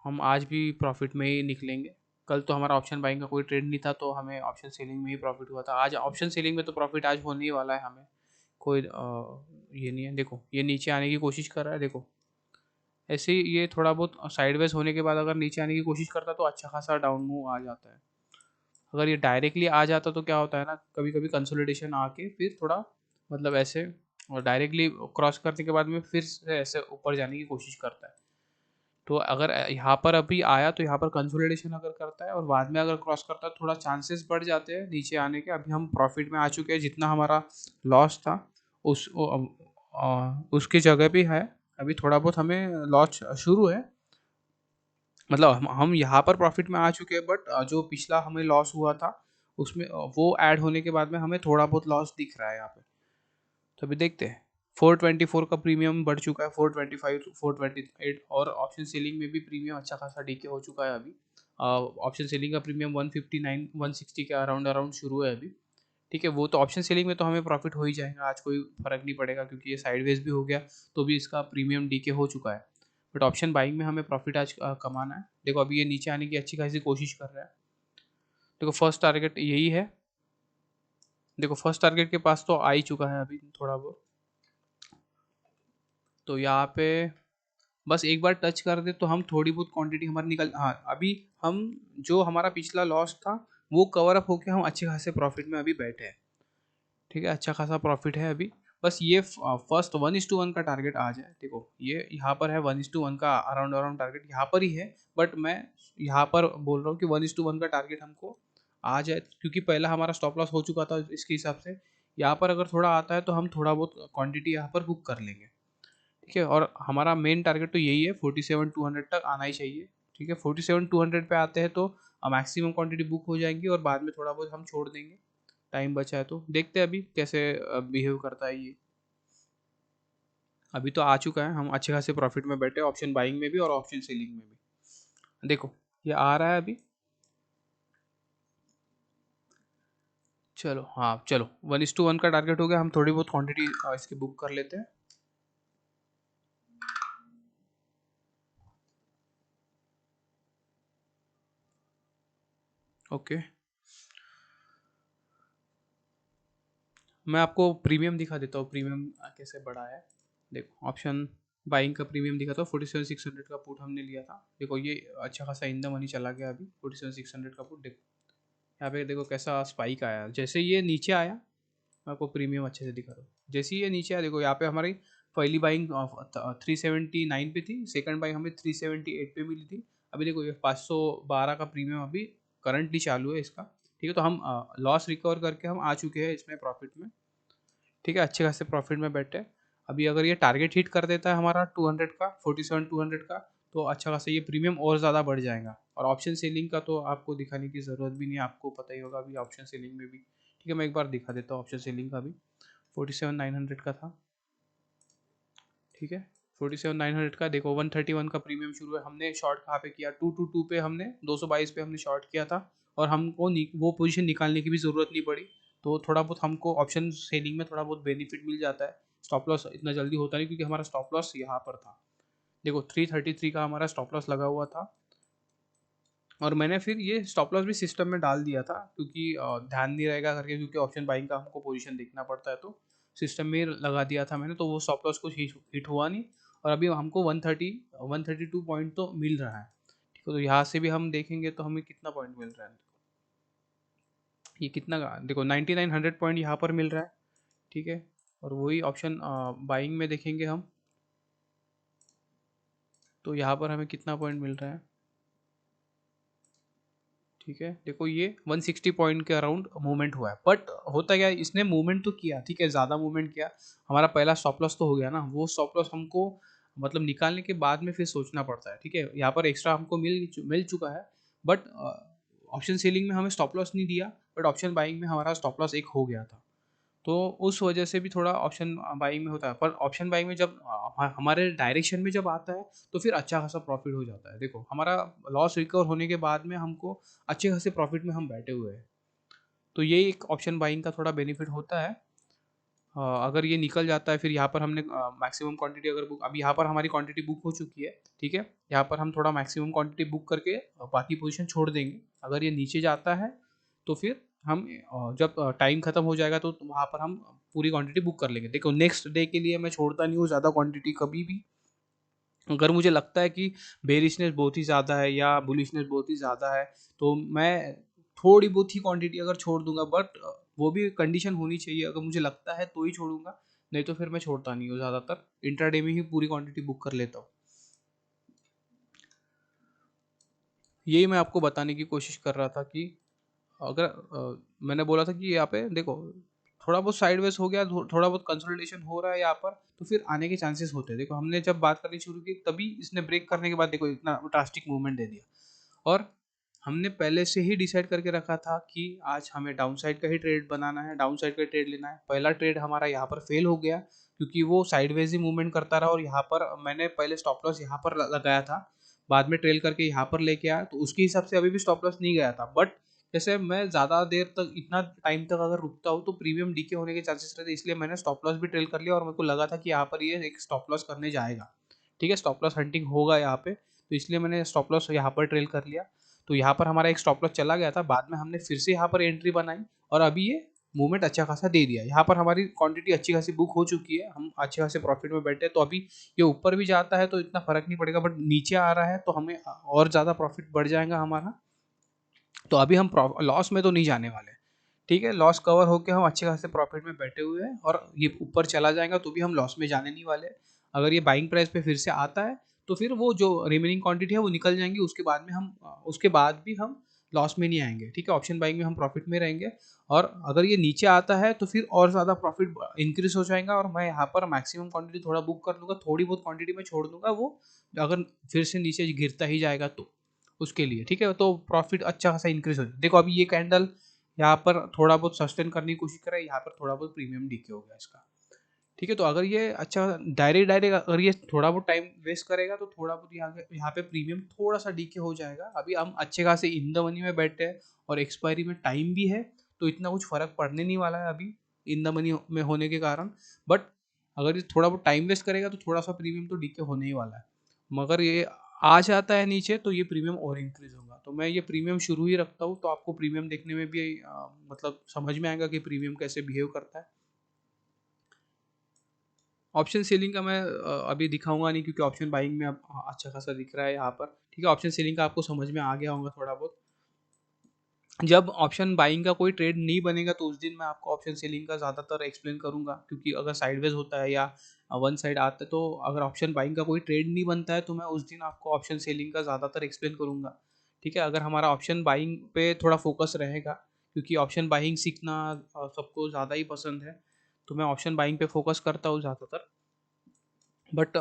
हम आज भी प्रॉफिट में ही निकलेंगे। कल तो हमारा ऑप्शन बाइंग का कोई ट्रेड नहीं था, तो हमें ऑप्शन सेलिंग में ही प्रॉफिट हुआ था। आज ऑप्शन सेलिंग में तो प्रॉफिट आज होने ही वाला है हमें, कोई ये नहीं है। देखो ये नीचे आने की कोशिश कर रहा है, देखो ऐसे ही ये थोड़ा बहुत साइडवेज होने के बाद अगर नीचे आने की कोशिश करता है तो अच्छा खासा डाउन मूव आ जाता है। अगर ये डायरेक्टली आ जाता तो क्या होता है ना, कभी कभी कंसोलिडेशन आके फिर थोड़ा मतलब ऐसे, और डायरेक्टली क्रॉस करने के बाद में फिर से ऐसे ऊपर जाने की कोशिश करता है। तो अगर यहाँ पर अभी आया तो यहाँ पर कंसोलिडेशन अगर करता है और बाद में अगर क्रॉस करता है, थोड़ा चांसेस बढ़ जाते हैं नीचे आने के। अभी हम प्रॉफिट में आ चुके हैं, जितना हमारा लॉस था उस उसकी जगह भी है। अभी थोड़ा बहुत हमें लॉस शुरू है, मतलब हम यहाँ पर प्रॉफिट में आ चुके हैं, बट जो पिछला हमें लॉस हुआ था उसमें वो ऐड होने के बाद में हमें थोड़ा बहुत लॉस दिख रहा है यहाँ पे। तो अभी देखते हैं, 424 का प्रीमियम बढ़ चुका है, 425 428, और ऑप्शन सेलिंग में भी प्रीमियम अच्छा खासा डीके हो चुका है अभी। ऑप्शन सेलिंग का प्रीमियम 159 160 के अराउंड अराउंड शुरू है अभी। ठीक है, वो तो ऑप्शन सेलिंग में तो हमें प्रॉफिट हो ही जाएगा, आज कोई फर्क नहीं पड़ेगा क्योंकि ये साइडवेज भी हो गया तो भी इसका प्रीमियम डीके हो चुका है। बट ऑप्शन बाइंग में हमें प्रॉफिट आज कमाना है। देखो अभी ये नीचे आने की अच्छी खासी कोशिश कर रहा है। देखो फर्स्ट टारगेट यही है, देखो फर्स्ट टारगेट के पास तो आ ही चुका है अभी थोड़ा बहुत। तो यहाँ पे बस एक बार टच कर दे तो हम थोड़ी बहुत क्वांटिटी हमारी निकल, हाँ अभी हम जो हमारा पिछला लॉस था वो कवर अप होके हम अच्छे खासे प्रॉफिट में अभी बैठे हैं। ठीक है, अच्छा खासा प्रॉफिट है अभी। बस ये फर्स्ट 1:1 का टारगेट आ जाए। देखो ये यहाँ पर है 1:1 का अराउंड अराउंड टारगेट यहाँ पर ही है, बट मैं यहाँ पर बोल रहा हूँ कि 1:1 का टारगेट हमको आ जाए, क्योंकि पहला हमारा स्टॉप लॉस हो चुका था इसके हिसाब से। यहाँ पर अगर थोड़ा आता है तो हम थोड़ा बहुत क्वांटिटी यहाँ पर बुक कर लेंगे। ठीक है, और हमारा मेन टारगेट तो यही है, 47,200 तक आना ही चाहिए। ठीक है, 47,200 पे आते हैं तो मैक्सिमम क्वांटिटी बुक हो जाएंगी और बाद में थोड़ा बहुत हम छोड़ देंगे, टाइम बचा है तो। देखते हैं अभी कैसे बिहेव करता है ये। अभी तो आ चुका है, हम अच्छे खासे प्रॉफिट में बैठे ऑप्शन बाइंग में भी और ऑप्शन सेलिंग में भी। देखो ये आ रहा है अभी, चलो हाँ चलो 1:1 का टारगेट हो गया, हम थोड़ी बहुत क्वांटिटी इसकी बुक कर लेते हैं। ओके, मैं आपको प्रीमियम दिखा देता हूँ, प्रीमियम कैसे बढ़ा है। देखो ऑप्शन बाइंग का प्रीमियम दिखा था, 47,600 का पुट हमने लिया था। देखो ये अच्छा खासा इन द मनी चला गया अभी, 47,600 का पुट। देखो यहाँ पे देखो कैसा स्पाइक आया, जैसे ये नीचे आया मैं आपको प्रीमियम अच्छे से दिखा रहा हूँ। जैसे ही ये नीचे आया देखो यहाँ पे हमारी पहली बाइंग 379 पे थी, सेकंड बाइंग हमें 378 पे मिली थी। अभी देखो ये 512 का प्रीमियम अभी करंटली चालू है इसका। ठीक है, तो हम लॉस रिकवर करके हम आ चुके हैं इसमें प्रॉफिट में। ठीक है, अच्छे खासे प्रॉफिट में बैठे। अभी अगर ये टारगेट हिट कर देता है हमारा 200 का, 47,200 का, तो अच्छा खासा ये प्रीमियम और ज़्यादा बढ़ जाएगा। और ऑप्शन सेलिंग का तो आपको दिखाने की ज़रूरत भी नहीं है, आपको पता ही होगा अभी ऑप्शन सेलिंग में भी। ठीक है, मैं एक बार दिखा देता हूँ ऑप्शन सेलिंग का भी। 47,900 का था। ठीक है, 47,900 का देखो 131 का प्रीमियम शुरू है। हमने शॉर्ट कहाँ पे किया, 222 पे हमने 222 पे हमने शॉर्ट किया था, और हमको वो पोजीशन निकालने की भी ज़रूरत नहीं पड़ी। तो थोड़ा बहुत हमको ऑप्शन सेलिंग में थोड़ा बहुत बेनिफिट मिल जाता है। स्टॉप लॉस इतना जल्दी होता नहीं क्योंकि हमारा स्टॉप लॉस यहाँ पर था। देखो 333 का हमारा स्टॉप लॉस लगा हुआ था, और मैंने फिर ये स्टॉप लॉस भी सिस्टम में डाल दिया था क्योंकि ध्यान नहीं रहेगा करके, क्योंकि ऑप्शन बाइंग का हमको पोजीशन देखना पड़ता है, तो सिस्टम में लगा दिया था मैंने। तो वो स्टॉप लॉस कुछ हिट हुआ नहीं, और अभी हमको 132 पॉइंट तो मिल रहा है। ठीक है, तो यहाँ से भी हम देखेंगे तो हमें कितना पॉइंट मिल रहा है, ये कितना का देखो 9900 पॉइंट यहाँ पर मिल रहा है। ठीक है, और वही ऑप्शन बाइंग में देखेंगे हम, तो यहाँ पर हमें कितना पॉइंट मिल रहा है। ठीक है, देखो ये 160 पॉइंट के अराउंड मूवमेंट हुआ है, बट होता क्या है, इसने मूवमेंट तो किया, ठीक है ज़्यादा मूवमेंट किया। हमारा पहला स्टॉप लॉस तो हो गया ना, वो स्टॉप लॉस हमको मतलब निकालने के बाद में फिर सोचना पड़ता है। ठीक है, यहाँ पर एक्स्ट्रा हमको मिल चुका है, बट ऑप्शन सेलिंग में हमें स्टॉप लॉस नहीं दिया, बट ऑप्शन बाइंग में हमारा स्टॉप लॉस एक हो गया था। तो उस वजह से भी थोड़ा ऑप्शन बाइंग में होता है, पर ऑप्शन बाइंग में जब हमारे डायरेक्शन में जब आता है तो फिर अच्छा खासा प्रॉफिट हो जाता है। देखो हमारा लॉस रिकवर होने के बाद में हमको अच्छे खासे प्रॉफिट में हम बैठे हुए हैं। तो ये एक ऑप्शन बाइंग का थोड़ा बेनिफिट होता है। अगर ये निकल जाता है, फिर यहाँ पर हमने मैक्सिमम क्वांटिटी अगर बुक, अब यहाँ पर हमारी क्वांटिटी बुक हो चुकी है, ठीक है, यहाँ पर हम थोड़ा मैक्सिमम क्वांटिटी बुक करके बाकी पोजीशन छोड़ देंगे। अगर ये नीचे जाता है तो फिर हम जब टाइम खत्म हो जाएगा तो वहाँ पर हम पूरी क्वांटिटी बुक कर लेंगे। देखो नेक्स्ट डे के लिए मैं छोड़ता नहीं हूँ ज़्यादा क्वांटिटी कभी भी। अगर मुझे लगता है कि बेरिशनेस बहुत ही ज़्यादा है या बुलिशनेस बहुत ही ज़्यादा है, तो मैं थोड़ी बहुत ही क्वांटिटी अगर छोड़ दूंगा, बट वो भी कंडीशन होनी चाहिए, अगर मुझे लगता है तो ही छोड़ूंगा, नहीं तो फिर मैं छोड़ता नहीं हूँ। ज़्यादातर इंट्राडे में ही पूरी क्वांटिटी बुक कर लेता हूँ। यही मैं आपको बताने की कोशिश कर रहा था कि अगर मैंने बोला था कि यहाँ पे देखो थोड़ा बहुत साइडवेज हो गया, थोड़ा बहुत कंसोलिडेशन हो रहा है यहाँ पर, तो फिर आने के चांसेस होते हैं। देखो हमने जब बात करनी शुरू की तभी इसने ब्रेक करने के बाद देखो इतना ड्रास्टिक मूवमेंट दे दिया, और हमने पहले से ही डिसाइड करके रखा था कि आज हमें डाउन साइड का ही ट्रेड बनाना है, डाउन साइड का ट्रेड लेना है। पहला ट्रेड हमारा यहाँ पर फेल हो गया क्योंकि वो साइडवेज ही मूवमेंट करता रहा, और यहाँ पर मैंने पहले स्टॉप लॉस यहाँ पर लगाया था, बाद में ट्रेल करके यहाँ पर लेके आया, तो उसके हिसाब से अभी भी स्टॉप लॉस नहीं गया था। बट जैसे मैं ज़्यादा देर तक इतना टाइम तक अगर रुकता हूँ तो प्रीमियम डीके होने के चांसेस रहते, इसलिए मैंने स्टॉप लॉस भी ट्रेल कर लिया, और मेरे को लगा था कि यहाँ पर ये एक स्टॉप लॉस करने जाएगा, ठीक है, स्टॉप लॉस हंटिंग होगा यहाँ पे, तो इसलिए मैंने स्टॉप लॉस यहाँ पर ट्रेल कर लिया। तो यहाँ पर हमारा एक स्टॉप लॉस चला गया था, बाद में हमने फिर से यहाँ पर एंट्री बनाई, और अभी ये मूवमेंट अच्छा खासा दे दिया। यहाँ पर हमारी क्वांटिटी अच्छी खासी बुक हो चुकी है, हम अच्छे खासे प्रॉफिट में बैठे हैं। तो अभी ये ऊपर भी जाता है तो इतना फर्क नहीं पड़ेगा, बट नीचे आ रहा है तो हमें और ज़्यादा प्रॉफिट बढ़ जाएगा हमारा। तो अभी हम लॉस में तो नहीं जाने वाले, ठीक है, लॉस कवर होकर हम अच्छे खासे प्रॉफिट में बैठे हुए हैं, और ये ऊपर चला जाएगा तो भी हम लॉस में जाने नहीं वाले। अगर ये बाइंग प्राइस पे फिर से आता है तो फिर वो जो रिमेनिंग क्वांटिटी है वो निकल जाएंगी, उसके बाद में हम उसके बाद भी हम लॉस में नहीं आएंगे, ठीक है, ऑप्शन बाइंग में हम प्रॉफिट में रहेंगे। और अगर ये नीचे आता है तो फिर और ज़्यादा प्रॉफिट इंक्रीज हो जाएगा, और मैं यहाँ पर मैक्सिमम क्वांटिटी थोड़ा बुक कर लूँगा, थोड़ी बहुत क्वांटिटी में छोड़ दूंगा, वो अगर फिर से नीचे गिरता ही जाएगा तो उसके लिए, ठीक है, तो प्रॉफिट अच्छा खासा इंक्रीज हो जाए। देखो अभी ये कैंडल यहाँ पर थोड़ा बहुत सस्टेन करने की कोशिश करे, यहाँ पर थोड़ा बहुत प्रीमियम डीके हो गया इसका, ठीक है। तो अगर ये अच्छा डायरेक्ट डायरेक्ट अगर ये थोड़ा बहुत टाइम वेस्ट करेगा तो थोड़ा बहुत यहाँ पे प्रीमियम थोड़ा सा डीके हो जाएगा। अभी हम अच्छे खासे इन द मनी में बैठे हैं, और एक्सपायरी में टाइम भी है, तो इतना कुछ फर्क पड़ने नहीं वाला है अभी इन द मनी में होने के कारण। बट अगर ये थोड़ा बहुत टाइम वेस्ट करेगा तो थोड़ा सा प्रीमियम तो डीके होने ही वाला है। मगर ये आ जाता है नीचे तो ये प्रीमियम और इंक्रीज होगा, तो मैं ये प्रीमियम शुरू ही रखता हूँ, तो आपको प्रीमियम देखने में भी मतलब समझ में आएगा कि प्रीमियम कैसे बिहेव करता है। ऑप्शन सेलिंग का मैं अभी दिखाऊंगा नहीं, क्योंकि ऑप्शन बाइंग में अब अच्छा खासा दिख रहा है यहाँ पर, ठीक है। ऑप्शन सेलिंग का आपको समझ में आ गया होगा थोड़ा बहुत। जब ऑप्शन बाइंग का कोई ट्रेड नहीं बनेगा तो उस दिन मैं आपको ऑप्शन सेलिंग का ज़्यादातर एक्सप्लेन करूंगा, क्योंकि अगर साइडवेज होता है या वन साइड आता है, तो अगर ऑप्शन बाइंग का कोई ट्रेड नहीं बनता है तो मैं उस दिन आपको ऑप्शन सेलिंग का ज़्यादातर एक्सप्लेन करूंगा, ठीक है। अगर हमारा ऑप्शन बाइंग पे थोड़ा फोकस रहेगा, क्योंकि ऑप्शन बाइंग सीखना सबको ज़्यादा ही पसंद है, तो मैं ऑप्शन बाइंग पे फोकस करता हूँ ज़्यादातर। बट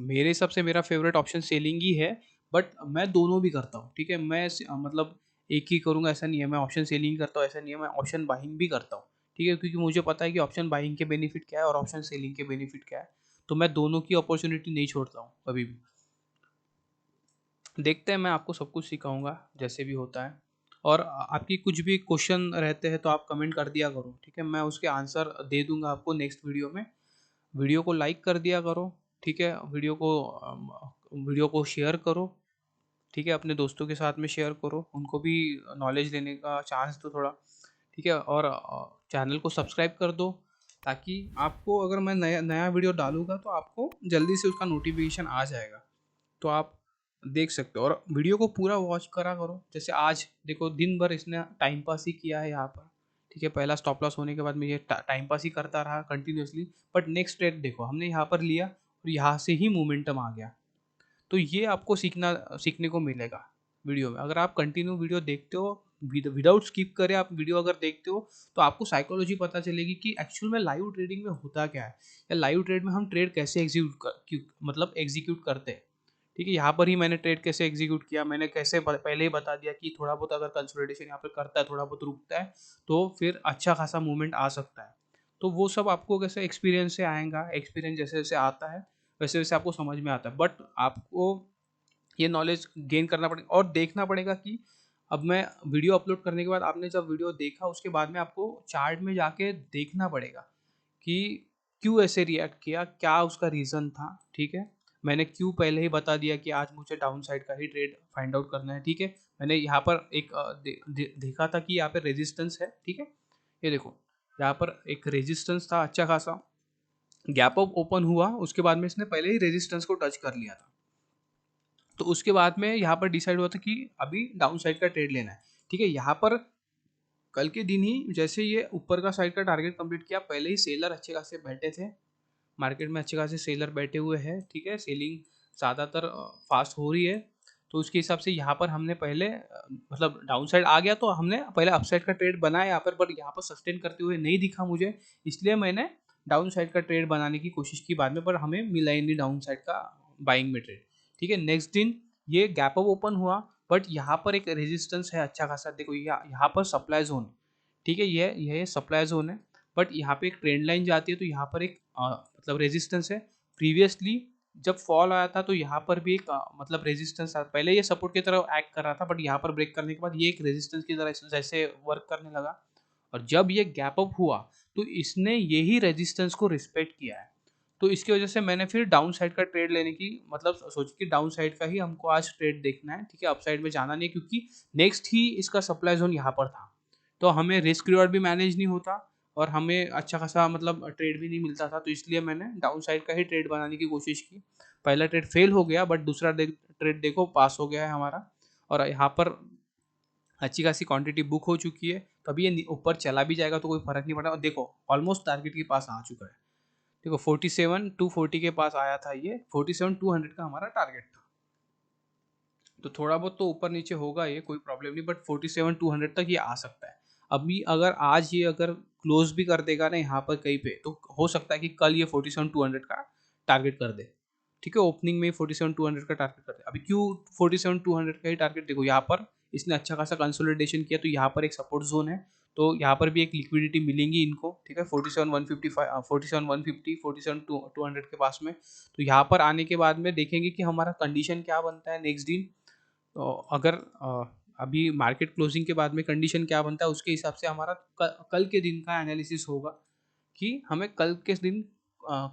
मेरे हिसाब से मेरा फेवरेट ऑप्शन सेलिंग ही है, बट मैं दोनों भी करता हूँ, ठीक है। मैं मतलब एक ही करूँगा ऐसा नहीं है, मैं ऑप्शन सेलिंग करता हूँ ऐसा नहीं है, मैं ऑप्शन बाइंग भी करता हूँ, ठीक है, क्योंकि मुझे पता है कि ऑप्शन बाइंग के बेनिफिट क्या है और ऑप्शन सेलिंग के बेनिफिट क्या है, तो मैं दोनों की अपॉर्चुनिटी नहीं छोड़ता हूँ कभी भी। देखते हैं, मैं आपको सब कुछ सिखाऊंगा जैसे भी होता है, और आपकी कुछ भी क्वेश्चन रहते हैं तो आप कमेंट कर दिया करो, ठीक है, मैं उसके आंसर दे दूंगा आपको नेक्स्ट वीडियो में। वीडियो को लाइक कर दिया करो, ठीक है, वीडियो को शेयर करो, ठीक है, अपने दोस्तों के साथ में शेयर करो, उनको भी नॉलेज लेने का चांस दो थोड़ा, ठीक है, और चैनल को सब्सक्राइब कर दो, ताकि आपको अगर मैं नया नया वीडियो डालूंगा तो आपको जल्दी से उसका नोटिफिकेशन आ जाएगा, तो आप देख सकते हो। और वीडियो को पूरा वॉच करा करो, जैसे आज देखो दिन भर इसने टाइम पास ही किया है यहाँ पर, ठीक है, पहला स्टॉप लॉस होने के बाद में ये टाइम पास ही करता रहा कंटिन्यूसली, बट नेक्स्ट ट्रेड देखो हमने यहाँ पर लिया और यहाँ से ही मोमेंटम आ गया। तो ये आपको सीखने को मिलेगा वीडियो में, अगर आप कंटिन्यू वीडियो देखते हो विदाउट स्किप करे, आप वीडियो अगर देखते हो तो आपको साइकोलॉजी पता चलेगी कि एक्चुअल में लाइव ट्रेडिंग में होता क्या है, या लाइव ट्रेड में हम ट्रेड कैसे मतलब एग्जीक्यूट करते हैं, ठीक है। यहाँ पर ही मैंने ट्रेड कैसे एग्जीक्यूट किया, मैंने कैसे पहले ही बता दिया कि थोड़ा बहुत अगर कंसोलिडेशन यहाँ पे करता है, थोड़ा बहुत रुकता है, तो फिर अच्छा खासा मूवमेंट आ सकता है। तो वो सब आपको कैसे एक्सपीरियंस से आएगा, एक्सपीरियंस जैसे जैसे आता है वैसे वैसे आपको समझ में आता है, बट आपको ये नॉलेज गेन करना पड़ेगा और देखना पड़ेगा कि अब मैं वीडियो अपलोड करने के बाद आपने जब वीडियो देखा उसके बाद में आपको चार्ट में जाके देखना पड़ेगा कि क्यों ऐसे रिएक्ट किया, क्या उसका रीज़न था, ठीक है। मैंने क्यों पहले ही बता दिया कि आज मुझे डाउन साइड का ही ट्रेड फाइंड आउट करना है, ठीक है। मैंने यहाँ पर एक देखा था कि यहाँ पे रेजिस्टेंस है, ठीक है। ये देखो यहाँ पर एक रेजिस्टेंस था अच्छा खासा, गैप अप ओपन हुआ, उसके बाद में इसने पहले ही रेजिस्टेंस को टच कर लिया था। तो उसके बाद में यहाँ पर डिसाइड हुआ था कि अभी डाउन साइड का ट्रेड लेना है, ठीक है। यहाँ पर कल के दिन ही जैसे ये ऊपर का साइड का टारगेट कंप्लीट किया, पहले ही सेलर अच्छे खासे बैठे थे मार्केट में, अच्छे खासे सेलर बैठे हुए हैं, ठीक है। सेलिंग ज़्यादातर फास्ट हो रही है, तो उसके हिसाब से यहाँ पर हमने पहले मतलब डाउन साइड आ गया तो हमने पहले अपसाइड का ट्रेड बनाया यहाँ पर यहाँ पर सस्टेन करते हुए नहीं दिखा मुझे, इसलिए मैंने डाउन साइड का ट्रेड बनाने की कोशिश की बाद में, पर हमें मिला ही नहीं डाउन साइड का बाइंग में ट्रेड, ठीक है। नेक्स्ट दिन ये गैप अप ओपन हुआ, बट यहाँ पर एक रेजिस्टेंस है अच्छा खासा, देखो यहाँ पर सप्लाई जोन, ठीक है। ये सप्लाई जोन है, बट यहाँ पे एक ट्रेंड लाइन जाती है, तो यहाँ पर एक मतलब रेजिस्टेंस है। प्रीवियसली जब फॉल आया था तो यहाँ पर भी एक मतलब रेजिस्टेंस था, पहले ये सपोर्ट की तरह एक्ट कर रहा था, बट यहाँ पर ब्रेक करने के बाद ये एक रेजिस्टेंस की तरह जैसे वर्क करने लगा, और जब ये गैप अप हुआ तो इसने यही रेजिस्टेंस को रिस्पेक्ट किया है। तो इसकी वजह से मैंने फिर डाउन साइड का ट्रेड लेने की मतलब सोची कि डाउन साइड का ही हमको आज ट्रेड देखना है, ठीक है। अप साइड में जाना नहीं, क्योंकि नेक्स्ट ही इसका सप्लाई जोन यहाँ पर था, तो हमें रिस्क रिवॉर्ड भी मैनेज नहीं होता और हमें अच्छा खासा मतलब ट्रेड भी नहीं मिलता था, तो इसलिए मैंने डाउन साइड का ही ट्रेड बनाने की कोशिश की। पहला ट्रेड फेल हो गया, बट दूसरा ट्रेड देखो पास हो गया है हमारा, और यहाँ पर अच्छी खासी क्वांटिटी बुक हो चुकी है, तो अभी ये ऊपर चला भी जाएगा तो कोई फर्क नहीं पड़ता। और देखो ऑलमोस्ट टारगेट के पास आ चुका है, देखो 47,240 के पास आया था, ये 47,200 का हमारा टारगेट था, तो थोड़ा बहुत तो ऊपर नीचे होगा, ये कोई प्रॉब्लम नहीं, बट 47,200 तक ये आ सकता है। अभी अगर आज ये अगर क्लोज भी कर देगा ना यहाँ पर कहीं पे, तो हो सकता है कि कल ये 47,200 का टारगेट कर दे, ठीक है। ओपनिंग में 47,200 का टारगेट कर दे। अभी क्यों 47,200 का ही टारगेट, देखो यहाँ पर इसने अच्छा खासा कंसोलिडेशन किया, तो यहाँ पर एक सपोर्ट जोन है, तो यहाँ पर भी एक लिक्विडिटी मिलेंगी इनको, ठीक है। 47,155 47,150 47,200 के पास में, तो यहाँ पर आने के बाद में देखेंगे कि हमारा कंडीशन क्या बनता है नेक्स्ट दिन। तो अगर अभी मार्केट क्लोजिंग के बाद में कंडीशन क्या बनता है, उसके हिसाब से हमारा कल के दिन का एनालिसिस होगा कि हमें कल के दिन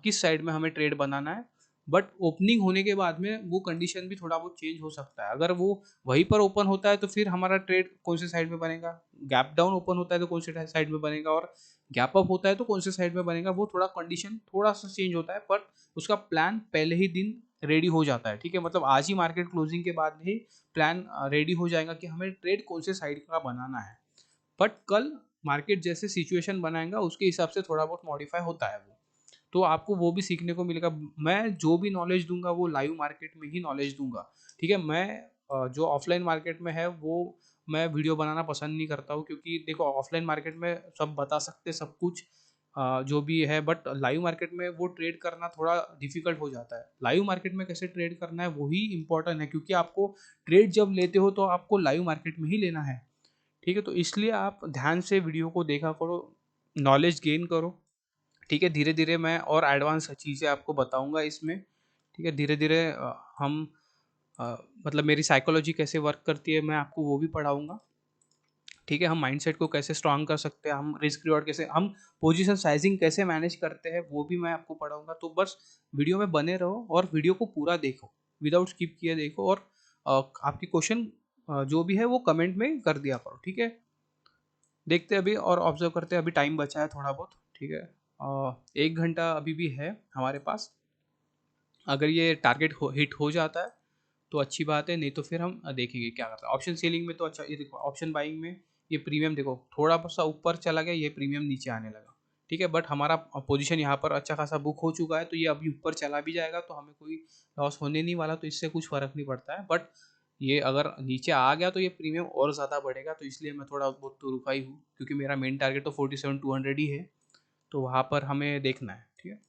किस साइड में हमें ट्रेड बनाना है। बट ओपनिंग होने के बाद में वो कंडीशन भी थोड़ा बहुत चेंज हो सकता है, अगर वो वहीं पर ओपन होता है तो फिर हमारा ट्रेड कौन से साइड में बनेगा, गैप डाउन ओपन होता है तो कौन से साइड में बनेगा, और गैप अप होता है तो कौन से साइड में बनेगा, वो थोड़ा कंडीशन थोड़ा सा चेंज होता है, पर उसका प्लान पहले ही दिन रेडी हो जाता है, ठीक है। मतलब आज ही मार्केट क्लोजिंग के बाद ही प्लान रेडी हो जाएगा कि हमें ट्रेड कौन से साइड का बनाना है, बट कल मार्केट जैसे सिचुएशन बनाएगा उसके हिसाब से थोड़ा बहुत मॉडिफाई होता है वो, तो आपको वो भी सीखने को मिलेगा। मैं जो भी नॉलेज दूंगा वो लाइव मार्केट में ही नॉलेज दूंगा, ठीक है। मैं जो ऑफलाइन मार्केट में है वो मैं वीडियो बनाना पसंद नहीं करता हूँ, क्योंकि देखो ऑफलाइन मार्केट में सब बता सकते सब कुछ जो भी है, बट लाइव मार्केट में वो ट्रेड करना थोड़ा डिफिकल्ट हो जाता है। लाइव मार्केट में कैसे ट्रेड करना है वही इंपॉर्टेंट है, क्योंकि आपको ट्रेड जब लेते हो तो आपको लाइव मार्केट में ही लेना है, ठीक है। तो इसलिए आप ध्यान से वीडियो को देखा करो, नॉलेज गेन करो, ठीक है। धीरे धीरे मैं और एडवांस चीज़ें आपको बताऊंगा इसमें, ठीक है। धीरे धीरे हम मतलब मेरी साइकोलॉजी कैसे वर्क करती है मैं आपको वो भी पढ़ाऊंगा, ठीक है। हम माइंडसेट को कैसे स्ट्रांग कर सकते हैं, हम रिस्क रिवॉर्ड कैसे, हम पोजीशन साइजिंग कैसे मैनेज करते हैं वो भी मैं आपको पढ़ाऊंगा। तो बस वीडियो में बने रहो और वीडियो को पूरा देखो, विदाउट स्किप किए देखो, और आपकी क्वेश्चन जो भी है वो कमेंट में कर दिया करो, ठीक है। देखते हैं अभी और ऑब्जर्व करते हैं, अभी टाइम बचा है थोड़ा बहुत, ठीक है। 1 घंटा अभी भी है हमारे पास, अगर ये टारगेट हिट हो जाता है तो अच्छी बात है, नहीं तो फिर हम देखेंगे क्या करता है। ऑप्शन सेलिंग में तो अच्छा, ये देखो ऑप्शन बाइंग में ये प्रीमियम देखो थोड़ा सा ऊपर चला गया, ये प्रीमियम नीचे आने लगा, ठीक है। बट हमारा पोजीशन यहाँ पर अच्छा खासा बुक हो चुका है, तो ये अभी ऊपर चला भी जाएगा तो हमें कोई लॉस होने नहीं वाला, तो इससे कुछ फर्क नहीं पड़ता है। बट ये अगर नीचे आ गया तो ये प्रीमियम और ज़्यादा बढ़ेगा, तो इसलिए मैं थोड़ा बहुत तो रुका ही हूँ, क्योंकि मेरा मेन टारगेट तो 47,200 ही है, तो वहाँ पर हमें देखना है, ठीक है।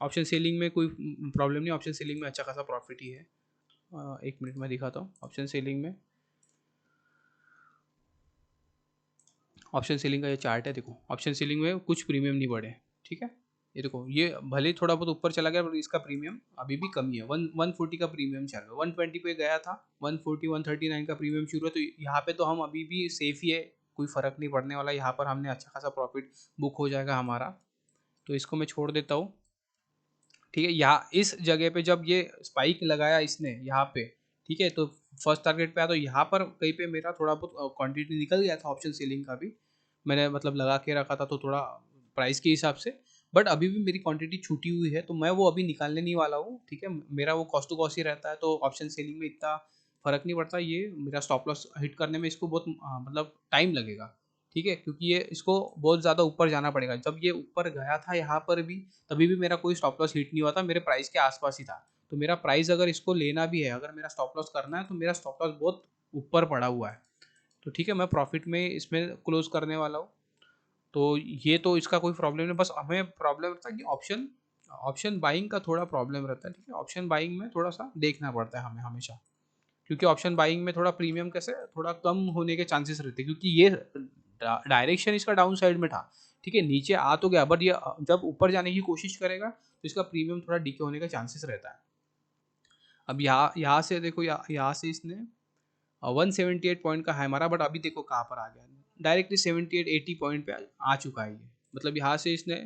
ऑप्शन सेलिंग में कोई प्रॉब्लम नहीं, ऑप्शन सेलिंग में अच्छा खासा प्रॉफिट ही है। 1 मिनट में दिखाता हूँ ऑप्शन सेलिंग में, ऑप्शन सेलिंग का ये चार्ट है, देखो ऑप्शन सेलिंग में कुछ प्रीमियम नहीं बढ़े, ठीक है। ये देखो, ये भले ही थोड़ा बहुत ऊपर चला गया पर इसका प्रीमियम अभी भी कमी है। 140 का प्रीमियम चल रहा है, 120 पे गया था, 140 139 का प्रीमियम शुरू है। तो यहाँ पे तो हम अभी भी सेफ ही है, कोई फ़र्क नहीं पड़ने वाला। यहाँ पर हमने अच्छा खासा प्रॉफिट बुक हो जाएगा हमारा, तो इसको मैं छोड़ देता हूँ। ठीक है, यहाँ इस जगह पे जब ये स्पाइक लगाया इसने यहाँ पे, ठीक है, तो फर्स्ट टारगेट पे आया, तो यहाँ पर कहीं पे मेरा थोड़ा बहुत क्वांटिटी निकल गया था ऑप्शन सेलिंग का भी, मैंने मतलब लगा के रखा था तो थोड़ा प्राइस के हिसाब से। बट अभी भी मेरी क्वांटिटी छूटी हुई है, तो मैं वो अभी निकालने नहीं वाला हूँ। ठीक है, मेरा वो कॉस्ट टू कॉस्ट ही रहता है, तो ऑप्शन सेलिंग में इतना फर्क नहीं पड़ता। ये मेरा स्टॉप लॉस हिट करने में इसको बहुत मतलब टाइम लगेगा। ठीक है, क्योंकि ये इसको बहुत ज़्यादा ऊपर जाना पड़ेगा। जब ये ऊपर गया था यहाँ पर भी, तभी भी मेरा कोई स्टॉप लॉस हिट नहीं हुआ था, मेरे प्राइस के आसपास ही था। तो मेरा प्राइस अगर इसको लेना भी है, अगर मेरा स्टॉप लॉस करना है, तो मेरा स्टॉप लॉस बहुत ऊपर पड़ा हुआ है। तो ठीक है, मैं प्रॉफिट में इसमें क्लोज करने वाला हूँ। तो ये तो इसका कोई प्रॉब्लम नहीं, बस हमें प्रॉब्लम रहता है कि ऑप्शन ऑप्शन बाइंग का थोड़ा प्रॉब्लम रहता है। ठीक है, ऑप्शन बाइंग में थोड़ा सा देखना पड़ता है हमें हमेशा, क्योंकि ऑप्शन बाइंग में थोड़ा प्रीमियम कैसे थोड़ा कम होने के चांसेस रहते हैं, क्योंकि ये डायरेक्शन इसका डाउन साइड में था। ठीक है, नीचे आ तो गया, बट ये जब ऊपर जाने की कोशिश करेगा तो इसका प्रीमियम थोड़ा डीके होने का चांसेस रहता है। अब यहाँ से देखो, यहाँ से इसने 178 पॉइंट का है हमारा, बट अभी देखो कहाँ पर आ गया, डायरेक्टली 78 80 पॉइंट पे आ चुका है ये। मतलब यहाँ से इसने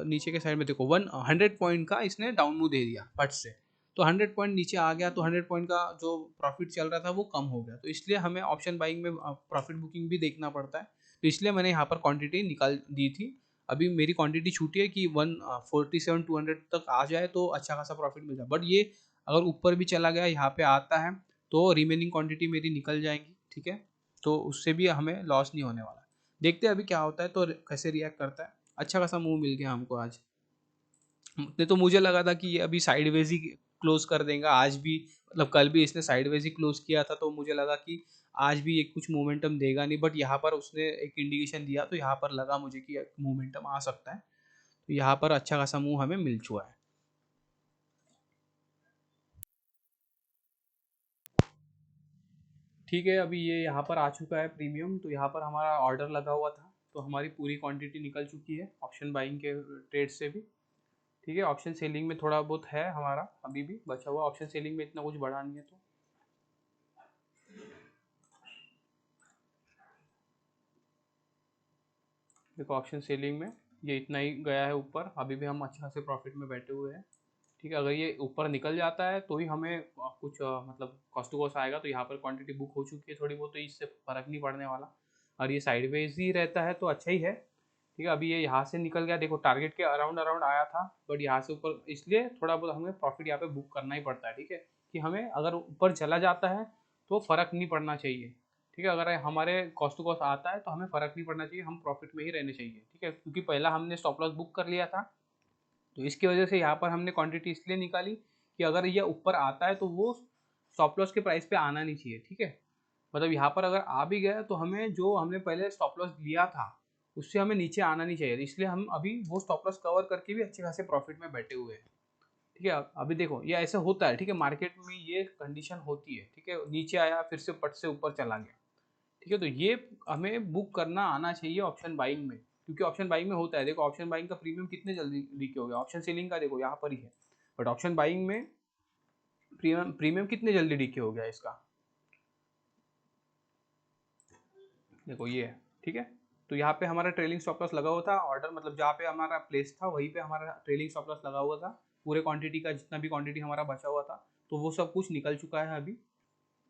नीचे के साइड में देखो 100 पॉइंट का इसने डाउन मूव दे दिया फट से, तो 100 पॉइंट नीचे आ गया, तो 100 पॉइंट का जो प्रॉफिट चल रहा था वो कम हो गया। तो इसलिए हमें ऑप्शन बाइंग में प्रॉफिट बुकिंग भी देखना पड़ता है। तो इसलिए मैंने यहाँ पर क्वांटिटी निकाल दी थी। अभी मेरी क्वांटिटी छूटी है कि 147 200 तक आ जाए तो अच्छा खासा प्रॉफिट मिल जाए। बट ये अगर ऊपर भी चला गया, यहाँ पे आता है, तो रिमेनिंग क्वांटिटी मेरी निकल जाएंगी। ठीक है, तो उससे भी हमें लॉस नहीं होने वाला। देखते हैं अभी क्या होता है, तो कैसे रिएक्ट करता है। अच्छा खासा मूव मिल गया हमको आज। नहीं तो मुझे लगा था कि ये अभी साइडवेज ही क्लोज कर देगा आज भी, मतलब कल भी इसने साइडवेज ही क्लोज किया था, तो मुझे लगा कि आज भी ये कुछ मोमेंटम देगा नहीं। बट यहाँ पर उसने एक इंडिकेशन दिया, तो यहाँ पर लगा मुझे कि मोमेंटम आ सकता है। तो यहाँ पर अच्छा खासा मूव हमें मिल चुका है। ठीक है, अभी ये यहाँ पर आ चुका है प्रीमियम, तो यहाँ पर हमारा ऑर्डर लगा हुआ था, तो हमारी पूरी क्वांटिटी निकल चुकी है ऑप्शन बाइंग के ट्रेड से भी। ठीक है, ऑप्शन सेलिंग में थोड़ा बहुत है हमारा अभी भी बचा हुआ, ऑप्शन सेलिंग में इतना कुछ बढ़ा नहीं है। तो देखो, ऑप्शन सेलिंग में ये इतना ही गया है ऊपर, अभी भी हम अच्छे खासे प्रॉफिट में बैठे हुए हैं। ठीक है, अगर ये ऊपर निकल जाता है तो ही हमें कुछ मतलब कॉस्ट टू कॉस्ट आएगा। तो यहाँ पर क्वांटिटी बुक हो चुकी है थोड़ी बहुत, तो इससे फर्क नहीं पड़ने वाला। और ये साइडवेज ही रहता है तो अच्छा ही है। ठीक है, अभी ये यहाँ से निकल गया, देखो टारगेट के अराउंड अराउंड आया था, बट यहाँ से ऊपर, इसलिए थोड़ा बहुत हमें प्रॉफिट यहाँ पे बुक करना ही पड़ता है। ठीक है, कि हमें अगर ऊपर चला जाता है तो फर्क नहीं पड़ना चाहिए। ठीक है, अगर हमारे कॉस्ट टू कॉस्ट आता है तो हमें फ़र्क नहीं पड़ना चाहिए, हम प्रॉफिट में ही रहने चाहिए। ठीक है, क्योंकि पहला हमने स्टॉप लॉस बुक कर लिया था, तो इसकी वजह से यहाँ पर हमने क्वांटिटी इसलिए निकाली कि अगर ये ऊपर आता है तो वो स्टॉप लॉस के प्राइस पे आना नहीं चाहिए। ठीक है, मतलब यहाँ पर अगर आ भी गया तो हमें जो हमने पहले स्टॉप लॉस लिया था उससे हमें नीचे आना नहीं चाहिए, इसलिए हम अभी वो स्टॉप लॉस कवर करके भी अच्छे खासे प्रॉफिट में बैठे हुए हैं। ठीक है, अभी देखो ये ऐसे होता है। ठीक है, मार्केट में ये कंडीशन होती है। ठीक है, नीचे आया फिर से पट से ऊपर चला गया। ठीक है, तो ये हमें बुक करना आना चाहिए ऑप्शन बाइंग में, क्योंकि ऑप्शन बाइंग में होता है। देखो ऑप्शन बाइंग का प्रीमियम कितने जल्दी लीक हो गया, ऑप्शन सेलिंग का देखो यहाँ पर ही है, बट ऑप्शन बाइंग में प्रीमियम प्रीमियम कितने जल्दी डीके हो गया इसका, देखो ये है। ठीक है, तो यहाँ पे हमारा ट्रेलिंग स्टॉप लॉस लगा हुआ था, ऑर्डर मतलब जहाँ पे हमारा प्लेस था वहीं पे हमारा ट्रेलिंग स्टॉप लॉस लगा हुआ था। पूरे क्वांटिटी का जितना भी क्वांटिटी हमारा बचा हुआ था, तो वो सब कुछ निकल चुका है अभी।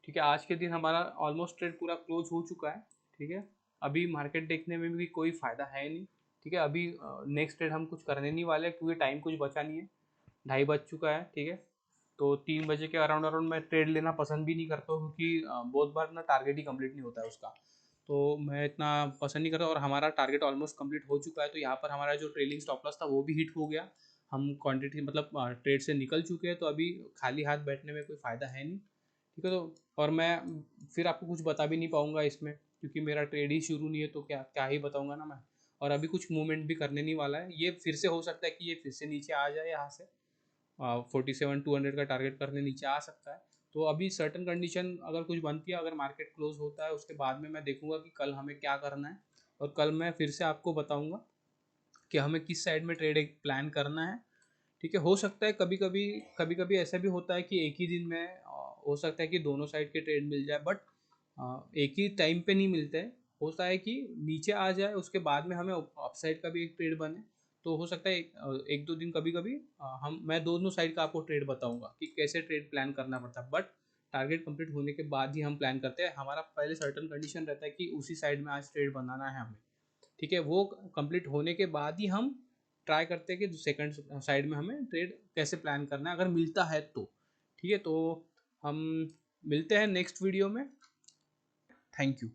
ठीक है, आज के दिन हमारा ऑलमोस्ट ट्रेड पूरा क्लोज हो चुका है। ठीक है, अभी मार्केट देखने में भी कोई फ़ायदा है नहीं। ठीक है, अभी नेक्स्ट ट्रेड हम कुछ करने नहीं वाले, क्योंकि टाइम कुछ बचा नहीं है, 2:30 बज चुका है। ठीक है, तो 3 बजे के अराउंड अराउंड मैं ट्रेड लेना पसंद भी नहीं करता हूँ, क्योंकि बहुत बार ना टारगेट ही कंप्लीट नहीं होता है उसका, तो मैं इतना पसंद नहीं करता। और हमारा टारगेट ऑलमोस्ट कंप्लीट हो चुका है, तो यहाँ पर हमारा जो ट्रेलिंग स्टॉप लॉस था वो भी हिट हो गया, हम क्वांटिटी मतलब ट्रेड से निकल चुके हैं, तो अभी खाली हाथ बैठने में कोई फ़ायदा है नहीं। ठीक है, तो और मैं फिर आपको कुछ बता भी नहीं पाऊँगा इसमें, क्योंकि मेरा ट्रेड ही शुरू नहीं है, तो क्या क्या ही बताऊँगा ना मैं। और अभी कुछ मूवमेंट भी करने नहीं वाला है, ये फिर से हो सकता है कि ये फिर से नीचे आ जाए यहाँ से, 47 200 का टारगेट करने नीचे आ सकता है। तो अभी सर्टन कंडीशन अगर कुछ बनती है, अगर मार्केट क्लोज होता है उसके बाद में मैं देखूंगा कि कल हमें क्या करना है, और कल मैं फिर से आपको बताऊंगा कि हमें किस साइड में ट्रेड प्लान करना है। ठीक है, हो सकता है कभी कभी ऐसा भी होता है कि एक ही दिन में हो सकता है कि दोनों साइड के ट्रेड मिल जाए, बट एक ही टाइम पे नहीं मिलते हैं। होता है कि नीचे आ जाए उसके बाद में हमें अप साइड का भी एक ट्रेड बने। तो हो सकता है एक दो दिन कभी कभी हम मैं दोनों साइड का आपको ट्रेड बताऊंगा कि कैसे ट्रेड प्लान करना पड़ता है, बट टारगेट कंप्लीट होने के बाद ही हम प्लान करते हैं। हमारा पहले सर्टन कंडीशन रहता है कि उसी साइड में आज ट्रेड बनाना है हमें। ठीक है, वो कंप्लीट होने के बाद ही हम ट्राई करते हैं कि सेकंड साइड में हमें ट्रेड कैसे प्लान करना है, अगर मिलता है तो। ठीक है, तो हम मिलते हैं नेक्स्ट वीडियो में। Thank you.